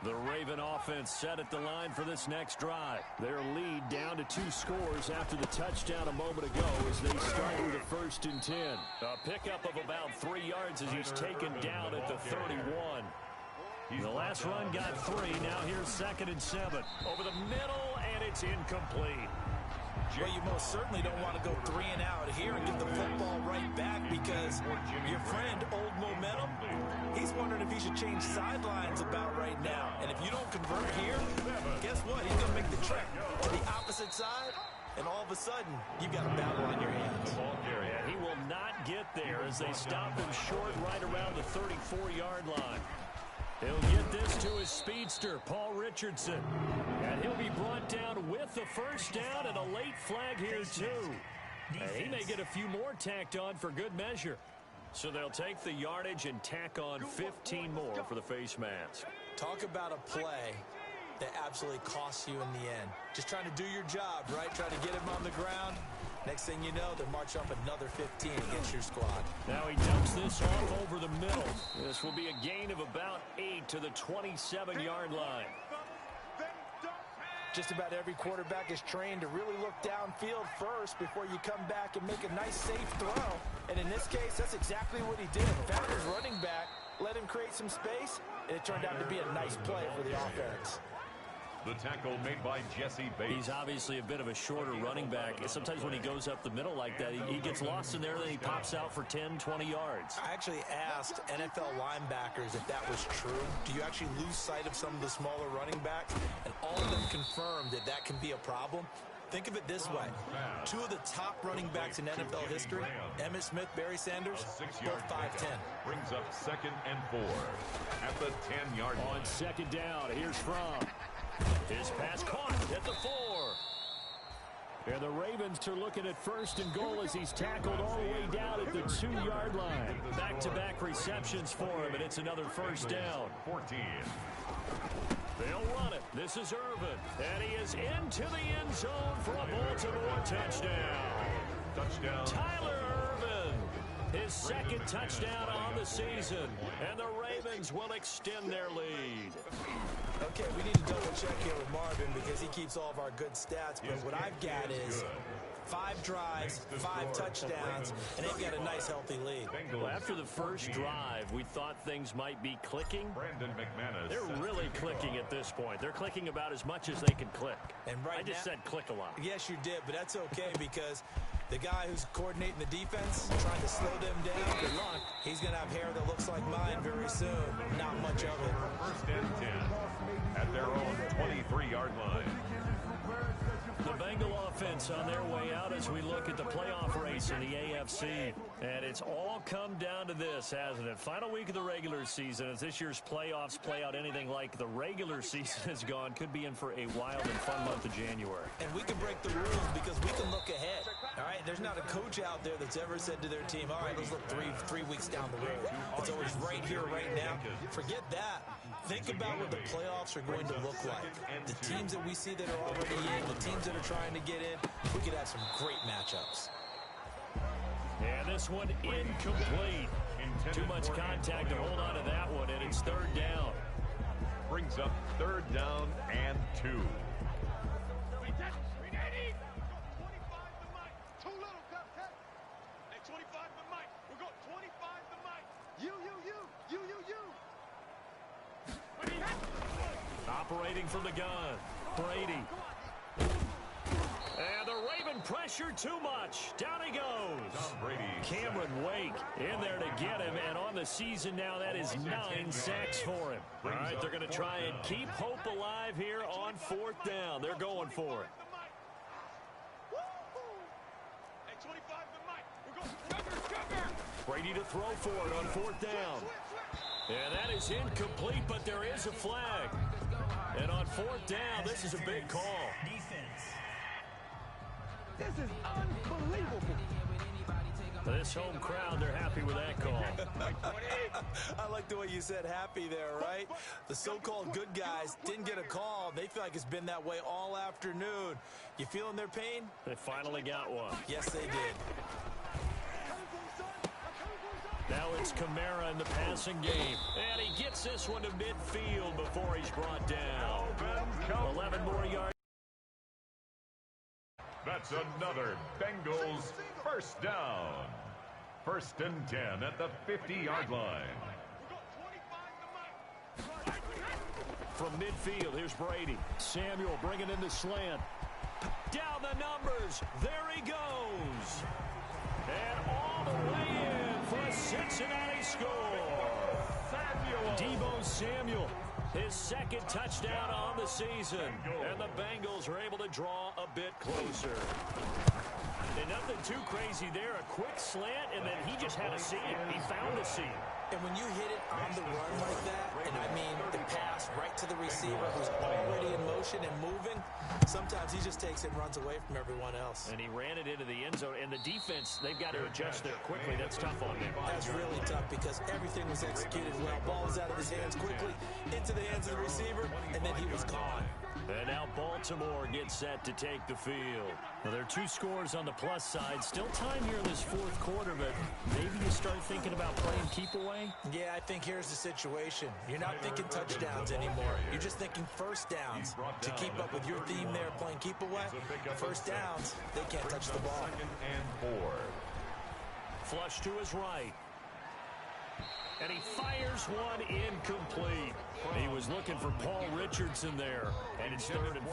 The Raven offense set at the line for this next drive. Their lead down to 2 scores after the touchdown a moment ago as they start with a 1st and 10. A pickup of about 3 yards as he's taken down at the 31. The last run got 3. Now here's 2nd and 7. Over the middle, and it's incomplete. Well, you most certainly don't want to go 3 and out here and get the football right back because your friend, Old Momentum, he's wondering if he should change sidelines about right now. And if you don't convert here, guess what? He's going to make the trek to the opposite side, and all of a sudden, you've got a battle on your hands. And he will not get there as they stop him short right around the 34-yard line. He'll get this to his speedster, Paul Richardson. And he'll be brought down with the 1st down and a late flag here, too. And he may get a few more tacked on for good measure. So they'll take the yardage and tack on 15 more for the face mask. Talk about a play that absolutely costs you in the end. Just trying to do your job, right? Trying to get him on the ground. Next thing you know, they march up another 15 against your squad. Now he dumps this off over the middle. This will be a gain of about 8 to the 27-yard line. Just about every quarterback is trained to really look downfield first before you come back and make a nice, safe throw. And in this case, that's exactly what he did. Found his running back, let him create some space, and it turned out to be a nice play for the offense. The tackle made by Jesse Bates. He's obviously a bit of a shorter running back. Sometimes when he goes up the middle like that, he gets lost in there, then he pops out for 10, 20 yards. I actually asked NFL linebackers if that was true. Do you actually lose sight of some of the smaller running backs? And all of them confirmed that that can be a problem. Think of it this way. 2 of the top running backs in NFL history, Emmitt Smith, Barry Sanders, both 5'10". Brings up 2nd and 4 at the 10-yard line. On 2nd down, here's Fromm. His pass caught at the 4. And the Ravens are looking at 1st and goal as he's tackled all the way down at the 2-yard line. Back-to-back receptions for him, and it's another 1st down. 14. They'll run it. This is Irvin, and he is into the end zone for a Baltimore touchdown. Touchdown. Tyler Irvin, his 2nd touchdown on the season, and the Ravens will extend their lead. Okay, we need to double check here with Marvin because he keeps all of our good stats, but what I've got is 5 drives, 5 touchdowns, and they've got a nice, healthy lead. Well, after the first drive, we thought things might be clicking. Brandon McManus. They're really clicking at this point. They're clicking about as much as they can click. And I just said click a lot. Yes, you did, but that's okay because the guy who's coordinating the defense, trying to slow them down, good luck. He's going to have hair that looks like mine very soon. Not much of it. 1st and 10 at their own 23-yard line. The Bengal offense on their way out as we look at the playoff race in the AFC. And it's all come down to this, hasn't it? Final week of the regular season. As this year's playoffs play out anything like the regular season has gone, could be in for a wild and fun month of January. And we can break the rules because we can look ahead. All right, there's not a coach out there that's ever said to their team, all right, let's look three weeks down the road. It's always right here, right now. Forget that. Think about what the playoffs are going to look like. The teams that we see that are already in, the teams that are trying to get in, we could have some great matchups. And this one incomplete. Too much contact to hold on to that one, and it's 3rd down. Brings up 3rd down and 2. Operating from the gun, Brady. And the Raven pressure too much. Down he goes. Tom Brady. Cameron Wake in there to get him. And on the season now, that is 9 sacks for him. All right, they're going to try and keep hope alive here on 4th down. They're going for it. Brady to throw for it on 4th down. And that is incomplete, but there is a flag. And on 4th down, this is a big call. Defense. This is unbelievable. This home crowd, they're happy with that call. I like the way you said happy there, right? The so-called good guys didn't get a call. They feel like it's been that way all afternoon. You feeling their pain? They finally got one. Yes, they did. Now it's Kamara in the passing game. And he gets this one to midfield before he's brought down. 11 more yards. That's another Bengals first down. 1st and 10 at the 50-yard line. From midfield, here's Brady. Samuel bringing in the slant. Down the numbers. There he goes. And all the way in for a Cincinnati score. Deebo Samuel, his 2nd touchdown on the season. And the Bengals are able to draw a bit closer. And nothing too crazy there. A quick slant, and then he just had a seam. He found a seam. And when you hit it on the run like that, and I mean the pass right to the receiver who's already in motion and moving, sometimes he just takes it and runs away from everyone else. And he ran it into the end zone. And the defense, they've got to adjust there quickly. That's tough on them. That's really tough because everything was executed well. Ball was out of his hands quickly, into the hands of the receiver, and then he was gone. And now Baltimore gets set to take the field. Well, there are 2 scores on the plus side. Still time here in this 4th quarter, but maybe you start thinking about playing keep away? Yeah, I think here's the situation. You're not thinking touchdowns anymore. You're just thinking first downs. To keep up with your theme there, playing keep away, first downs, they can't touch the ball. 2nd and 4. Flush to his right. And he fires one incomplete. He was looking for Paul Richardson there. And it's 3rd and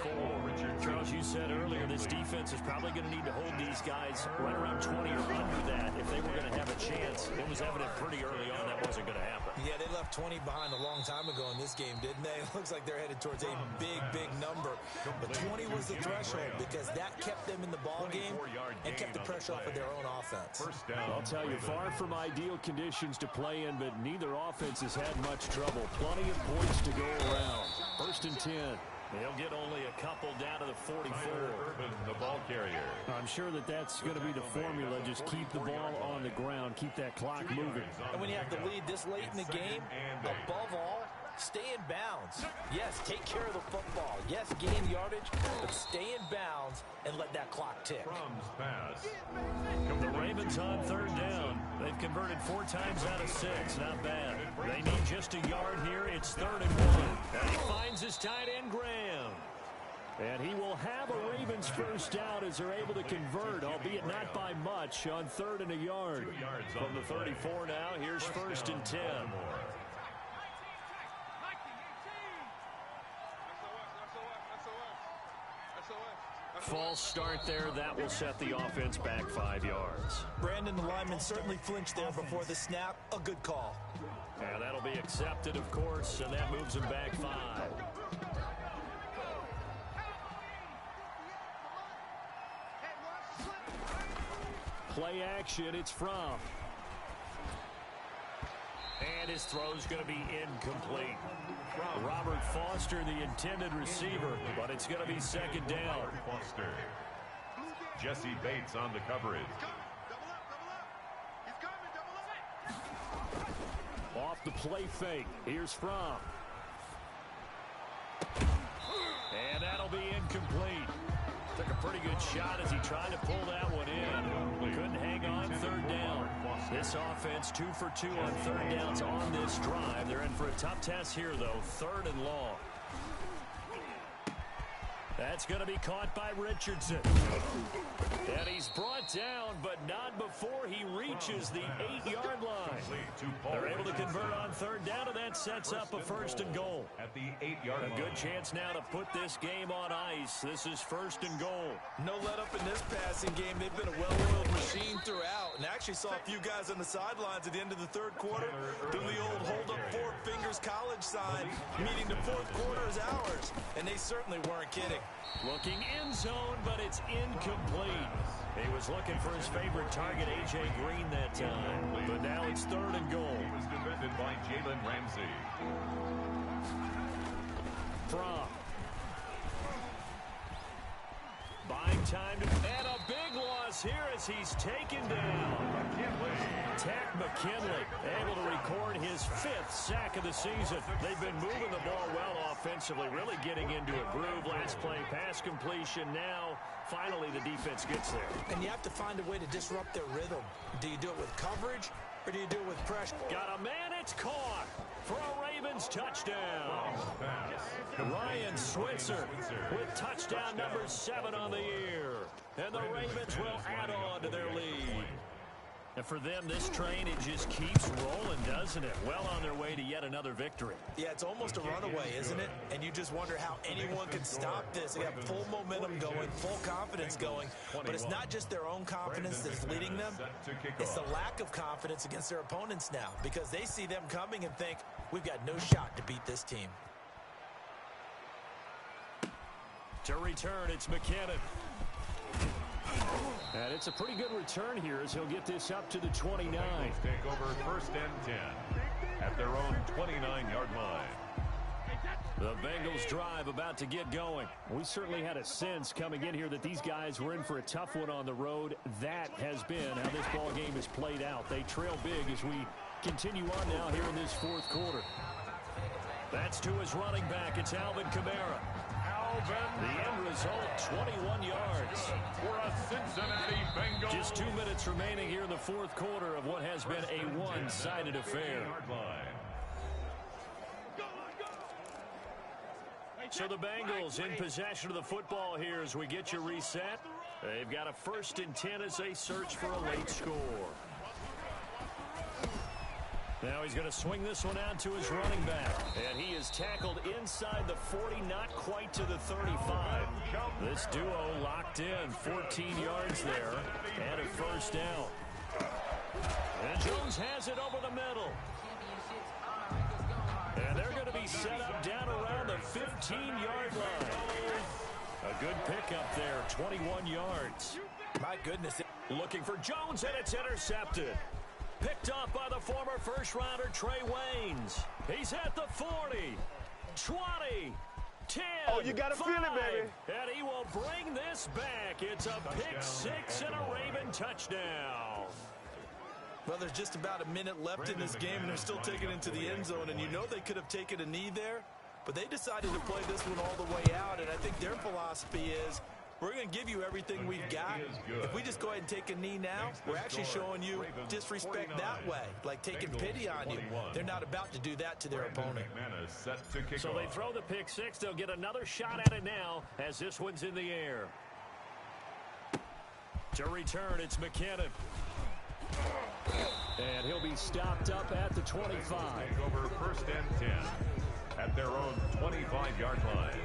4. Charles, you said earlier this defense is probably going to need to hold these guys right around 20 or under that if they were going to have a chance. It was evident pretty early on that wasn't going to happen. Yeah, they left 20 behind a long time ago in this game, didn't they? It looks like they're headed towards a big, big number. But 20 was the threshold because that kept them in the ball game and kept the pressure off of their own offense. I'll tell you, far from ideal conditions to play in, but neither offense has had much trouble. Plenty of points to go around. 1st and 10. They'll get only a couple down to the 44. Urban, the ball carrier. I'm sure that's going to be the formula. Just keep the ball on the ground. Keep that clock moving. And when you have the lead this late in the game, above all, stay in bounds. Yes, take care of the football. Yes, gain yardage, but stay in bounds and let that clock tick. Crum's pass. The Ravens on 3rd down. They've converted 4 times out of 6. Not bad. They need just a yard here. It's 3rd and 1. And he finds his tight end, Graham. And he will have a Ravens first down as they're able to convert, albeit not by much, on 3rd and a yard. From the 34 now, here's 1st and 10. False start there. That will set the offense back 5 yards. Brandon, the lineman certainly flinched there before the snap. A good call. And that'll be accepted, of course, and that moves him back 5. Play action, it's from. And his throw's going to be incomplete. Robert Foster, the intended receiver, but it's going to be 2nd down. Foster. Jesse Bates on the coverage. Off the play fake. Here's Fromm. And that'll be incomplete. Took a pretty good shot as he tried to pull that one in. Couldn't hang on 3rd down. This offense 2 for 2 on 3rd downs on this drive. They're in for a tough test here, though. 3rd and long. That's going to be caught by Richardson. And he's brought down, but not before he reaches the 8-yard line. They're able to convert on 3rd down, and that sets up a 1st and goal. At the 8-yard line. A good chance now to put this game on ice. This is 1st and goal. No let up in this passing game. They've been a well-oiled machine throughout. And actually saw a few guys on the sidelines at the end of the 3rd quarter do the old hold up 4 fingers college sign, meaning the 4th quarter is ours. And they certainly weren't kidding. Looking in zone, but it's incomplete. He was looking for his favorite target, A.J. Green, that time. But now it's 3rd and goal. He was defended by Jalen Ramsey. Fromm. Buying time to... And a big loss here as he's taken down. McKinley able to record his 5th sack of the season. They've been moving the ball well offensively, really getting into a groove. Last play, pass completion. Now, finally, the defense gets there. And you have to find a way to disrupt their rhythm. Do you do it with coverage, or do you do it with pressure? Got a man, it's caught for a Ravens touchdown. Ryan Switzer with touchdown number 7 on the year. And the Ravens will add on to their lead. And for them, this train, it just keeps rolling, doesn't it? Well on their way to yet another victory. Yeah, it's almost a runaway, isn't it? And you just wonder how anyone can stop this. They got full momentum going, full confidence going. But it's not just their own confidence that's leading them. It's the lack of confidence against their opponents now, because they see them coming and think, we've got no shot to beat this team. To return, it's McKinnon. And it's a pretty good return here as he'll get this up to the 29. Take over 1st and 10 at their own 29-yard line. The Bengals drive about to get going. We certainly had a sense coming in here that these guys were in for a tough one on the road. That has been how this ball game has played out. They trail big as we continue on now here in this 4th quarter. That's to his running back. It's Alvin Kamara. The end result, 21 yards. For a Cincinnati Bengals. Just 2 minutes remaining here in the 4th quarter of what has been a one-sided affair. So the Bengals in possession of the football here as we get you reset. They've got a 1st and 10 as they search for a late score. Now he's going to swing this one out to his running back. And he is tackled inside the 40, not quite to the 35. This duo locked in, 14 yards there, and a 1st down. And Jones has it over the middle. And they're going to be set up down around the 15-yard line. A good pickup there, 21 yards. My goodness. Looking for Jones, and it's intercepted. Picked off by the former first-rounder Trey Waynes. He's at the 40, 20, 10, Oh, you got to feel it, baby. And he will bring this back. It's a pick 6 and a Raven touchdown. Well, there's just about a minute left in this game, and they're still taking it into the end zone. And you know they could have taken a knee there, but they decided to play this one all the way out. And I think their philosophy is, we're going to give you everything we've got. If we just go ahead and take a knee now, we're actually showing you disrespect that way, like taking pity on you. They're not about to do that to their opponent. So they throw the pick 6. They'll get another shot at it now as this one's in the air. To return, it's McKinnon. And he'll be stopped up at the 25. Over 1st and 10 at their own 25-yard line.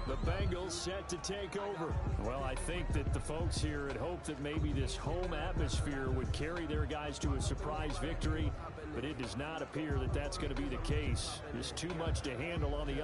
The Bengals set to take over. Well, I think that the folks here had hoped that maybe this home atmosphere would carry their guys to a surprise victory, but it does not appear that that's going to be the case. There's too much to handle on the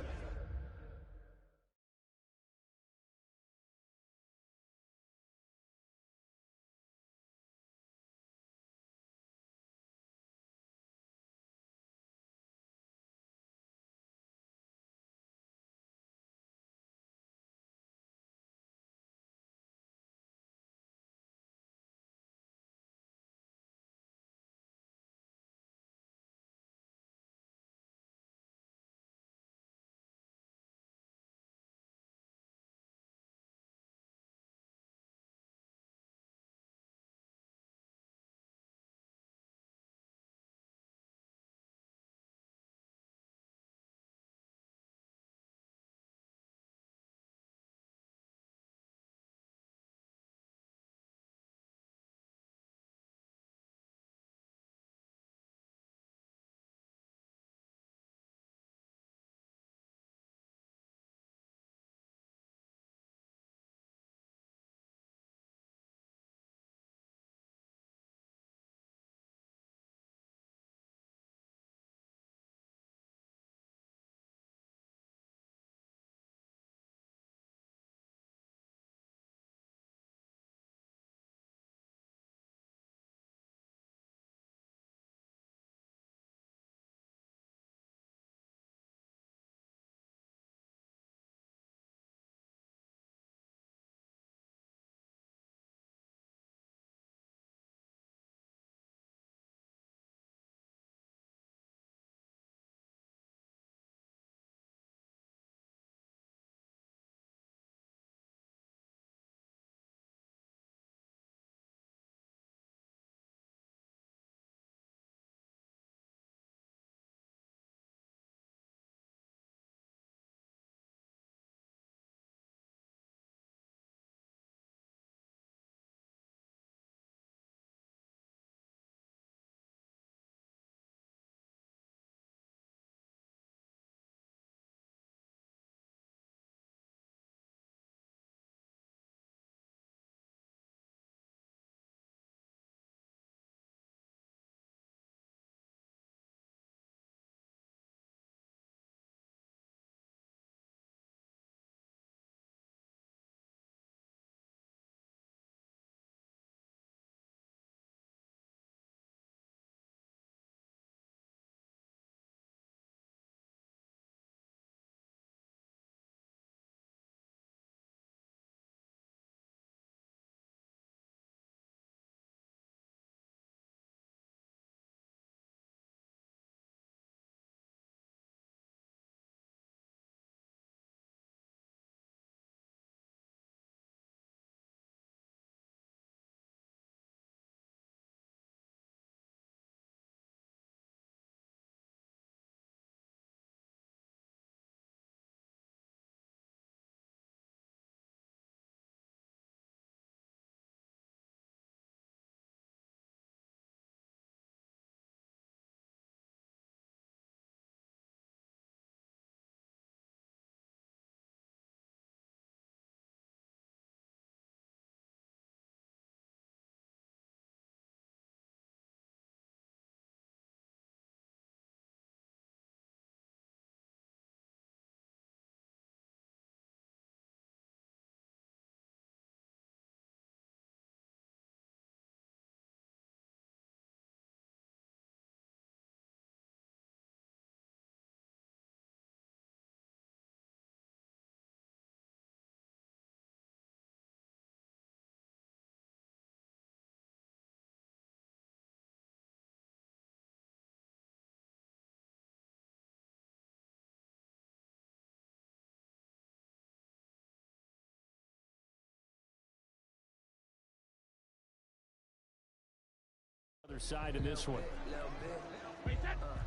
side in this one.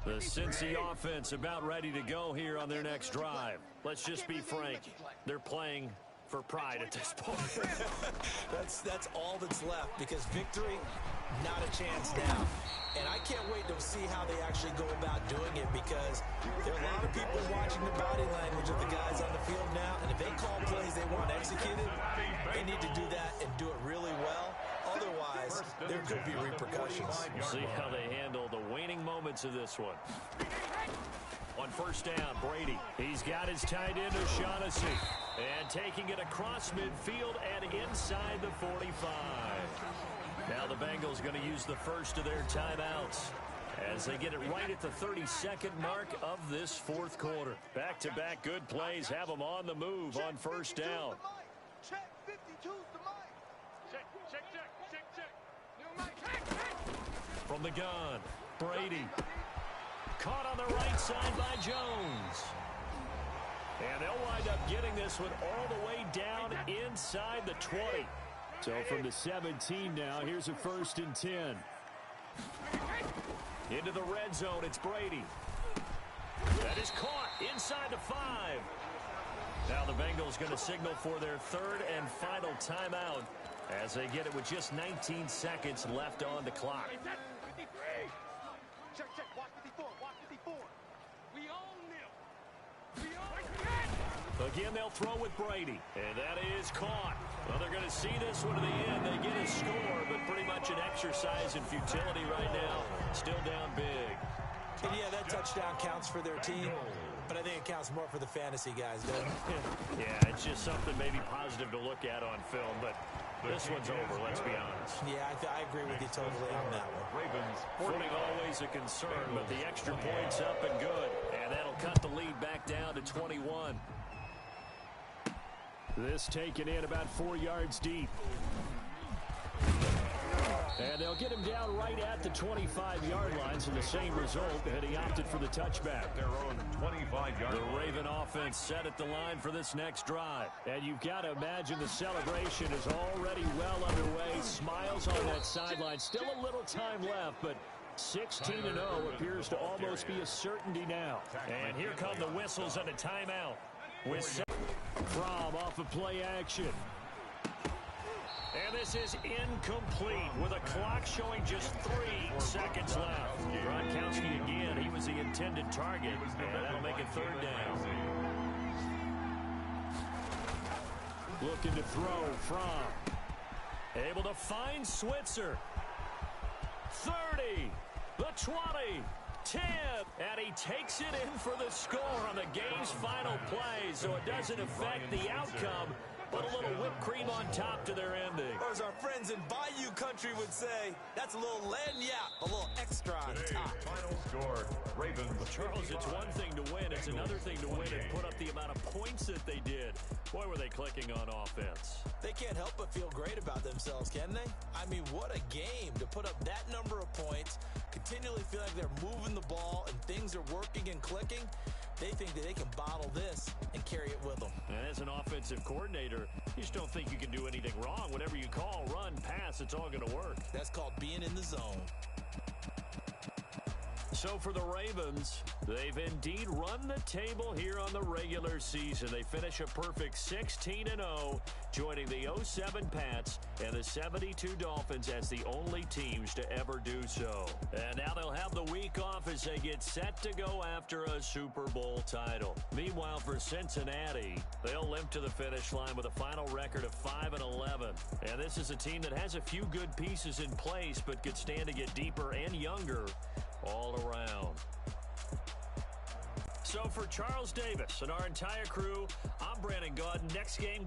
The Cincy offense about ready to go here on their next drive. Let's just be frank. They're playing for pride at this point. That's all that's left, because victory, not a chance now. And I can't wait to see how they actually go about doing it, because there are a lot of people watching the body language of the guys on the field now, and if they call plays they want executed, they need to do that and do it really well. Otherwise, there could be repercussions. We'll see how they handle the waning moments of this one. On first down, Brady. He's got his tight end, O'Shaughnessy. And taking it across midfield and inside the 45. Now the Bengals going to use the first of their timeouts as they get it right at the 32nd mark of this fourth quarter. Back-to-back good plays have them on the move on first down. Check 52's the mic. From the gun, Brady. Caught on the right side by Jones. And they'll wind up getting this one all the way down inside the 20. So from the 17 now, here's a 1st and 10. Into the red zone, it's Brady. That is caught inside the 5. Now the Bengals going to signal for their 3rd and final timeout as they get it with just 19 seconds left on the clock. Check, watch 54, watch 54. We own them. Again, they'll throw with Brady. And that is caught. Well, they're going to see this one to the end. They get a score, but pretty much an exercise in futility right now. Still down big. And yeah, that touchdown counts for their team, but I think it counts more for the fantasy guys, doesn't it? Yeah, it's just something maybe positive to look at on film, but this one's over, let's be honest. Yeah, I agree with you totally on that one. Ravens, Footing always a concern, but the extra point's up and good. And that'll cut the lead back down to 21. This taken in about 4 yards deep. And they'll get him down right at the 25-yard line, so the same result, and he opted for the touchback. their own 25-yard The line. Raven offense set at the line for this next drive. And you've got to imagine the celebration is already well underway. Smiles on that sideline. Still a little time left, but 16-0 appears to almost be a certainty now. And here come the whistles and a timeout. With Fromm off of play action. And this is incomplete with a clock showing just 3 seconds left. Gronkowski again, he was the intended target, and that'll make it 3rd down. Looking to throw Fromm. Able to find Switzer. 30, the 20, 10, and he takes it in for the score on the game's final play, so it doesn't affect the outcome. Put a little whipped cream on top to their ending. Or as our friends in Bayou Country would say, that's a little lagniappe, a little extra on Today's top. final score, Ravens. Charles, it's one thing to win. It's another thing to win and put up the amount of points that they did. Boy, were they clicking on offense. They can't help but feel great about themselves, can they? I mean, what a game to put up that number of points, continually feel like they're moving the ball and things are working and clicking. They think that they can bottle this and carry it with them. And as an offensive coordinator, you just don't think you can do anything wrong. Whatever you call, run, pass, it's all going to work. That's called being in the zone. So for the Ravens, they've indeed run the table here on the regular season. They finish a perfect 16-0, joining the 07 Pats and the 72 Dolphins as the only teams to ever do so. And now they'll have the week off as they get set to go after a Super Bowl title. Meanwhile, for Cincinnati, they'll limp to the finish line with a final record of 5-11. And this is a team that has a few good pieces in place, but could stand to get deeper and younger all around. So for Charles Davis and our entire crew, I'm Brandon Gaudin. Next game.